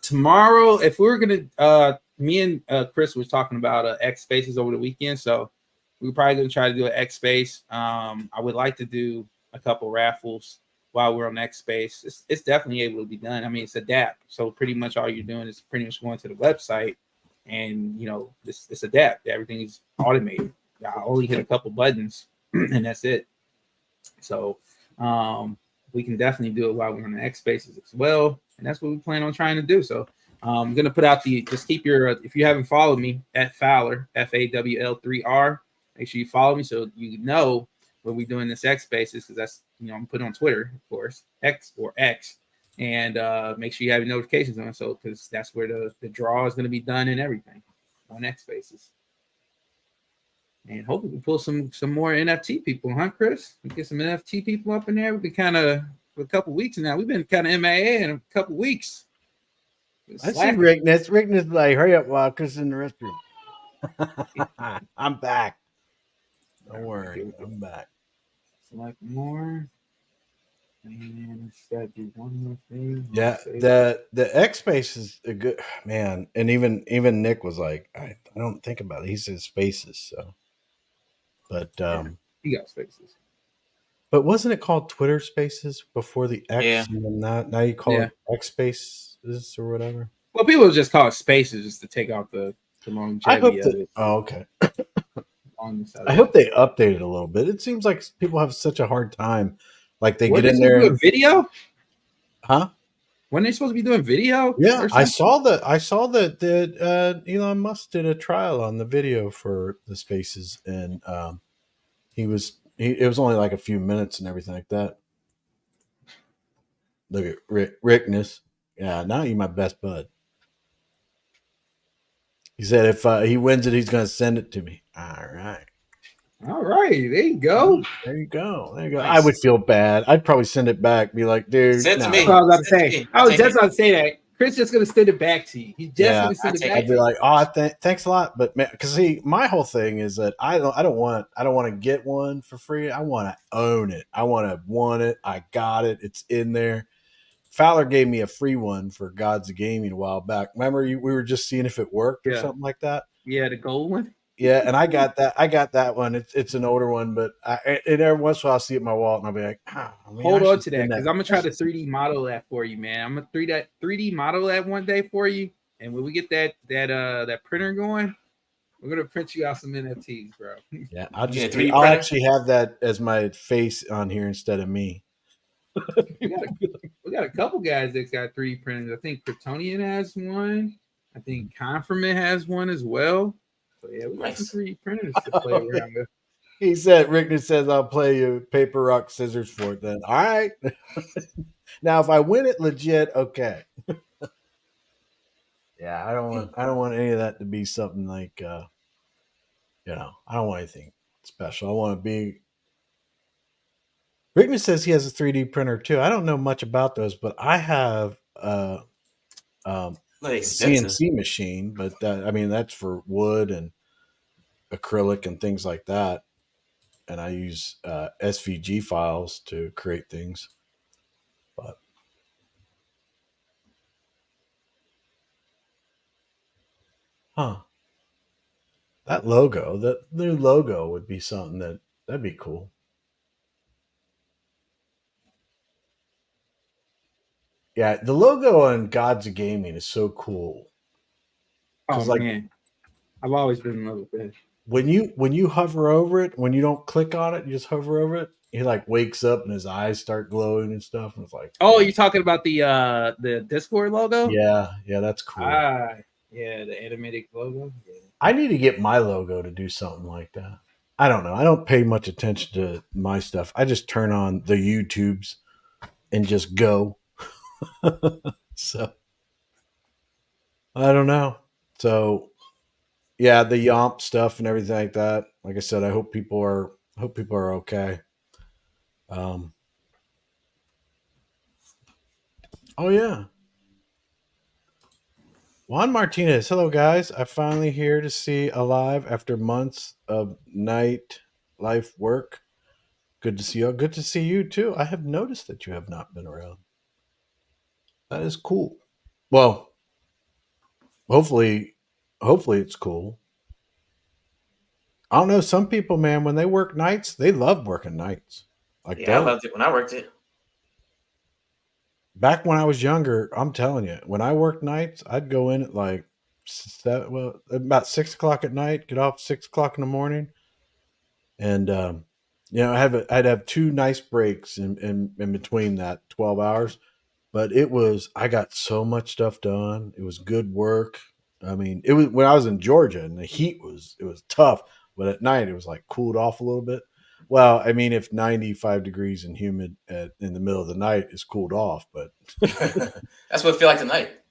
Tomorrow, if we were gonna, me and Chris was talking about X Spaces over the weekend, so we're probably gonna try to do an X Space. I would like to do a couple raffles while we're on X Space. It's definitely able to be done. I mean, it's a DApp, so pretty much all you're doing is pretty much going to the website, and it's a DApp. Everything is automated. I only hit a couple buttons, and that's it. So we can definitely do it while we're on the X Spaces as well, and that's what we plan on trying to do. So I'm gonna put out just keep your if you haven't followed me at Fowler FAWL3R, make sure you follow me so you know when we're doing this X Spaces, because that's I'm putting on Twitter, of course, X, and make sure you have your notifications on, so because that's where the draw is going to be done and everything on X Spaces. And hopefully we pull some more NFT people, huh, Chris? We get some NFT people up in there. We've been kind of for a couple weeks now. We've been kind of MIA in a couple weeks. I see Rickness. Rickness like, hurry up while Chris is in the restroom. I'm back. Don't worry, I'm back. Select more. And gotta do one more thing. Yeah, the X Space is a good man, and even Nick was like, I don't think about it. He says Spaces, so. But he got Spaces. But wasn't it called Twitter Spaces before the X? Yeah. And now you call it X Spaces or whatever. Well, people just call it Spaces just to take out the the I hope longevity of that. it. Oh, okay. On this I hope they update it a little bit. It seems like people have such a hard time. Like they What get they in supposed there to do a and video? huh? When they supposed to be doing video Yeah, or I something? saw that. I saw that Elon Musk did a trial on the video for the Spaces, and it was only like a few minutes and everything like that. Look at Rickness. Yeah, now you're my best bud. He said if he wins it, he's going to send it to me. All right. All right, there you go. There you go. There you go. I Nice. would feel bad. I'd probably send it back. Be like, dude, Send it to no. That's me. what I was about to Send it to say. me. I I'll was take just it. about to say that. Chris just gonna send it back to you. He's just Yeah. gonna send I'll it take back I'd it. to be you. like, oh, thanks a lot, but man, because see, my whole thing is that I don't want to get one for free. I want to own it. I want it. I got it. It's in there. Fowler gave me a free one for Gods of Gaming a while back. Remember, we were just seeing if it worked or Yeah. something like that. Yeah, the gold one. Yeah, and I got that. I got that one. It's an older one, but and every once in a while I'll see it in my wallet and I'll be like, Hold on to that because I'm gonna try to 3D model that for you, man. I'm gonna 3D model that one day for you, and when we get that printer going, we're gonna print you out some NFTs, bro. Yeah, I'll Yeah, just 3D I'll printer. actually have that as my face on here instead of me. We got a couple guys that got 3D printers. I think Kryptonian has one. I think Conformant has one as well. So yeah, we got some Nice. 3D printers to play around with. He said, Rickner says, I'll play you paper, rock, scissors for it then. All right. Now, if I win it legit, okay. Yeah, I don't want any of that to be something like, I don't want anything special. I want to be. Rickner says he has a 3D printer too. I don't know much about those, but I have Not a expensive. CNC machine, but that's for wood and acrylic and things like that. And I use SVG files to create things. But that logo, that new logo would be something that'd be cool. Yeah, the logo on Gods of Gaming is so cool. Oh Because like man, I've always been in love with that. when you hover over it, when you don't click on it, you just hover over it, he like wakes up and his eyes start glowing and stuff. And it's like, Oh, you're talking about the Discord logo? yeah, that's cool. Yeah, the animated logo. Yeah. I need to get my logo to do something like that. I don't know. I don't pay much attention to my stuff. I just turn on the YouTubes and just go. So I don't know. So yeah, the Yomp stuff and everything like that. Like I said, I hope people are okay. Oh yeah. Juan Martinez, hello guys. I'm finally here to see alive after months of night life work. Good to see you. Good to see you too. I have noticed that you have not been around. That is cool. Well, hopefully it's cool. I don't know. Some people, man, when they work nights, they love working nights. Like Yeah, I loved it when I worked it. back when I was younger, I'm telling you, when I worked nights, I'd go in at like about 6 o'clock at night, get off 6 o'clock in the morning, and I'd have two nice breaks in between that 12 hours. But I got so much stuff done. It was good work. I mean, it was when I was in Georgia and the heat it was tough, but at night it was like cooled off a little bit. Well, I mean, if 95 degrees and humid in the middle of the night is cooled off, but That's what it feel like tonight.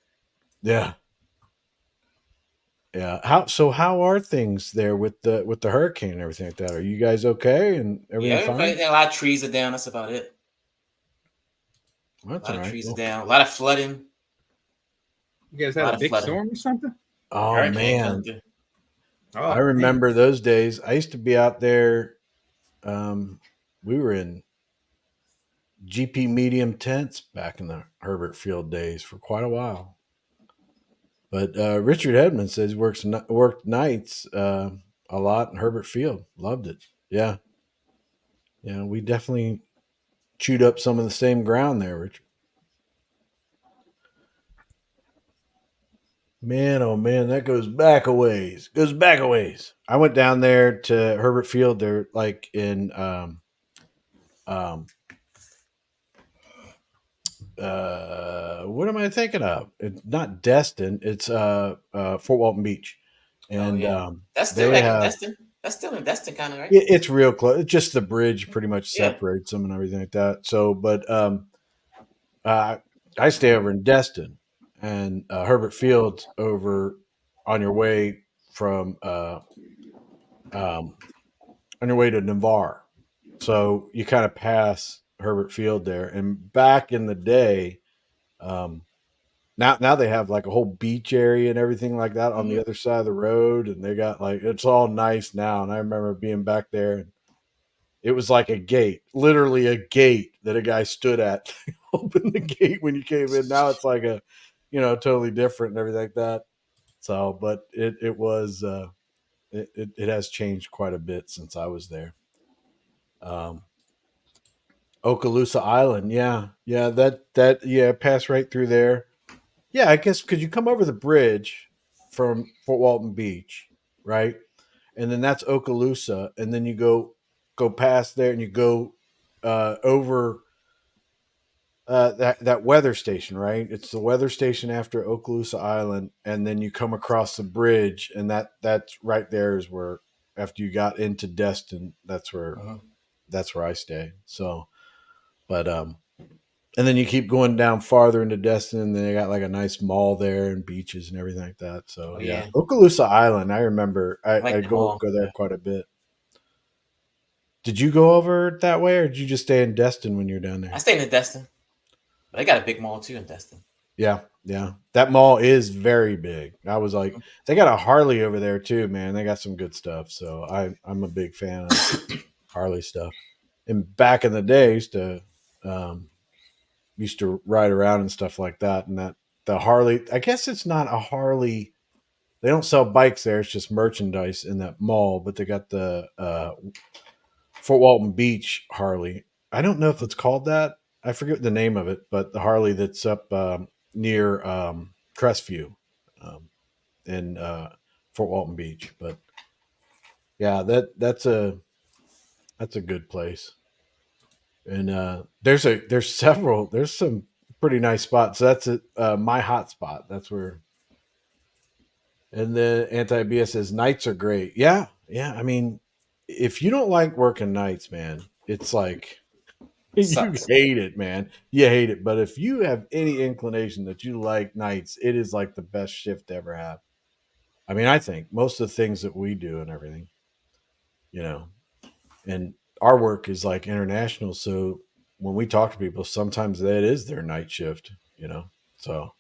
yeah, yeah. How are things there with the hurricane and everything like that? Are you guys okay and Yeah, everything fine? a lot of trees are down. That's about it. Well, A that's lot all of right. trees are Well, down. A lot of flooding. You guys A had lot a of big flooding. storm or something? oh Hurricane man, coming through. Oh, I remember those days. I used to be out there. We were in GP medium tents back in the Herbert Field days for quite a while. But Richard Edmonds says he worked nights a lot in Herbert Field. Loved it. Yeah, yeah. We definitely chewed up some of the same ground there, Richard. Man, oh man, that goes back a ways. Goes back a ways. I went down there to Herbert Field. They're like in um what am I thinking of? It's not Destin. It's Fort Walton Beach, Oh and yeah, that's still they like in have Destin. That's still in Destin, kind of, right? it's real close. It's just the bridge pretty much Yeah. separates them and everything like that. So, but uh, I stay over in Destin, and Herbert Field's over on your way from um, on your way to Navarre. So you kind of pass Herbert Field there. And back in the day, um, now they have like a whole beach area and everything like that on the other side of the road, and they got like it's all nice now. And I remember being back there, and it was like a gate, literally a gate that a guy stood at, open the gate when you came in. Now it's like a, totally different and everything like that. So, but it was it has changed quite a bit since I was there. Um, Okaloosa Island, yeah, pass right through there. Yeah, I guess because you come over the bridge from Fort Walton Beach, right, and then that's Okaloosa, and then you go past there, and you go over that weather station, right? It's the weather station after Okaloosa Island, and then you come across the bridge, and that's right there is where after you got into Destin, that's where I stay. So, but and then you keep going down farther into Destin, and then they got like a nice mall there and beaches and everything like that. So Oh yeah, yeah, Okaloosa Island. I remember I like I the go mall. there Yeah. quite a bit. Did you go over that way, or did you just stay in Destin when you're down I there? stayed in Destin, but they got a big mall too in Destin. Yeah, yeah. That mall is very big. I was like, they got a Harley over there too, man. They got some good stuff. So I'm a big fan of Harley stuff. And back in the day, used to ride around and stuff like that. And that the Harley, I guess it's not a Harley. They don't sell bikes there. It's just merchandise in that mall. But they got the Fort Walton Beach Harley. I don't know if it's called that. I forget the name of it, but the Harley that's up near Crestview um, in Fort Walton Beach. But yeah, that's a good place. And there's some pretty nice spots. So that's my hot spot. That's where. And then Anti BS says nights are great. Yeah, yeah. I mean, if you don't like working nights, man, it's like you Sucks. hate it, man. You hate it. But if you have any inclination that you like nights, it is like the best shift to ever have. I mean, I think most of the things that we do and everything, you know, and our work is like international. So when we talk to people, sometimes that is their night shift. So,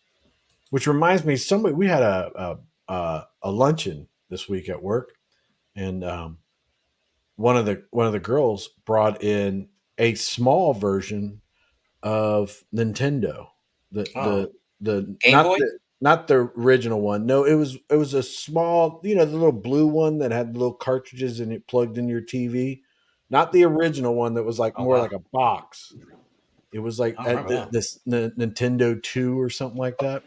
which reminds me, somebody we had a luncheon this week at work, and one of the girls brought in a small version of Nintendo. The Oh, the the Game Boy. not the original one. No, it was a small, the little blue one that had little cartridges and it plugged in your TV. Not the original one that was like Oh more wow, like a box. It was like I don't remember that. this Nintendo 2 or something like that,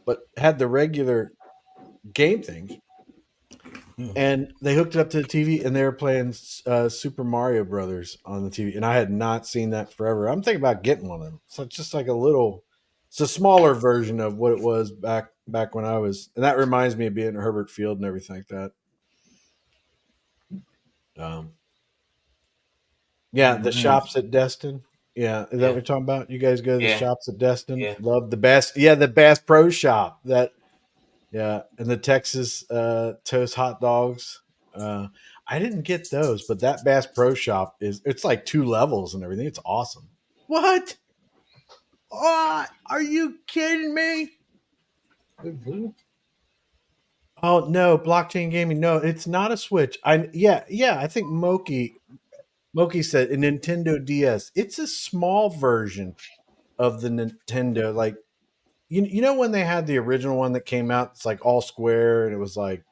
but had the regular game things. Hmm. And they hooked it up to the TV, and they were playing Super Mario Brothers on the TV, and I had not seen that forever. I'm thinking about getting one of them. So it's just like it's a smaller version of what it was back when I was, and that reminds me of being at Herbert Field and everything like that. Um, yeah, the Mm, shops at Destin. Yeah, is that what yeah, you're talking about? You guys go to the yeah, shops at Destin? yeah. Love the Bass. Yeah, the Bass Pro Shop. Yeah, and the Texas toast hot dogs. Uh, I didn't get those, but that Bass Pro Shop it's like two levels and everything. It's awesome. What? Oh, are you kidding me? Oh no, blockchain gaming. No, it's not a Switch. Yeah. I think Moki said a Nintendo DS. It's a small version of the Nintendo. Like you know when they had the original one that came out, it's like all square and it was like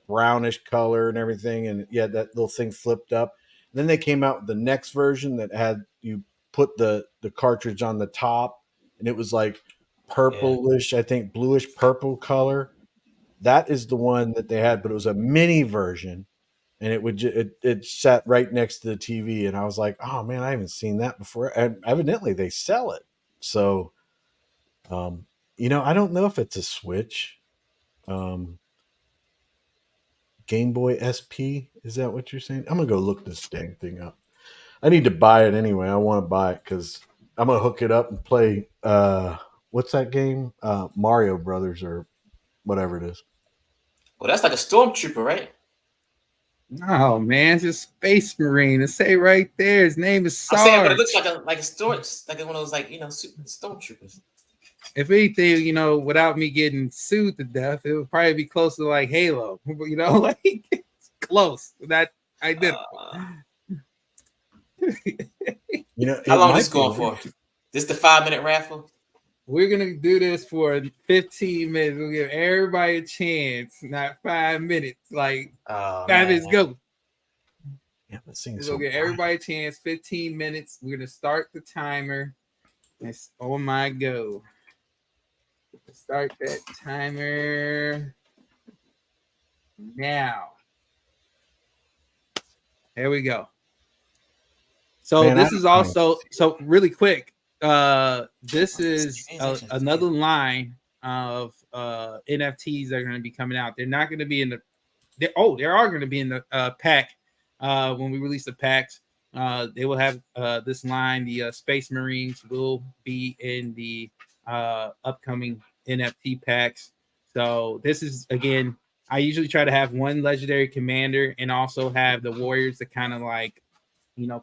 brownish color and everything, and yeah, that little thing flipped up. And then they came out with the next version that had you put the cartridge on the top, and it was like Yeah. purplish, I think bluish purple color. that is the one that they had, but it was a mini version, and it sat right next to the TV, and I was like, oh man, I haven't seen that before. And evidently they sell it. So, I don't know if it's a Switch. Game Boy SP, is that what you're saying? I'm gonna go look this dang thing up. I need to buy it anyway. I want to buy it because I'm gonna hook it up and play. What's that game? Mario Brothers or whatever it is. Well, that's like a stormtrooper, right? Oh man, it's a Space Marine. It say right there. His name is I'm saying, but it Sarge. looks like a storage, like one of those super stormtroopers. If anything, without me getting sued to death, it would probably be close to like Halo. Like it's close. That identical. How long is this going for? This the 5-minute raffle? We're gonna do this for 15 minutes. We'll give everybody a chance, not 5 minutes. Like 5 minutes go. Yeah, that seems We'll so give everybody a chance. 15 minutes. We're gonna start the timer. It's on my go. Start that timer now. Here we go. So Man, this is also really quick. This is another line of NFTs that are going to be coming out. They're not going to be in the. They are going to be in the pack when we release the packs. They will have this line. The Space Marines will be in the upcoming NFT packs. So this is again. I usually try to have one legendary commander and also have the warriors that kind of like,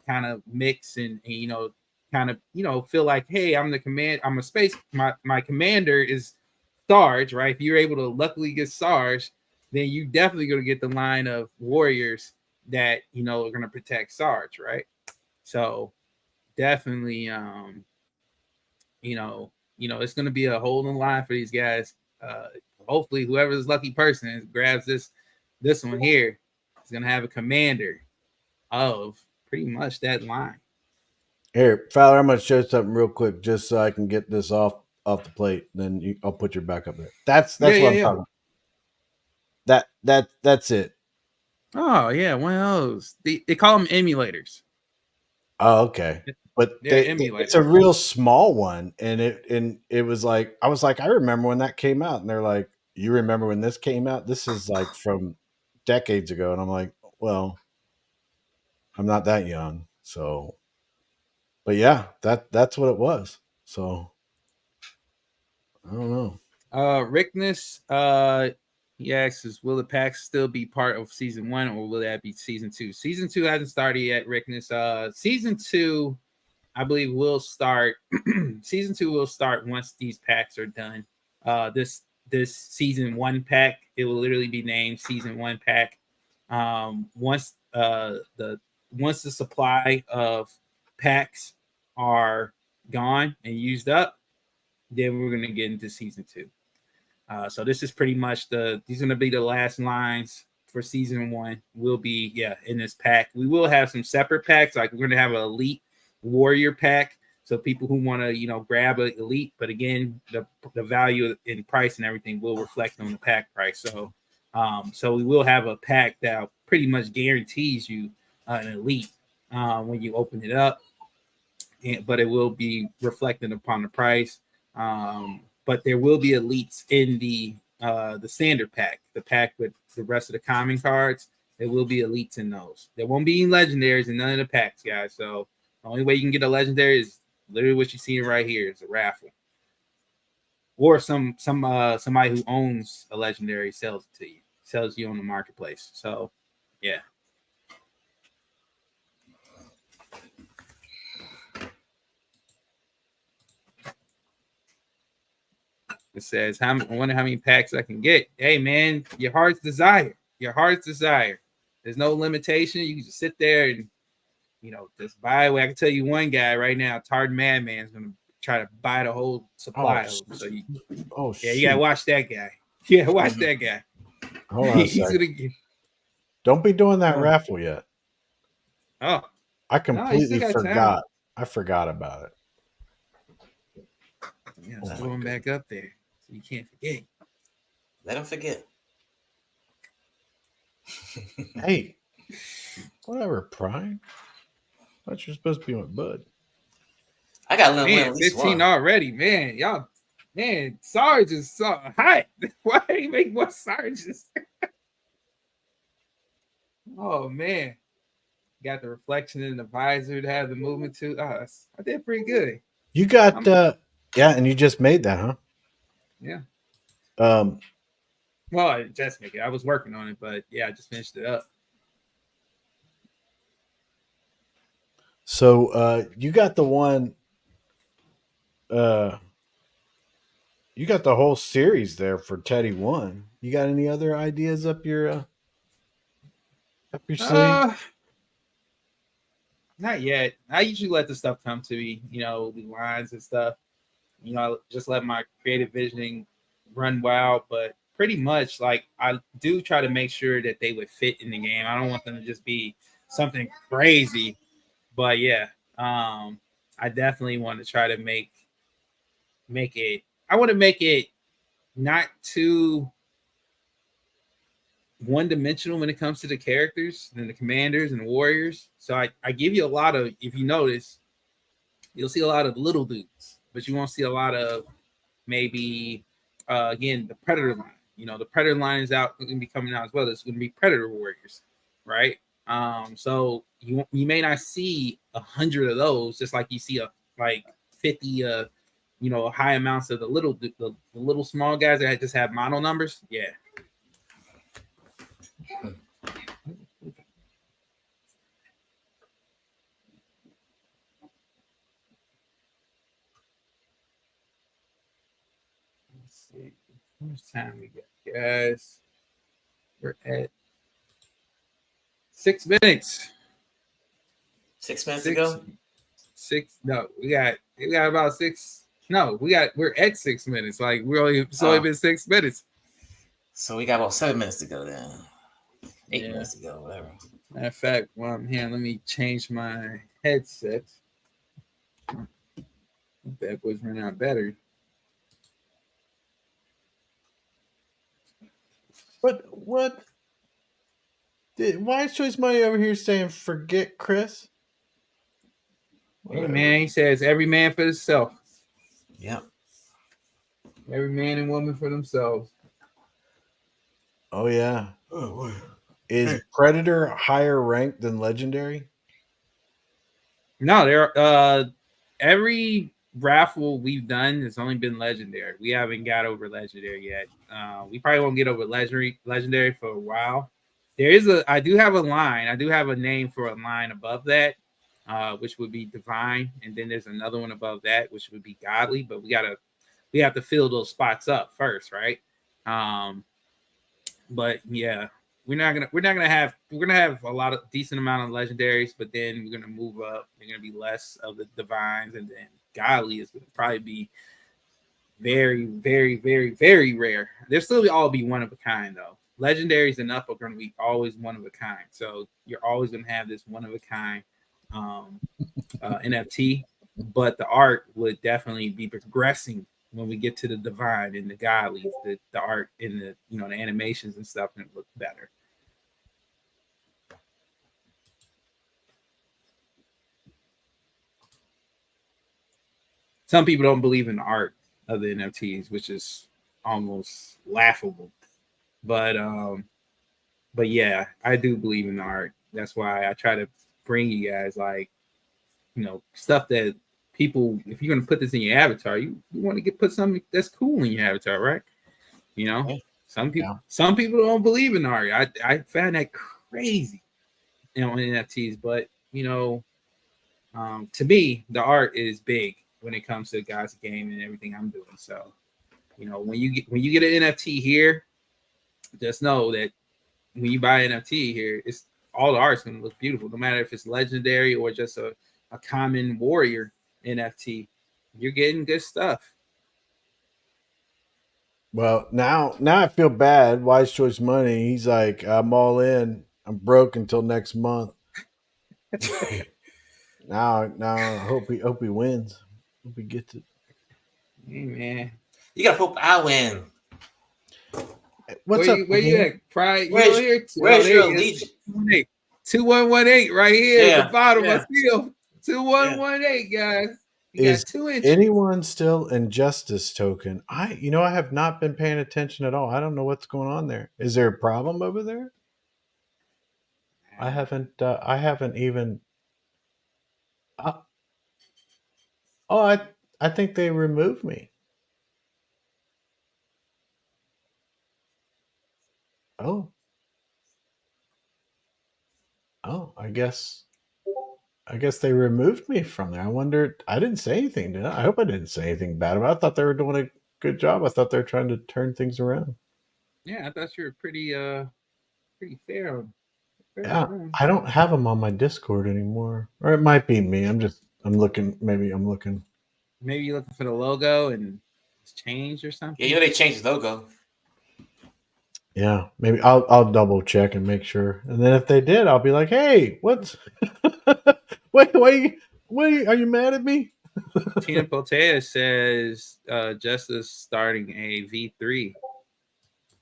kind of mix and kind of, feel like, hey, I'm the command. I'm a space. My commander is Sarge, right? If you're able to luckily get Sarge, then you definitely going to get the line of warriors that are going to protect Sarge, right? So definitely, it's going to be a whole new line for these guys. Hopefully, whoever's lucky person grabs this one here is going to have a commander of pretty much that line. Here, Fowler, I'm going to show something real quick just so I can get this off the plate. Then I'll put your back up there. That's what I'm talking about. That's it. Oh yeah, one of those. They call them emulators. Oh, okay. But it's a real small one, and it was like I was like, I remember when that came out, and they're like, you remember when this came out? This is like from decades ago, and I'm like, well, I'm not that young, so. But yeah, that's what it was. So I don't know. Rickness, he asks, will the packs still be part of season 1 or will that be season 2? Season 2 hasn't started yet, Rickness. Season 2, I believe, will start. Season 2 will start once these packs are done. This season 1 pack, it will literally be named season 1 pack. Once the supply of packs are gone and used up, then we're going to get into season 2. So this is pretty much these are going to be the last lines for season 1. Will be in this pack. We will have some separate packs, like we're going to have an elite warrior pack, so people who want to grab an elite, but again the value in price and everything will reflect on the pack price. So we will have a pack that pretty much guarantees you an elite when you open it up, but it will be reflected upon the price. But there will be elites in the standard pack, the pack with the rest of the common cards. There will be elites in those. There won't be any legendaries in none of the packs, guys. So the only way you can get a legendary is literally what you're seeing right here is a raffle, or somebody who owns a legendary sells it to you, sells you on the marketplace. So yeah. It says, I wonder how many packs I can get. Hey, man, your heart's desire. Your heart's desire. There's no limitation. You can just sit there and, just buy away. I can tell you one guy right now, Tard Madman, is going to try to buy the whole supply of them. So you got to watch that guy. Yeah, watch that guy. Hold on a second. Don't be doing that raffle yet. Oh. I completely forgot. I forgot about it. Yeah, throw him back up there so you can't forget. Let him forget. Hey, whatever, Prime. I thought you're supposed to be my bud. I got to win Man, at least 15 one. already. Man, y'all, man, Sarge is so hot. Why do you make more Sarges? Oh man. Got the reflection in the visor to have the movement too. Oh, I did pretty good. You got yeah, and you just made that, huh? Yeah. Um, Well, I just make it. I was working on it, but yeah, I just finished it up. so you got the one you got the whole series there for Teddy One. You got any other ideas up your sleeve? Not yet. I usually let the stuff come to me, the lines and stuff. I just let my creative visioning run wild, but pretty much like I do try to make sure that they would fit in the game. I don't want them to just be something crazy. But yeah, I definitely want to try to make it. I want to make it not too one dimensional when it comes to the characters and the commanders and the warriors. So I give you a lot of, if you notice, you'll see a lot of little dudes, but you won't see a lot of maybe again the predator line. The predator line is out going to be coming out as well. There's going to be predator warriors, right? So you may not see 100 of those, just like you see like 50 high amounts of the little small guys that just have mono numbers. Yeah. Let's see. How much time we got, guys? We're at 6 minutes. 6 minutes ago? No, we got about 6. No, we're at 6 minutes. Like it's only been 6 minutes. So we got about 7 minutes to go then. 8 minutes to go, whatever. Matter of fact, while I'm here, let me change my headset. Bad boy's running out of battery. What? Why is Choice Money over here saying forget Chris? Hey man, he says every man for himself. Yep. Every man and woman for themselves. Oh yeah. Is Predator higher ranked than Legendary? No, every raffle we've done has only been Legendary. We haven't got over Legendary yet. We probably won't get over Legendary for a while. I do have a line. I do have a name for a line above that, which would be Divine, and then there's another one above that, which would be Godly. But we have to fill those spots up first, right? But yeah, we're gonna have a lot of decent amount of legendaries, but then we're gonna move up. They're gonna be less of the divines, and then Godly is gonna probably be very, very, very, very rare. They'll still all be one of a kind though. Legendaries and up are gonna be always one of a kind. So you're always gonna have this one of a kind NFT, but the art would definitely be progressing when we get to the divine and the godly. The art and the the animations and stuff gonna look better. Some people don't believe in the art of the NFTs, which is almost laughable. But yeah, I do believe in the art. That's why I try to bring you guys stuff that people, if you're gonna put this in your avatar, you want to put something that's cool in your avatar, right? Some people don't believe in art. I found that crazy, in NFTs, but to me, the art is big when it comes to God's game and everything I'm doing. So, when you get an NFT here, just know that when you buy an NFT here, it's all the art's gonna look beautiful, no matter if it's legendary or just a common warrior NFT. You're getting good stuff. Well, now I feel bad. Wise Choice Money. He's like, I'm all in. I'm broke until next month. now I hope he wins. Hope he gets it. Hey man, You gotta hope I win. What's up? Where you Kalyani? at? Pride, you Where's on here? where's There your you allegiance? go. 2118 right here at the Yeah, bottom. I yeah, see him. yeah. 2118, guys. You Is got 2 inch. anyone still in Justice Token? I have not been paying attention at all. I don't know what's going on there. Is there a problem over there? I haven't. I haven't even. Uh, oh, I think they removed me. Oh, oh. I guess they removed me from there. I wondered. I didn't say anything, did I? I hope I didn't say anything bad about it. I thought they were doing a good job. I thought they were trying to turn things around. Yeah, I thought you were pretty fair. Yeah, I don't have them on my Discord anymore, or it might be me. I'm looking. Maybe I'm looking. Maybe you're looking for the logo and it's changed or something. Yeah, you know they changed the logo. Yeah, maybe I'll double check and make sure. And then if they did, I'll be like, "Hey, what's? Wait, are you mad at me?" Tina Potea says Justice starting a V3.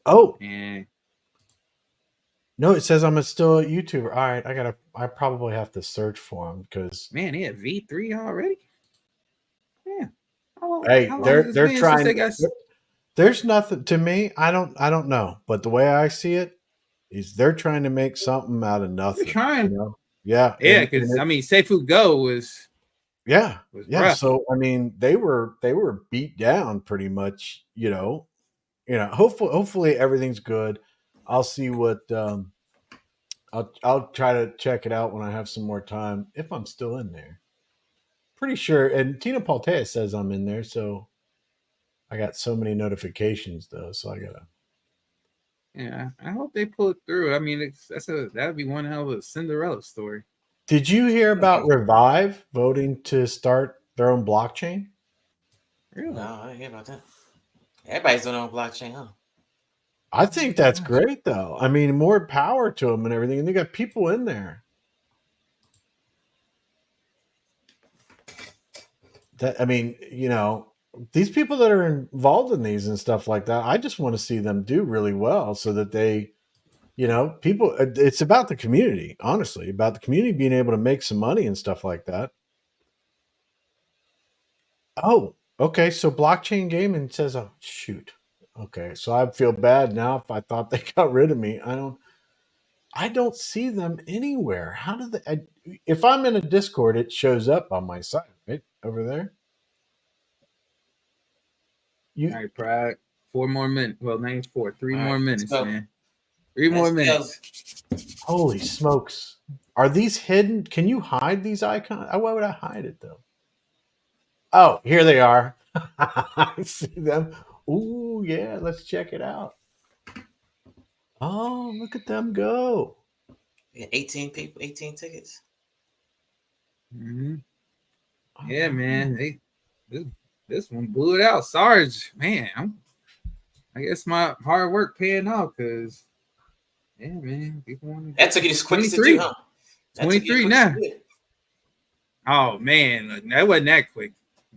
Oh And no, it says I'm still a YouTuber. All right, I probably have to search for him because man, he had V3 already? Yeah. hey, How long has they're this been since trying. they got There's nothing to me. I don't know, but the way I see it is they're trying to make something out of nothing. trying? You know? Yeah, Yeah, and because I mean Seifu Go was yeah, rough. So I mean, they were beat down pretty much. Hopefully everything's good. I'll see what I'll try to check it out when I have some more time if I'm still in there. Pretty sure, and Tina Paltea says I'm in there, so I got so many notifications though, so I gotta. Yeah, I hope they pull it through. I mean, that'd be one hell of a Cinderella story. Did you hear about Revive voting to start their own blockchain? Really? No, I didn't hear about that. Everybody's doing on blockchain, huh? I think that's great, though. I mean, more power to them and everything, and they got people in there. That I mean, these people that are involved in these and stuff like that. I just want to see them do really well, so that they, people. It's about the community, honestly, about the community being able to make some money and stuff like that. Oh, okay. So blockchain gaming says, "Oh, shoot." Okay, so I feel bad now if I thought they got rid of me. I don't see them anywhere. How do they? If I'm in a Discord, it shows up on my side, right over there. All right, Pride. 4 more minutes. Well, 94. 3 All more right, minutes, so man. 3 more let's minutes. Holy smokes! Are these hidden? Can you hide these icons? Why would I hide it though? Oh, here they are. I see them. Ooh, yeah. Let's check it out. Oh, look at them go. Yeah, 18 people, 18 tickets. Mm-hmm. Oh, Yeah, man. This one blew it out. Sarge, man. I guess my hard work paying off because, yeah, man. People want That took you this quick to 23. do, huh? That took you 23 quick now. to do. Oh man, that wasn't that quick.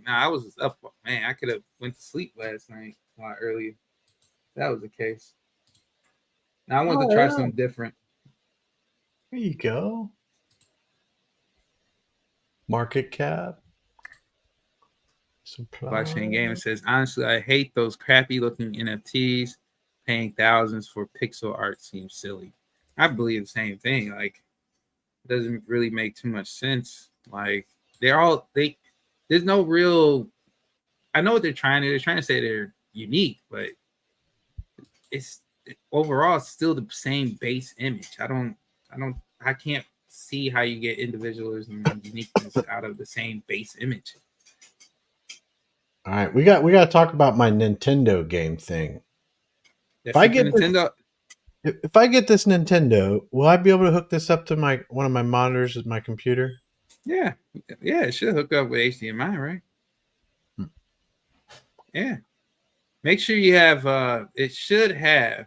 Nah, I was up. Man, I could have went to sleep last night a lot earlier. That was the case. Now I wanted to try something different. There you go. Market cap. Supply. Blockchain Gaming says, honestly, I hate those crappy looking NFTs. Paying thousands for pixel art seems silly. I believe the same thing. Like, it doesn't really make too much sense. Like, there's no real. I know what they're trying to. They're trying to say they're unique, but it's overall it's still the same base image. I can't see how you get individualism and uniqueness out of the same base image. All right, we got to talk about my Nintendo game thing. If I get this Nintendo, will I be able to hook this up to one of my monitors at my computer? Yeah, it should hook up with HDMI, right? Yeah. Make sure you have it should have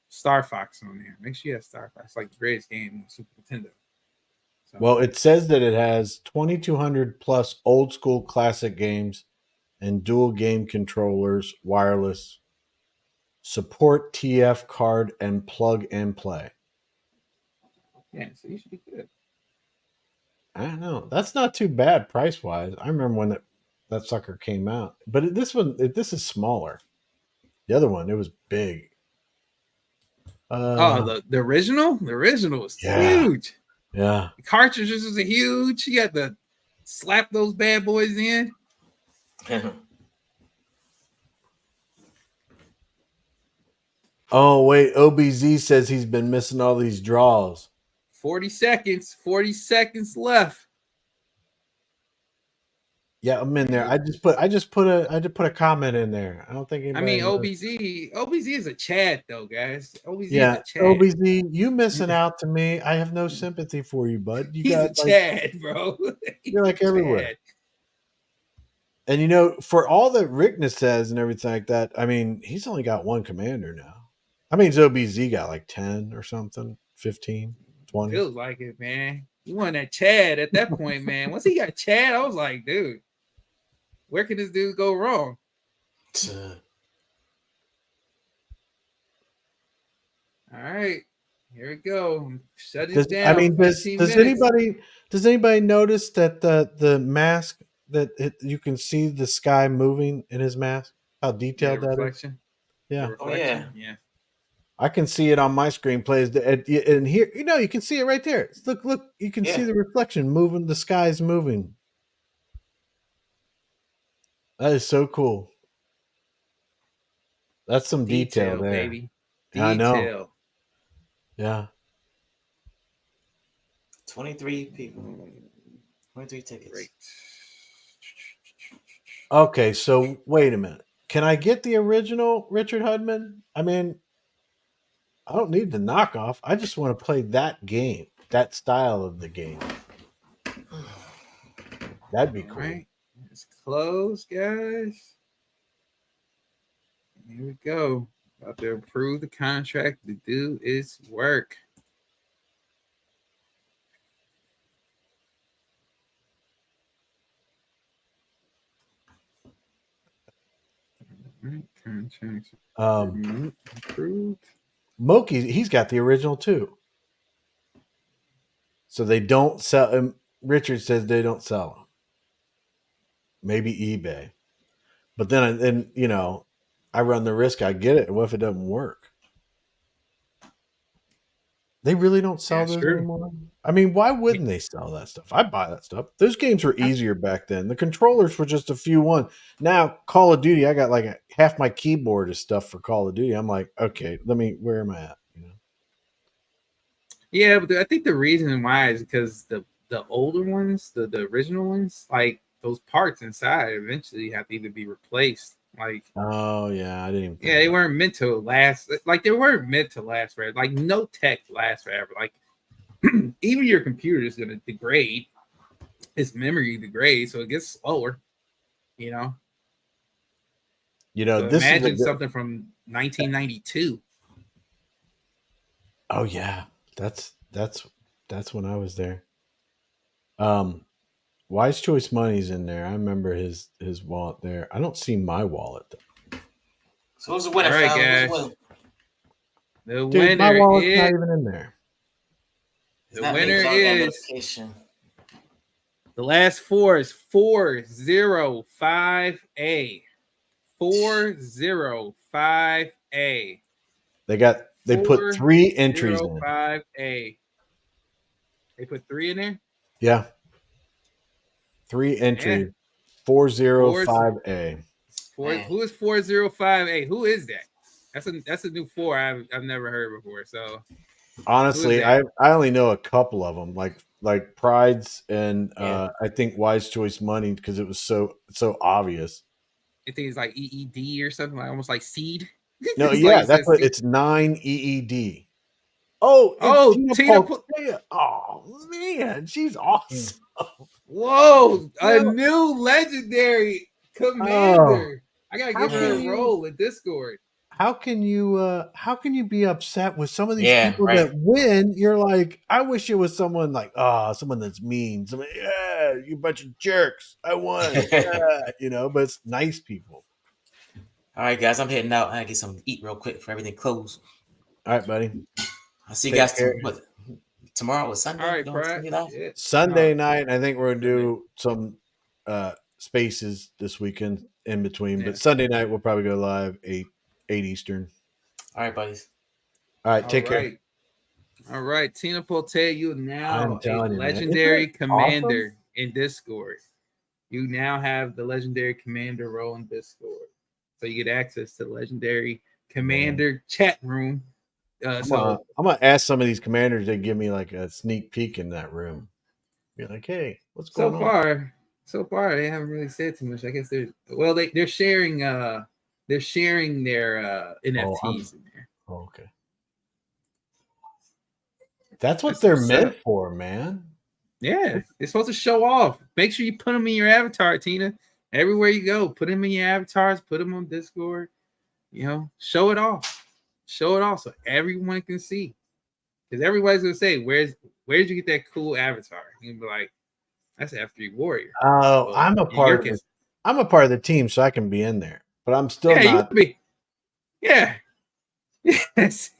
Star Fox on there. Make sure you have Star Fox, like the greatest game on Super Nintendo. So, well, it says that it has 2,200 plus old school classic games and dual game controllers, wireless. support TF card and plug and play. Yeah, so you should be good. I don't know. That's not too bad price wise. I remember when that sucker came out, but this is smaller. The other one, it was big. The original? The original was Yeah. huge. Yeah. The cartridges was huge. You had to slap those bad boys in. Oh, wait. OBZ says he's been missing all these draws. 40 seconds. 40 seconds left. Yeah, I'm in there. I just put a comment in there. I don't think anybody OBZ is a Chad though, guys. OBZ is Yeah, a Chad. OBZ, you missing out to me. I have no sympathy for you, bud. He's a Chad, bro. You're like everywhere. And for all that Rickness says and everything like that, I mean, he's only got one commander now. I mean, OBZ got like 10 or something, 15, 20. Feels like it, man. You want that Chad at that point, man. Once he got Chad, I was like, dude, where can this dude go wrong? All right, here we go. Shut it down. I mean, does anybody notice that the mask that you can see the sky moving in his mask? How detailed that is? Yeah. Oh yeah. Yeah. I can see it on my screen plays, and here you can see it right there. Look, you can see the reflection moving. The sky's moving. That is so cool. That's some detail there, baby. Detail. I know. Yeah. 23 people. 23 tickets. Great. Okay, so wait a minute. Can I get the original Richard Hudman? I mean, I don't need the knockoff. I just want to play that game, that style of the game. That'd be cool. Right. It's closed, guys. Here we go. About to approve the contract to do its work. Right, contracts approved. Moki, he's got the original too. So they don't sell him. Richard says they don't sell them. Maybe eBay. But then I run the risk I get it. What if it doesn't work? They really don't sell those anymore. I mean, why wouldn't they sell that stuff? I'd buy that stuff. Those games were easier back then. The controllers were just a few one. Now, Call of Duty, I got like half my keyboard is stuff for Call of Duty. I'm like, okay, where am I at? Yeah, but I think the reason why is because the older ones, the original ones, like those parts inside eventually have to either be replaced. Like, oh yeah, I didn't even think they weren't meant to last. Like, they weren't meant to last forever. Like, no tech lasts forever. Like, even your computer is going to degrade. Its memory degrades, so it gets slower. So this imagine something from 1992. Oh yeah, that's when I was there. Wise Choice Money's in there. I remember his wallet there. I don't see my wallet though. So who's the winner? All right, guys. The winner my wallet's not even in there. The winner is the last four is 405A. 405A. They put 3 entries in. 405A. They put 3 in there? Yeah. 3 entries. 405A. Who is 405A? Who is that? That's a new 4 I've never heard before. So honestly, I only know a couple of them, like Pride's and I think Wise Choice Money, because it was so obvious. I think it's like EED or something, like almost like Seed. No, yeah, that's what it's 9 EED. Oh, Tina. Oh man, she's awesome. Whoa, a new legendary commander. I gotta give her a role in Discord. How can you be upset with some of these people that win? You're like, I wish it was someone like, someone that's mean. Someone, you bunch of jerks. I won. But it's nice people. All right, guys, I'm heading out. I gotta get something to eat real quick before everything closes. All right, buddy. I'll see you Take guys care. tomorrow or Sunday. All right, You Pratt. Sunday live? Yeah. Sunday No, night, I think we're gonna Sunday. do some spaces this weekend in between. Yeah. But Sunday night we'll probably go live 8 Eastern. All right, buddies. All right, All take care. right. All right, Tina Pote, you are now I'm a telling you, man. Isn't legendary that commander in Discord. You now have the legendary commander role in Discord, so you get access to the legendary commander chat room. I'm gonna ask some of these commanders to give me like a sneak peek in that room. Be like, hey, what's so going on? far they haven't really said too much. I guess they're sharing their NFTs in there. Oh, okay. That's what That's they're what's meant up. for, man. Yeah, it's supposed to show off. Make sure you put them in your avatar, Tina. Everywhere you go, put them in your avatars, put them on Discord. Show it off. Show it off so everyone can see. Because everybody's gonna say, where did you get that cool avatar? You'll be like, that's F3 Warrior. Oh, Well, I'm a part of it. I'm a part of the team, so I can be in there. But I'm still Yeah, not. Yeah. Yes.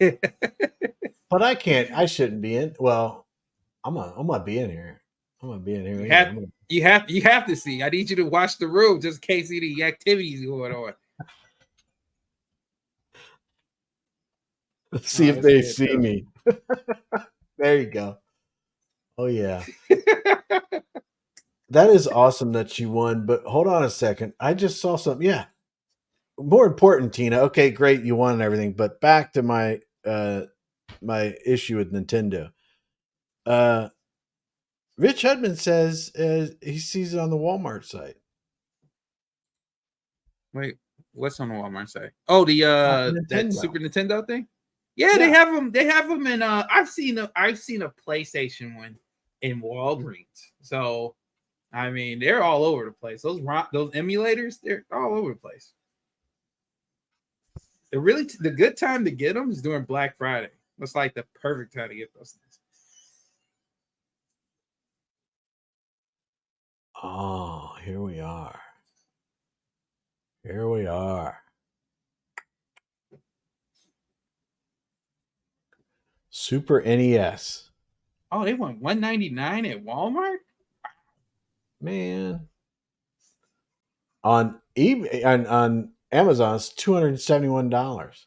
But I can't. I shouldn't be in. Well, I'm gonna be in here. I'm gonna be in here. You have to see. I need you to watch the room just in case any activities going on. See if they see me. There you go. Oh yeah. That is awesome that you won, but hold on a second. I just saw something. Yeah. More important, Tina. Okay, great, you won and everything, but back to my my issue with Nintendo. Rich Hudman says he sees it on the Walmart site. Wait, what's on the Walmart site? Oh, that Super Nintendo thing? Yeah, they have them. They have them in. I've seen a PlayStation one in Walgreens. So, I mean, they're all over the place. Those emulators, they're all over the place. The good time to get them is during Black Friday. It's like the perfect time to get those things. Oh, here we are. Here we are. Super NES. Oh, they went $199 at Walmart? Man. On eBay on Amazon, it's $271.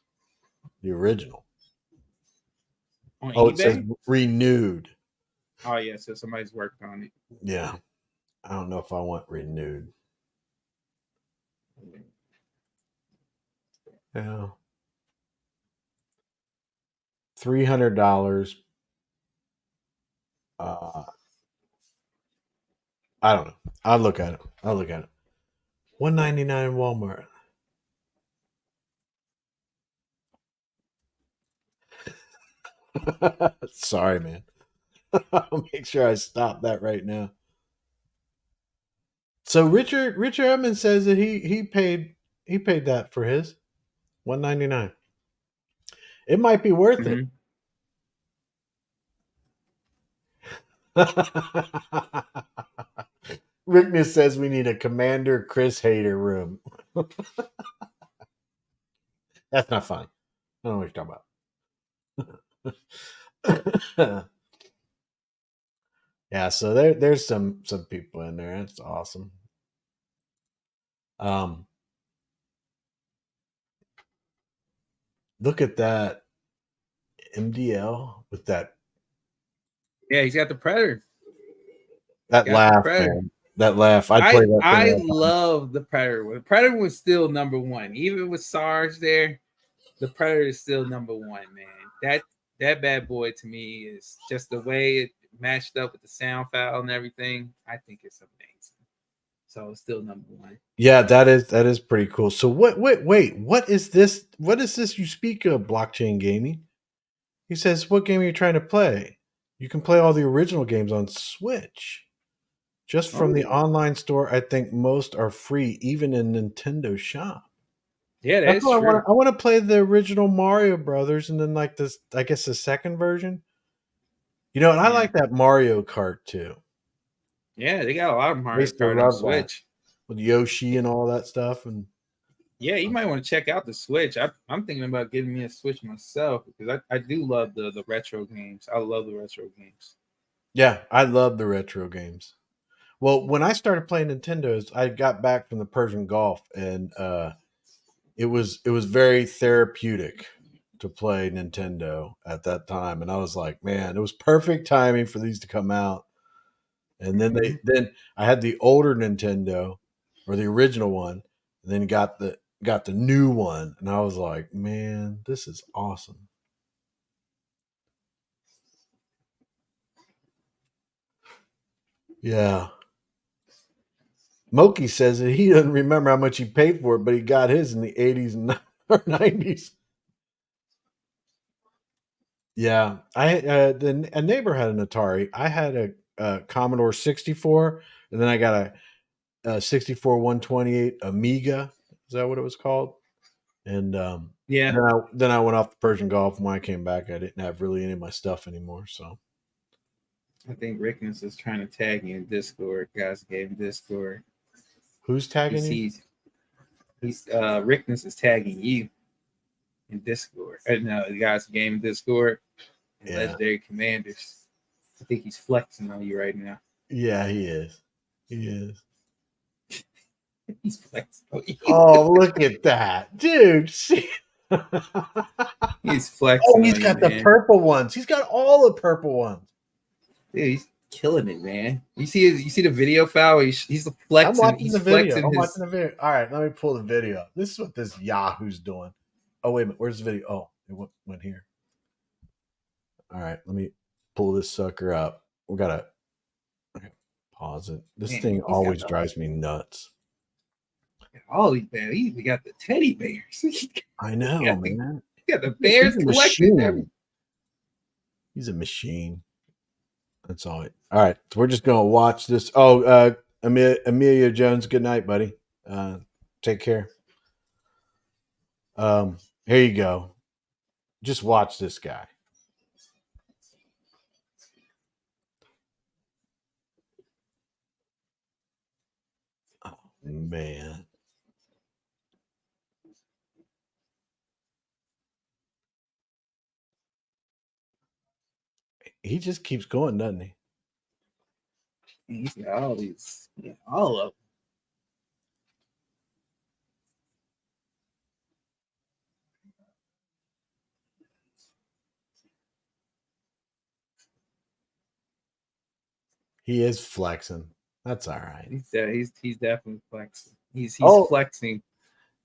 The original. On eBay? eBay? It says renewed. Oh yeah, so somebody's worked on it. Yeah. I don't know if I want renewed. Yeah. $300. I don't know. I'll look at it. $199 in Walmart. Sorry, man. I'll make sure I stop that right now. So Richard Edmonds says that he paid that for his $199. It might be worth it. Rickness says we need a Commander Chris Hader room. That's not funny. I don't know what you're talking about. Yeah, so there's some people in there. That's awesome. Look at that MDL with that. Yeah, he's got the Predator. That laugh, man. That laugh. I love the Predator. The Predator was still number one, even with Sarge there. The Predator is still number one, man. That bad boy to me is just the way it matched up with the sound file and everything. I think it's amazing. So it's still number one. Yeah, that is pretty cool. So wait, what is this? What is this you speak of, blockchain gaming? He says, what game are you trying to play? You can play all the original games on Switch. Just from the online store, I think most are free, even in Nintendo Shop. Yeah, that's true. I want to play the original Mario Brothers, and then like this, I guess the second version. And I like that Mario Kart too. Yeah, they got a lot of Mario Kart on Switch with Yoshi and all that stuff. And Yeah, you might want to check out the Switch. I'm thinking about getting me a Switch myself because I do love the retro games. I love the retro games. Yeah, I love the retro games. Well, when I started playing Nintendos, I got back from the Persian Gulf, and it was very therapeutic to play Nintendo at that time. And I was like, man, it was perfect timing for these to come out. And then I had the older Nintendo or the original one, and then got the new one, and I was like, man, this is awesome. Yeah. Moki says that he doesn't remember how much he paid for it, but he got his in the 80s and or 90s. Yeah, a neighbor had an Atari. I had a Commodore 64, and then I got a 64 128 Amiga. Is that what it was called? And Yeah, then I went off the Persian Gulf. And when I came back, I didn't have really any of my stuff anymore. So I think Rickness is trying to tag you in Discord. Guys, game Discord. who's He tagging you? sees he's Rickness is tagging you in Discord. No, the guys game Discord. And Yeah. Legendary Commanders. I think he's flexing on you right now. Yeah, he is. He is. He's flexing on you. Oh, look at that, dude! See? He's flexing. Oh, he's on got you, the man. purple ones. He's got all the purple ones. Dude, he's killing it, man. You see the video file? He's flexing. I'm watching He's the video. flexing I'm his. watching the video. All right, let me pull the video. This is what this Yahoo's doing. Oh, wait a minute. Where's the video? Oh, it went here. All right, let me pull this sucker up. We gotta pause it. This Man, thing he's got always the- drives me nuts. All these bears. He even got the teddy bears. I know, Yeah, man. He got the bears He's a collected. machine. He's a machine. That's all. All right, so we're just gonna watch this. Oh, Amelia Jones. Good night, buddy. Take care. Here you go. Just watch this guy. Oh man. He just keeps going, doesn't he? He's got all these. Yeah, all of them. He is flexing. That's all right. He's definitely flexing. He's Oh. flexing.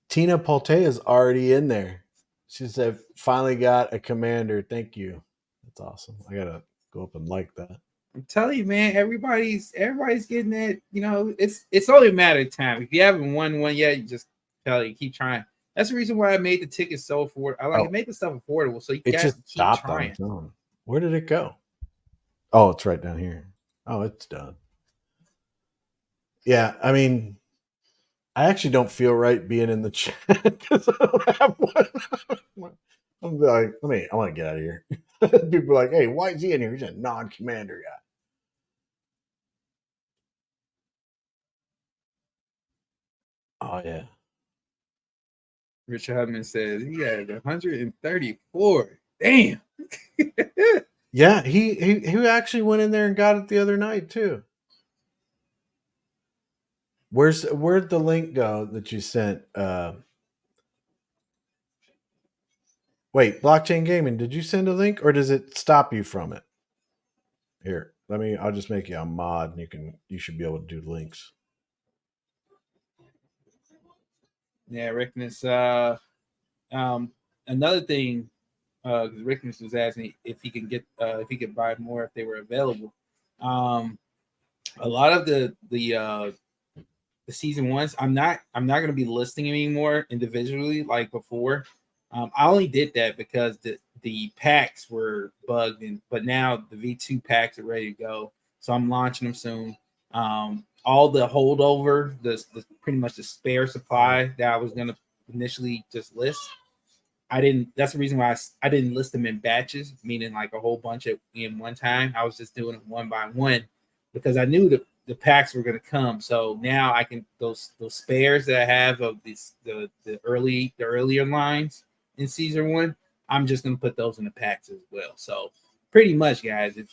Tina Polte is already in there. She said, finally got a commander. Thank you. That's awesome. I gotta go up and like that. I'm telling you, man, everybody's getting that. You know, it's only a matter of time. If you haven't won one yet, you just keep trying. That's the reason why I made the tickets so affordable. I like to make the stuff affordable so you It guys just can keep stopped on trying. its own. Where did it go? Oh, it's right down here. Oh, it's done. Yeah, I mean, I actually don't feel right being in the chat because I don't have one. I'm like, I want to get out of here. People are like, hey, why is he in here? He's a non-commander guy. Oh yeah. Richard Hudman says he had 134. Damn. Yeah, he actually went in there and got it the other night too. Where'd the link go that you sent? Wait, Blockchain Gaming, did you send a link or does it stop you from it? Here, I'll just make you a mod and you should be able to do links. Yeah, Rickness. Another thing, because Rickness was asking if he can get if he could buy more if they were available. A lot of the season ones, I'm not going to be listing anymore individually like before. I only did that because the packs were bugged, but now the V2 packs are ready to go, so I'm launching them soon. All the holdover, the pretty much the spare supply that I was going to initially just list, I didn't. That's the reason why I didn't list them in batches, meaning like a whole bunch in one time. I was just doing it one by one because I knew that the packs were going to come. So now I can those spares that I have of the earlier lines in Caesar one. I'm just going to put those in the packs as well. So pretty much, guys, if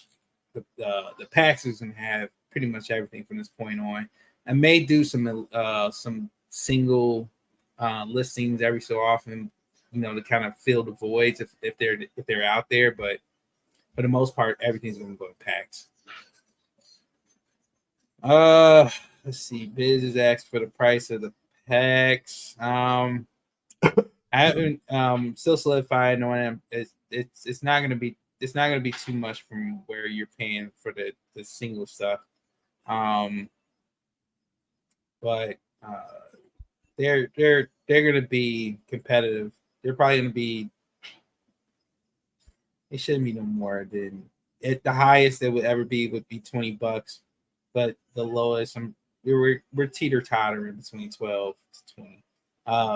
the packs is going to have pretty much everything from this point on. I may do some single listings every so often, to kind of fill the voids if they're out there, but for the most part, everything's going to go in packs. Let's see. Biz is asked for the price of the packs. I haven't still solidified on it. It's not gonna be too much from where you're paying for the single stuff. But they're gonna be competitive. They're probably gonna be. It shouldn't be no more than the highest it would ever be would be $20, but the lowest we're teeter tottering between 12 to 20.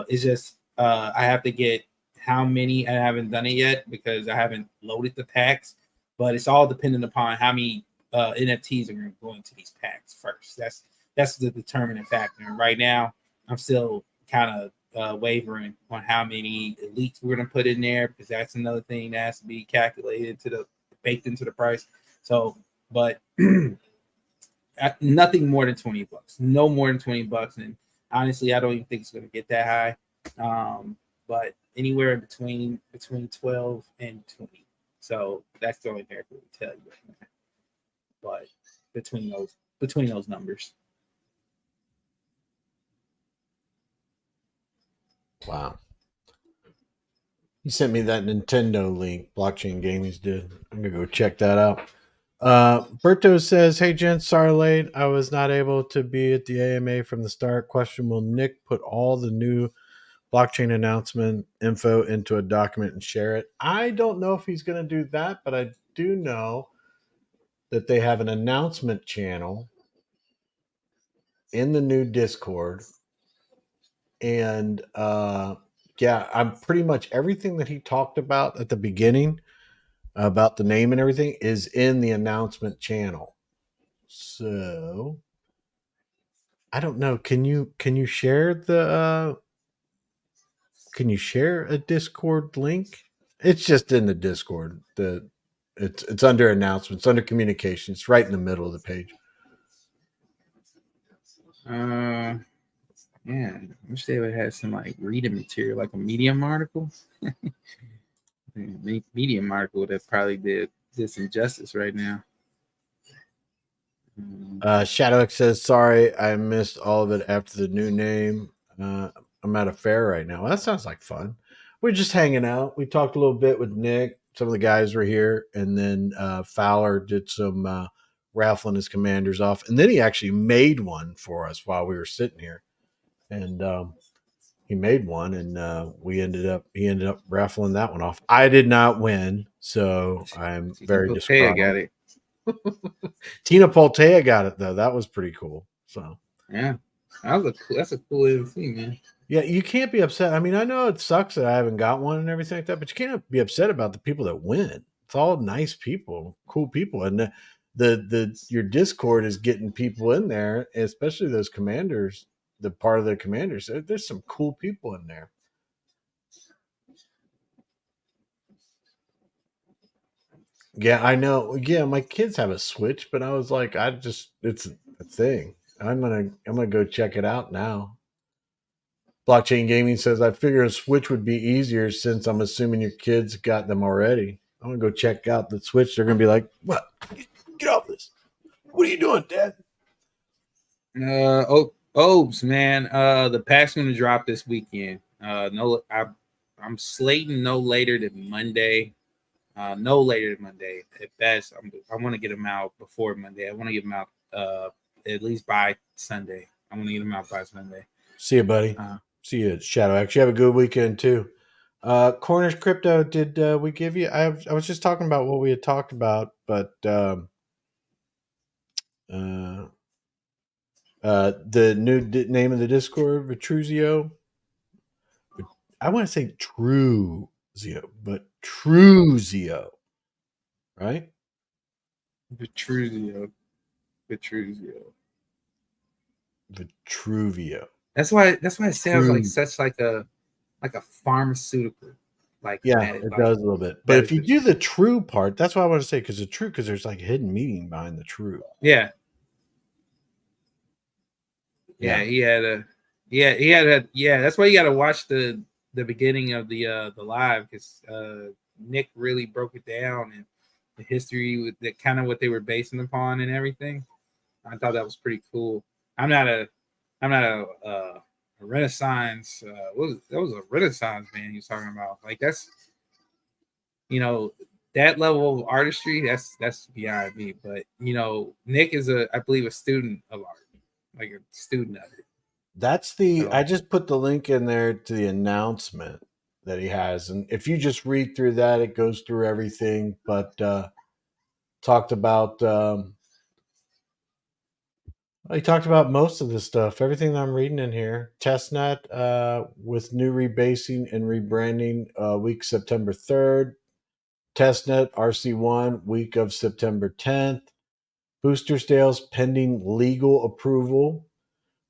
It's just I have to get how many. I haven't done it yet because I haven't loaded the packs, but it's all dependent upon how many NFTs are going to go into these packs first. That's the determining factor. And right now, I'm still kind of wavering on how many elites we're going to put in there because that's another thing that has to be calculated baked into the price. So, but nothing more than $20. No more than $20. And honestly, I don't even think it's going to get that high. But anywhere in between 12 and 20. So that's the only thing I can really tell you right now. But between those numbers. Wow. He sent me that Nintendo link, Blockchain Gaming's did. I'm going to go check that out. Berto says, hey, gents, sorry late. I was not able to be at the AMA from the start. Question, will Nick put all the new blockchain announcement info into a document and share it? I don't know if he's going to do that, but I do know that they have an announcement channel in the new Discord. And yeah, I'm pretty much everything that he talked about at the beginning about the name and everything is in the announcement channel. So I don't know. Can you share can you share a Discord link? It's just in the Discord. It's under announcements, under communication. It's right in the middle of the page. Yeah, I wish they would have some like reading material, like a Medium article. Medium article would have probably did this injustice right now. Shadowx says, sorry, I missed all of it after the new name. I'm at a fair right now. Well, that sounds like fun. We're just hanging out. We talked a little bit with Nick. Some of the guys were here. And then Fowler did some raffling his commanders off. And then he actually made one for us while we were sitting here. And he made one, and he ended up raffling that one off. I did not win, so I'm very disappointed. Got it. Tina Poltea got it though. That was pretty cool. So yeah, that's a cool little thing, man. Yeah, you can't be upset. I mean, I know it sucks that I haven't got one and everything like that, but you can't be upset about the people that win. It's all nice people, cool people, and your Discord is getting people in there, especially those commanders. The part of the commanders, there's some cool people in there. Yeah, I know. Yeah, my kids have a Switch, but I was like, it's a thing. I'm gonna go check it out now. Blockchain Gaming says, I figure a Switch would be easier since I'm assuming your kids got them already. I'm gonna go check out the Switch. They're gonna be like, what? Get off this. What are you doing, Dad? Obes, man. The pack's gonna drop this weekend. I'm slating no later than Monday. No later than Monday. At best, I want to get them out before Monday. I want to get them out at least by Sunday. I want to get them out by Sunday. See you, buddy. See you, Shadow. Actually, have a good weekend too. Corners Crypto, did we give you? I was just talking about what we had talked about, but the new name of the Discord, Vitruzio. I want to say Truzio, but Truzio, right? Vitruzio. Vitruvio. That's why it sounds like True. such like a pharmaceutical, like Yeah, that. it Like does a little bit. But that if is you do the true part, that's what I want to say, because there's like hidden meaning behind the true. yeah. Yeah. That's why you got to watch the beginning of the live, because Nick really broke it down, and the history with the kind of what they were basing upon and everything. I thought that was pretty cool. I'm not a Renaissance. That was a Renaissance band he was talking about. Like that's that level of artistry. That's beyond me. But Nick is I believe a student of art, like a student of it. That's So, I just put the link in there to the announcement that he has. And if you just read through that, it goes through everything, but talked about he talked about most of the stuff, everything that I'm reading in here. Testnet with new rebasing and rebranding week September 3rd. Testnet RC1 week of September 10th. Booster sales pending legal approval.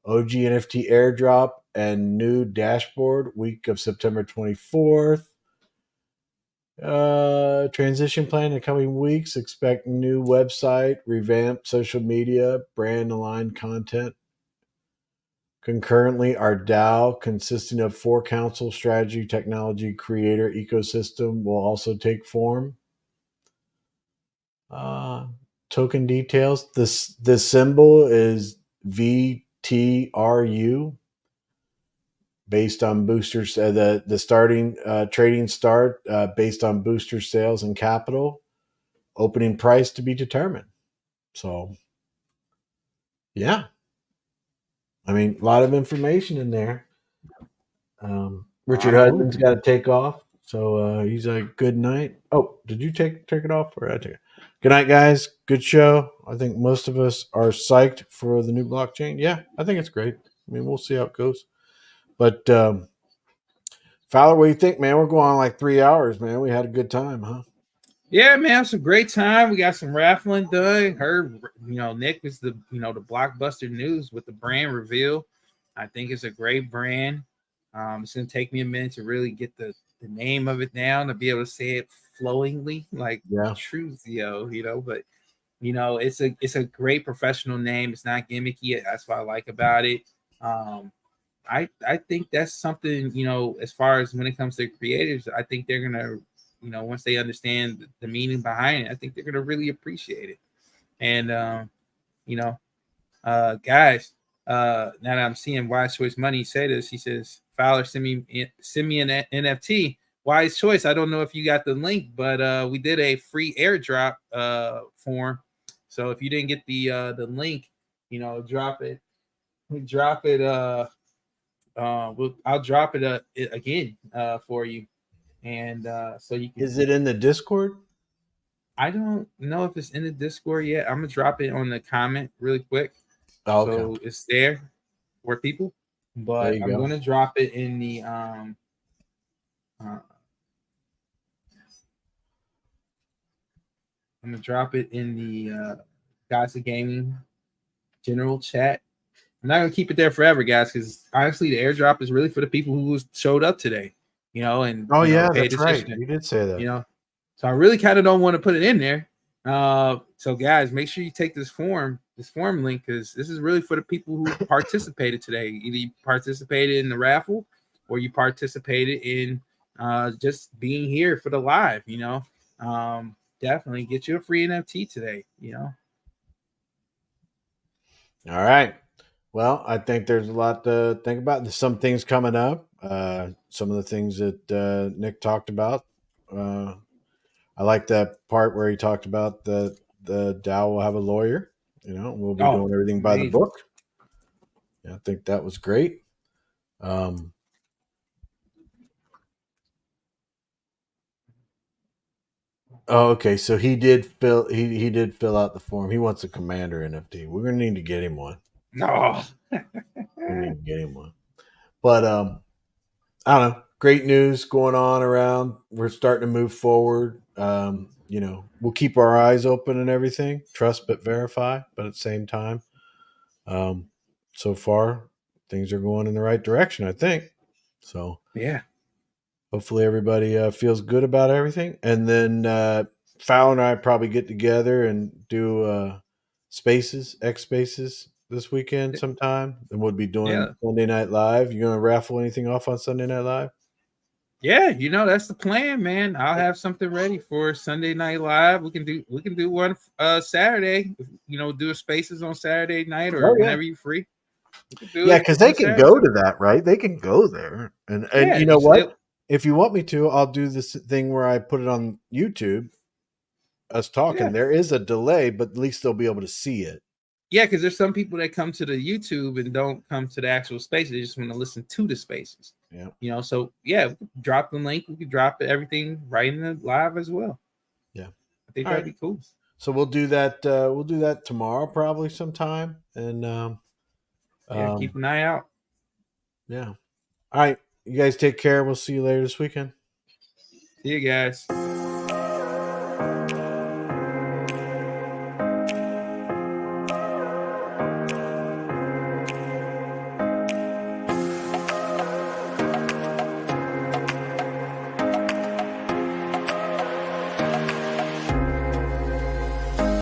OG NFT airdrop and new dashboard week of September 24th. Transition plan in the coming weeks. Expect new website, revamped social media, brand aligned content. Concurrently, our DAO, consisting of 4 council, strategy, technology, creator, ecosystem, will also take form. Token details. This symbol is VTRU, based on boosters. The starting trading start based on booster sales and capital. Opening price to be determined. So, yeah. I mean, a lot of information in there. Richard Hudman's got to take off, so he's like, "Good night." Oh, did you take it off, or I take it? Good night, guys. Good show. I think most of us are psyched for the new blockchain. Yeah, I think it's great. I mean, we'll see how it goes. But Fowler, what do you think, man? We're going on like 3 hours, man. We had a good time, huh? yeah, man, it's a great time. We got some raffling done. Heard, Nick was the blockbuster news with the brand reveal. I think it's a great brand. It's gonna take me a minute to really get the name of it down, to be able to say it flowingly, like Truzio, but it's a great professional name. It's not gimmicky. That's what I like about it. I think that's something, as far as when it comes to creators, I think they're gonna, once they understand the meaning behind it, I think they're gonna really appreciate it. And guys, now that I'm seeing Wise Choice Money say this, he says, Fowler, send me an NFT. Wise Choice. I don't know if you got the link, but we did a free airdrop form. So if you didn't get the link, drop it. Drop it. I'll drop it again for you, and so you can. Is it in the Discord? I don't know if it's in the Discord yet. I'm gonna drop it on the comment really quick, so it's there for people. But I'm gonna drop it in the I'm gonna drop it in the Guys of Gaming general chat. I'm not gonna keep it there forever, guys, because honestly, the airdrop is really for the people who showed up today, and paid attention. Right. You did say that. So I really kind of don't want to put it in there. So guys, make sure you take this form link, because this is really for the people who participated today. Either you participated in the raffle, or you participated in just being here for the live. Definitely get you a free NFT today. All right. Well, I think there's a lot to think about. There's some things coming up. Some of the things that Nick talked about. I like that part where he talked about the DAO will have a lawyer. We'll be doing everything by the book. Yeah, I think that was great. Okay, so he did fill out the form. He wants a commander NFT. We're gonna need to get him one. No, we need to get him one. But I don't know. Great news going on around. We're starting to move forward. We'll keep our eyes open and everything. Trust but verify. But at the same time, so far things are going in the right direction, I think. So Yeah. hopefully everybody feels good about everything. And then Fowler and I probably get together and do X Spaces this weekend sometime. And we'll be doing Yeah. Sunday Night Live. You gonna raffle anything off on Sunday Night Live? Yeah, that's the plan, man. I'll have something ready for Sunday Night Live. We can do one Saturday. Do a spaces on Saturday night or whenever you're free. We can do Yeah, it because they on can Saturday go too. to that, right? They can go there, and Yeah, you know what? If you want me to, I'll do this thing where I put it on YouTube. Us talking. Yeah. There is a delay, but at least they'll be able to see it. Yeah, because there's some people that come to the YouTube and don't come to the actual spaces. They just want to listen to the spaces. Yeah. So yeah, we could drop the link. We could drop everything right in the live as well. Yeah. I think All that'd right. be cool. So we'll do that. We'll do that tomorrow, probably sometime. And keep an eye out. Yeah. All right. You guys take care. We'll see you later this weekend. See you guys.